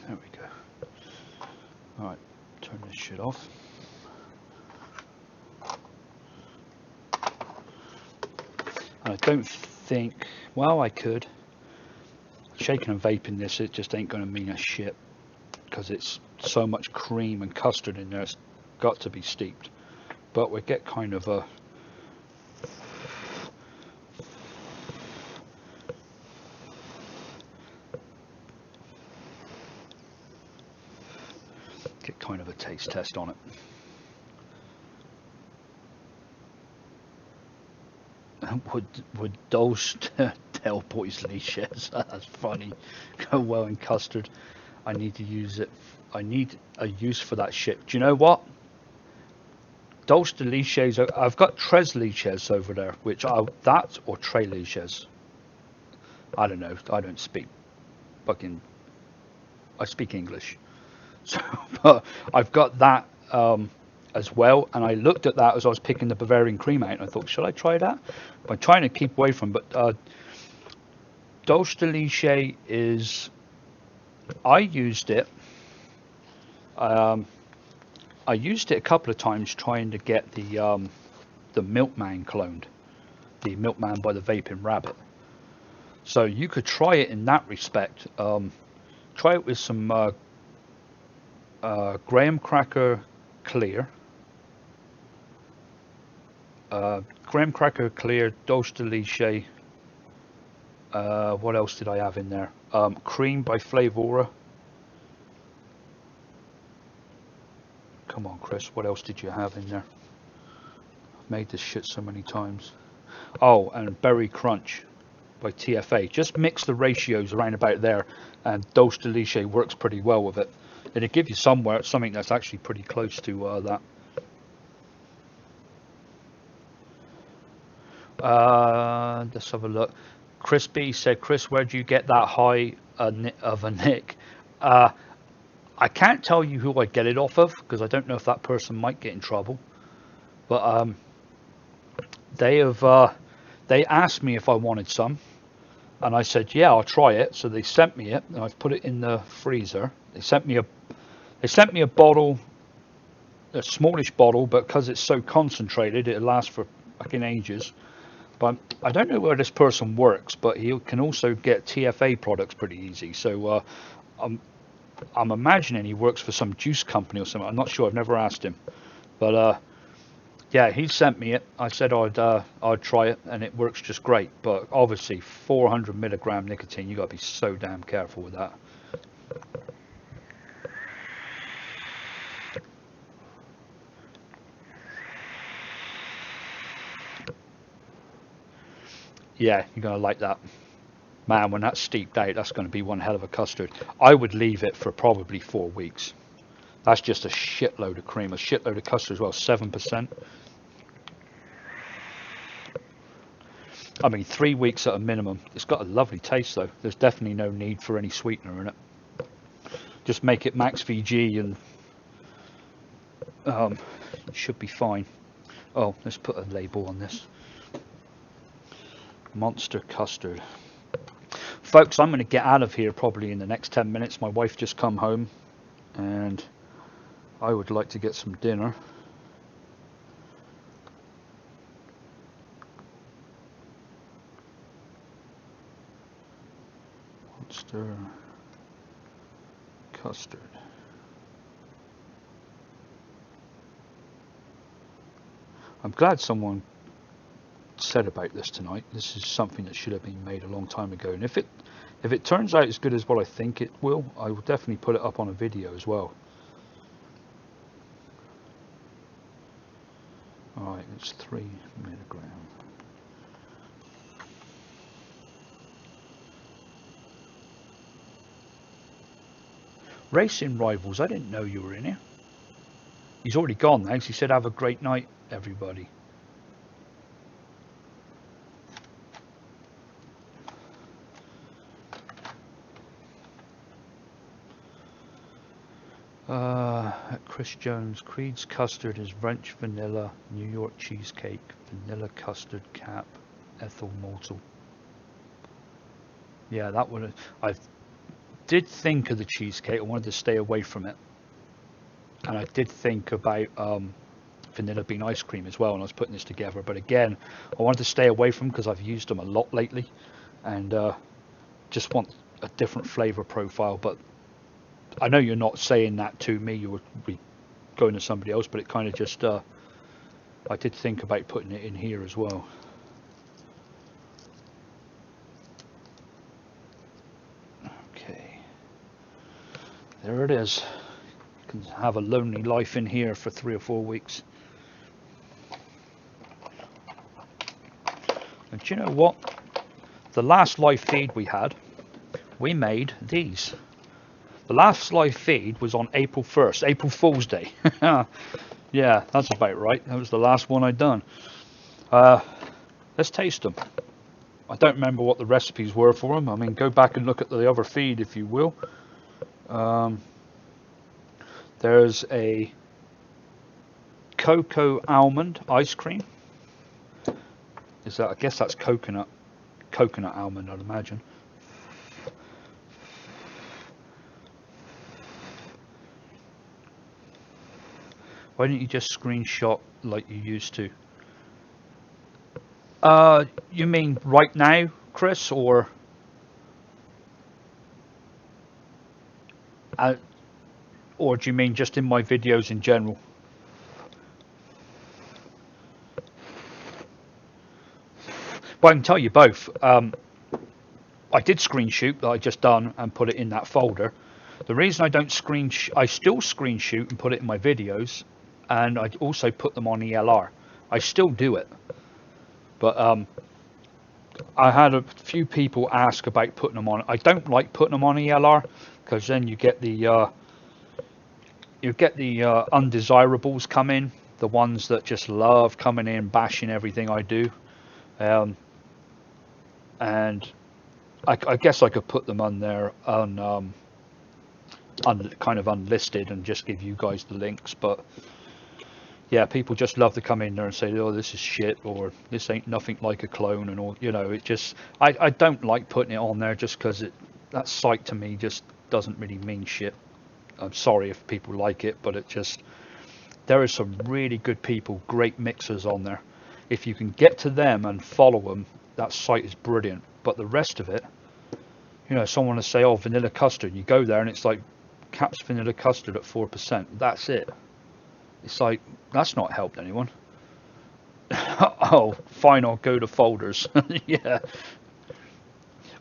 Speaker 1: There we go. Alright, turn this shit off. I don't think, well, I could. Shaking and vaping this, it just ain't going to mean a shit because it's so much cream and custard in there, it's got to be steeped. But we get kind of a taste test on it. Would those Del Boys leashes, that's funny, go well in custard? I need to use it. I need a use for that shit. Do you know what? Dulce de leches, I've got tres leches over there, which are that or tres leches. I don't know. I don't speak fucking. I speak English, so but I've got that as well. And I looked at that as I was picking the Bavarian Cream out, and I thought, should I try that? I'm trying to keep away from. But Dulce de leche is. I used it. I used it a couple of times trying to get the Milkman cloned, the Milkman by the Vaping Rabbit. So you could try it in that respect. Try it with some graham cracker clear, Dulce de leche. What else did I have in there? Cream by Flavora. Come on, Chris, what else did you have in there? I've made this shit so many times. Oh, and Berry Crunch by TFA. Just mix the ratios around about there, and Dulce de leche works pretty well with it. It'll give you something that's actually pretty close to that. Let's have a look. Chris B said, Chris, where do you get that high of a nick? I can't tell you who I get it off of, because I don't know if that person might get in trouble. But they asked me if I wanted some, and I said, yeah, I'll try it. So they sent me it, and I've put it in the freezer. They sent me a bottle, a smallish bottle, but because it's so concentrated, it'll last for fucking ages. But I don't know where this person works, but he can also get TFA products pretty easy. So I'm imagining he works for some juice company or something. I'm not sure. I've never asked him, but yeah, he sent me it. I said I'd try it, and it works just great. But obviously, 400 milligram nicotine. You got to be so damn careful with that. Yeah, you're gonna like that. Man, when that's steeped out, that's going to be one hell of a custard. I would leave it for probably 4 weeks. That's just a shitload of cream, a shitload of custard as well, 7%. I mean, 3 weeks at a minimum. It's got a lovely taste, though. There's definitely no need for any sweetener in it. Just make it max VG and it should be fine. Oh, let's put a label on this. Monster custard. folks, I'm going to get out of here probably in the next 10 minutes. My wife just come home and I would like to get some dinner. Monster custard. I'm glad someone said about this tonight. This is something that should have been made a long time ago, and if it turns out as good as what I think it will, I will definitely put it up on a video as well. Alright, it's 3 milligrams. Racing Rivals, I didn't know you were in here. He's already gone, thanks. He said have a great night, everybody. Chris Jones, Creed's custard is French vanilla, New York cheesecake, vanilla custard cap, ethyl malto. Yeah, that would. I did think of the cheesecake. I wanted to stay away from it, and I did think about vanilla bean ice cream as well. And I was putting this together, but again, I wanted to stay away from because I've used them a lot lately, and just want a different flavor profile. But I know you're not saying that to me, you would be going to somebody else, but it kind of just, I did think about putting it in here as well. Okay, there it is. You can have a lonely life in here for 3 or 4 weeks. And do you know what? The last live feed we had, we made these. The last live feed was on April 1st, April Fool's Day. Yeah, that's about right. That was the last one I'd done. Let's taste them. I don't remember what the recipes were for them. I mean, go back and look at the other feed if you will. There's a cocoa almond ice cream. Is that? I guess that's coconut almond, I'd imagine. Why don't you just screenshot like you used to? You mean right now, Chris, or do you mean just in my videos in general? Well, I can tell you both. I did screenshot that I just done and put it in that folder. The reason I don't I still screenshot and put it in my videos, and I also put them on ELR. I still do it, but I had a few people ask about putting them on. I don't like putting them on ELR because then you get the undesirables come in, the ones that just love coming in, bashing everything I do, and I guess I could put them on there on kind of unlisted and just give you guys the links, but yeah, people just love to come in there and say, oh, this is shit, or this ain't nothing like a clone, and all, you know, it just, I don't like putting it on there just because that site to me just doesn't really mean shit. I'm sorry if people like it, but there are some really good people, great mixers on there. If you can get to them and follow them, that site is brilliant. But the rest of it, you know, someone will say, oh, vanilla custard, you go there and it's like Caps vanilla custard at 4%. That's it. It's like, that's not helped anyone. Oh, fine, I'll go to folders. Yeah.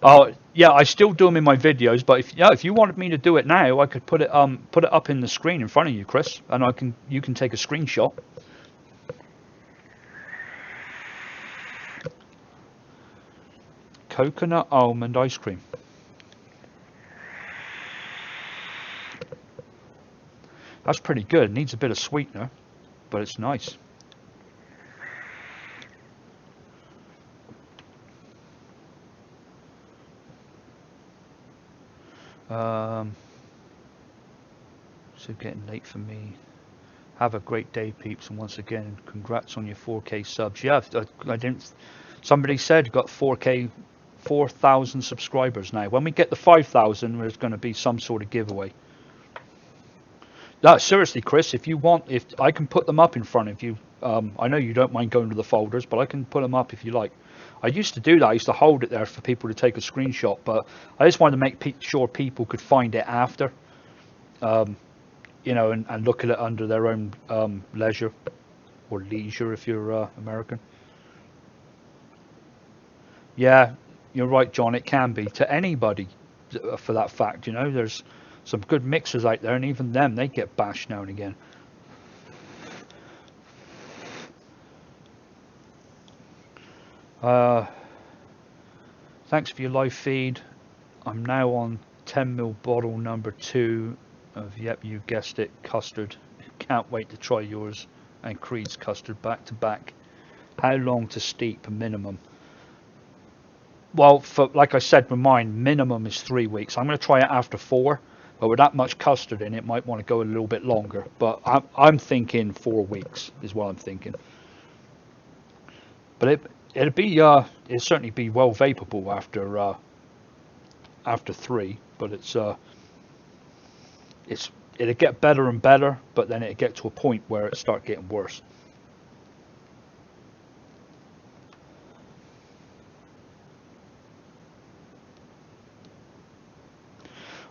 Speaker 1: Oh, yeah, I still do them in my videos, but if you wanted me to do it now, I could put it up in the screen in front of you, Chris, and you can take a screenshot. Coconut almond ice cream. That's pretty good. It needs a bit of sweetener, but it's nice. So getting late for me. Have a great day, peeps, and once again, congrats on your 4K subs. Yeah, I didn't. Somebody said got 4K 4,000 subscribers now. When we get the 5,000, there's going to be some sort of giveaway. No, seriously, Chris, if you want, if I can put them up in front of you. I know you don't mind going to the folders, but I can put them up if you like. I used to do that. I used to hold it there for people to take a screenshot, but I just wanted to make sure people could find it after, you know, and look at it under their own leisure, or leisure if you're American. Yeah, you're right, John. It can be to anybody, for that fact. You know, there's some good mixers out there, and even them, they get bashed now and again. Thanks for your live feed. I'm now on 10 ml bottle number 2 of, yep, you guessed it, custard. Can't wait to try yours and Creed's custard back to back. How long to steep minimum? Well, for, like I said with mine, minimum is 3 weeks. I'm going to try it after 4, but with that much custard in it, might want to go a little bit longer. But I'm thinking 4 weeks is what I'm thinking. But it'd certainly be well vaporable after 3. But it'd get better and better, but then it'd get to a point where it start getting worse.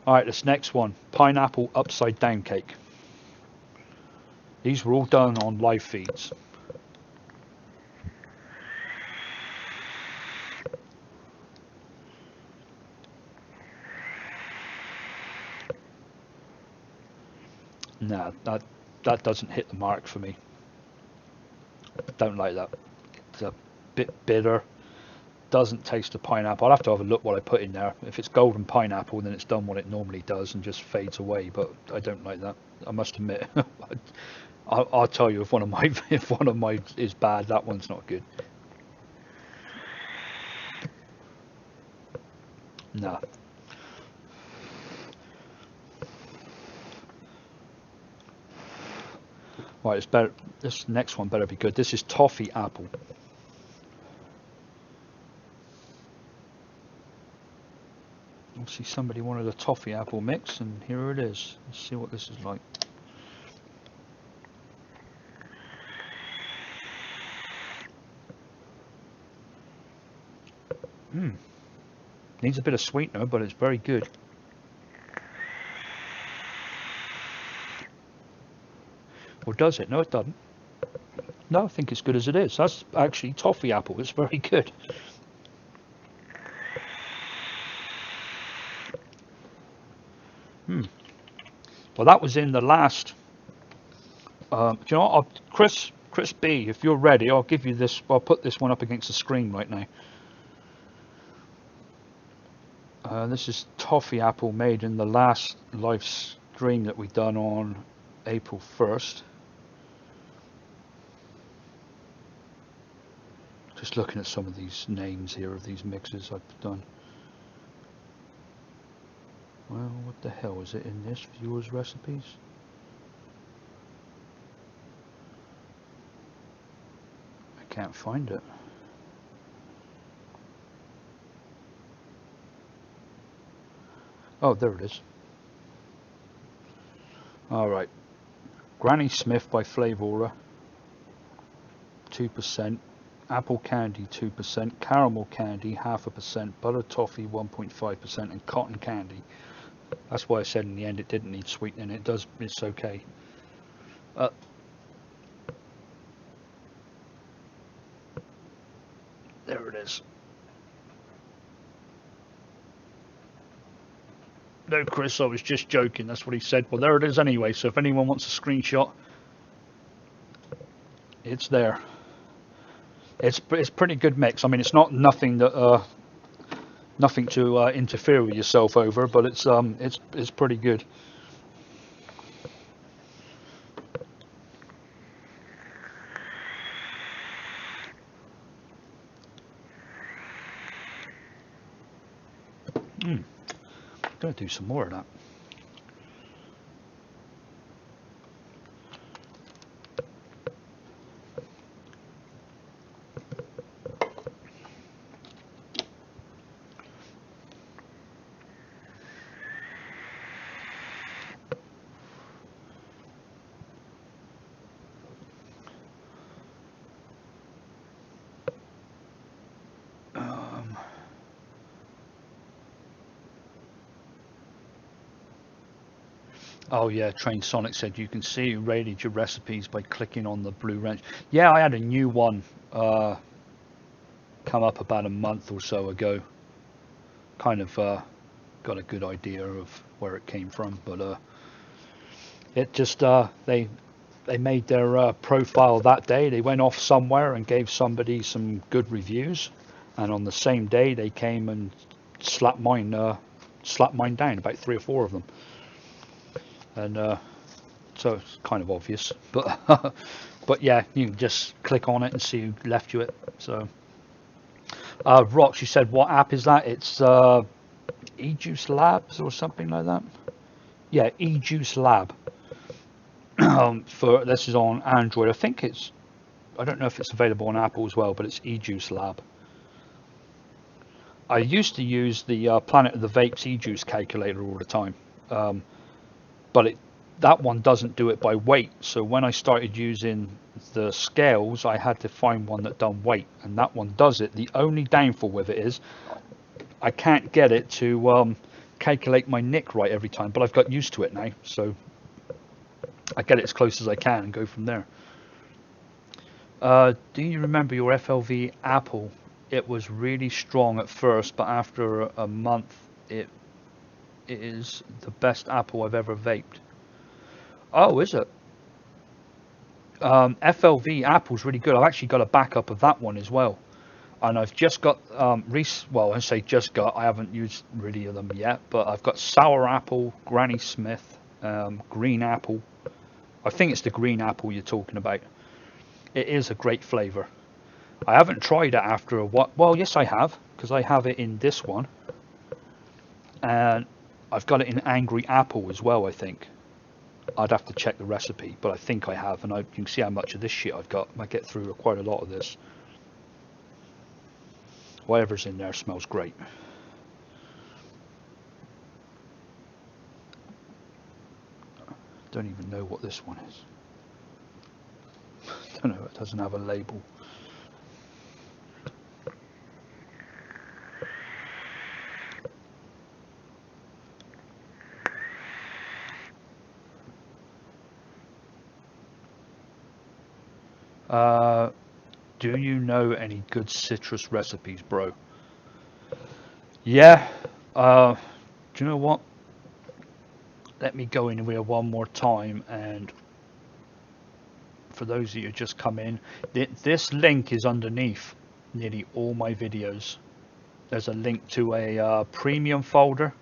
Speaker 1: Alright, this next one, pineapple upside down cake. These were all done on live feeds. Nah, that doesn't hit the mark for me. Don't like that. It's a bit bitter. Doesn't taste of pineapple. I'll have to have a look what I put in there. If it's golden pineapple, then it's done what it normally does and just fades away. But I don't like that. I must admit. I'll tell you if one of my is bad, that one's not good. Nah. Right, it's better. This next one better be good. This is Toffee Apple. See, somebody wanted a Toffee Apple mix, and here it is. Let's see what this is like. Needs a bit of sweetener, but it's very good. Or does it? No, it doesn't. No, I think it's good as it is. That's actually Toffee Apple. It's very good. Well, that was in the last. Do you know what? Chris B, if you're ready, I'll give you this. I'll put this one up against the screen right now. This is Toffee Apple, made in the last live stream that we done on April 1st. Just looking at some of these names here of these mixes I've done. Well, what the hell is it in this? Viewers recipes? I can't find it. Oh, there it is. Alright. Granny Smith by Flavora, 2%. Apple candy, 2%. Caramel candy, 0.5%. Butter toffee, 1.5%. And cotton candy. That's why I said in the end it didn't need sweetening. It does. It's okay. There it is. No, Chris, I was just joking. That's what he said. Well, there it is anyway. So if anyone wants a screenshot, it's there. It's pretty good mix. I mean, it's not nothing that nothing to interfere with yourself over, but it's pretty good. I'm gonna do some more of that. Oh yeah, Train Sonic said you can see who rated your recipes by clicking on the blue wrench. Yeah, I had a new one come up about a month or so ago. Kind of got a good idea of where it came from, but it just they made their profile that day. They went off somewhere and gave somebody some good reviews, and on the same day they came and slapped mine down, about 3 or 4 of them, and so it's kind of obvious, but but yeah, you can just click on it and see who left you it. So Rox, you said what app is that? It's eJuice Labs or something like that. Yeah, eJuice Lab. For this is on Android. I don't know if it's available on Apple as well, but it's eJuice Lab. I used to use the Planet of the Vapes eJuice calculator all the time, but that one doesn't do it by weight. So when I started using the scales, I had to find one that done weight, and that one does it. The only downfall with it is I can't get it to calculate my nick right every time, but I've got used to it now, so I get it as close as I can and go from there. Do you remember your FLV Apple? It was really strong at first, but after a month, it is the best Apple I've ever vaped. Oh, is it? FLV Apple's really good. I've actually got a backup of that one as well, and I've just got well, I say just got. I haven't used really of them yet, but I've got Sour Apple, Granny Smith, Green Apple. I think it's the Green Apple you're talking about. It is a great flavour. I haven't tried it after a what? Well, yes, I have, because I have it in this one, and I've got it in Angry Apple as well. I think I'd have to check the recipe, but I think I have, and you can see how much of this shit I've got. I get through quite a lot of this. Whatever's in there smells great. Don't even know what this one is. Don't know. It doesn't have a label. Do you know any good citrus recipes, bro? Yeah. Do you know what? Let me go in here one more time, and for those of you who just come in, this link is underneath nearly all my videos. There's a link to a premium folder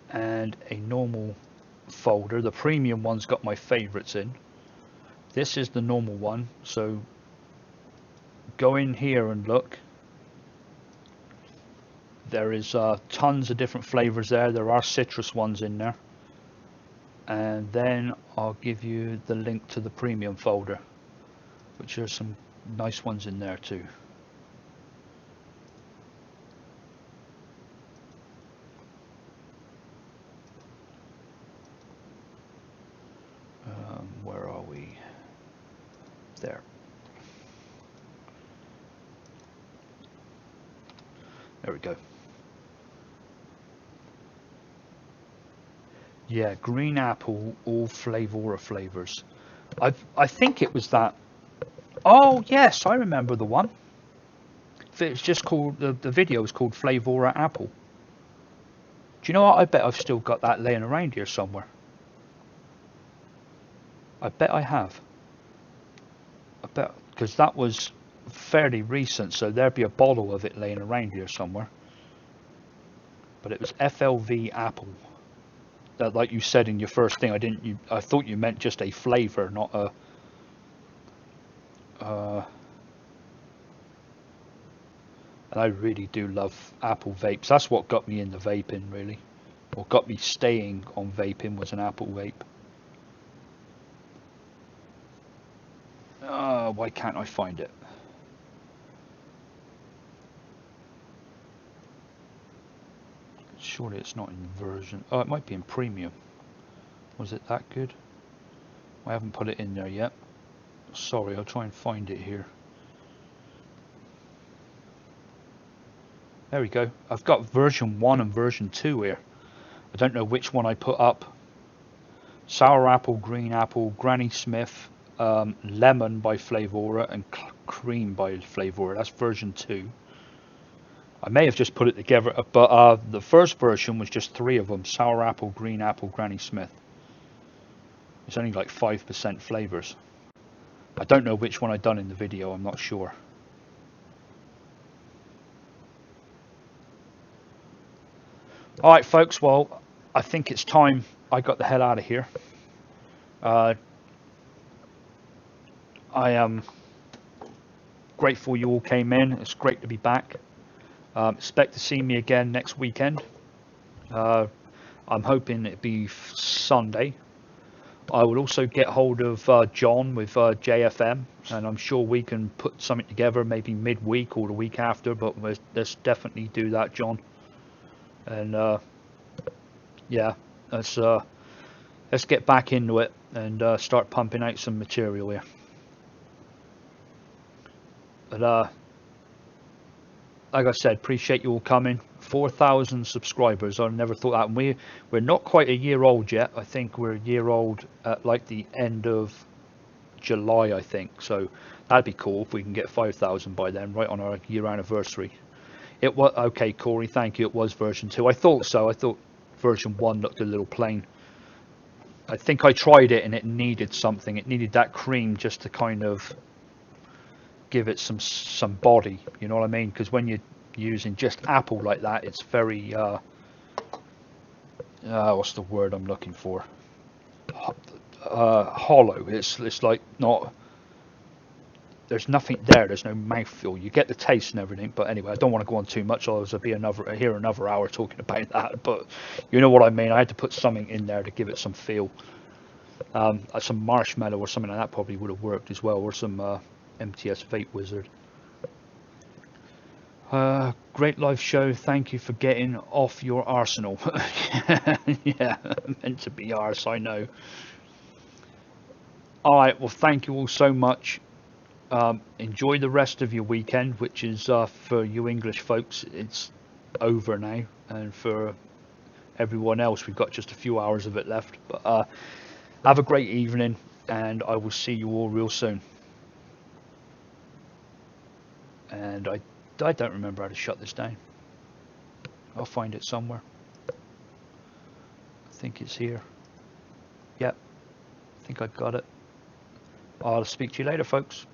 Speaker 1: and a normal folder. The premium one's got my favorites in. This is the normal one, so go in here and look. There is tons of different flavors there. There are citrus ones in there. And then I'll give you the link to the premium folder, which are some nice ones in there too. Where are we? There. There we go. Yeah, Green Apple, all Flavora flavors. I think it was that. Oh yes, I remember the one. It's just called the video is called Flavora Apple. Do you know what? I bet I've still got that laying around here somewhere. I bet I have. I bet, because that was fairly recent, so there'd be a bottle of it laying around here somewhere. But it was FLV Apple. That, like you said in your first thing, I thought you meant just a flavor, not a. And I really do love Apple vapes. That's what got me into vaping, really. What got me staying on vaping was an Apple vape. Why can't I find it? Surely it's not in version. Oh, it might be in premium. Was it that good? I haven't put it in there yet. Sorry, I'll try and find it here. There we go. I've got version 1 and version 2 here. I don't know which one I put up. sour apple, green apple, Granny Smith, lemon by Flavora, and cream by Flavora. That's version 2. I may have just put it together, but the first version was just 3 of them: sour apple, green apple, Granny Smith. It's only like 5% flavors. I don't know which one I done in the video, I'm not sure. Alright folks, well, I think it's time I got the hell out of here. I am grateful you all came in. It's great to be back. Expect to see me again next weekend. I'm hoping it'll be Sunday. I will also get hold of John with JFM, and I'm sure we can put something together maybe midweek or the week after, but let's definitely do that, John. And yeah, let's get back into it and start pumping out some material here. But like I said, appreciate you all coming. 4,000 subscribers. I never thought that. And we're not quite a year old yet. I think we're a year old at like the end of July, I think. So that'd be cool if we can get 5,000 by then, right on our year anniversary. It was okay, Corey. Thank you. It was version 2. I thought so. I thought version 1 looked a little plain. I think I tried it and it needed something. It needed that cream just to kind of give it some body, you know what I mean? Because when you're using just apple like that, it's very what's the word I'm looking for? Hollow. It's like not. There's nothing there. There's no mouthfeel. You get the taste and everything, but anyway, I don't want to go on too much. Otherwise, I'll be another hour talking about that. But you know what I mean. I had to put something in there to give it some feel. Some marshmallow or something like that probably would have worked as well, or some MTS Vape Wizard. Great live show. Thank you for getting off your arsenal. Yeah, meant to be arse, I know. Alright, well, thank you all so much. Enjoy the rest of your weekend, which is for you English folks, it's over now, and for everyone else, we've got just a few hours of it left. But have a great evening, and I will see you all real soon. And I don't remember how to shut this down. I'll find it somewhere. I think it's here. Yep, I think I got it. I'll speak to you later, folks.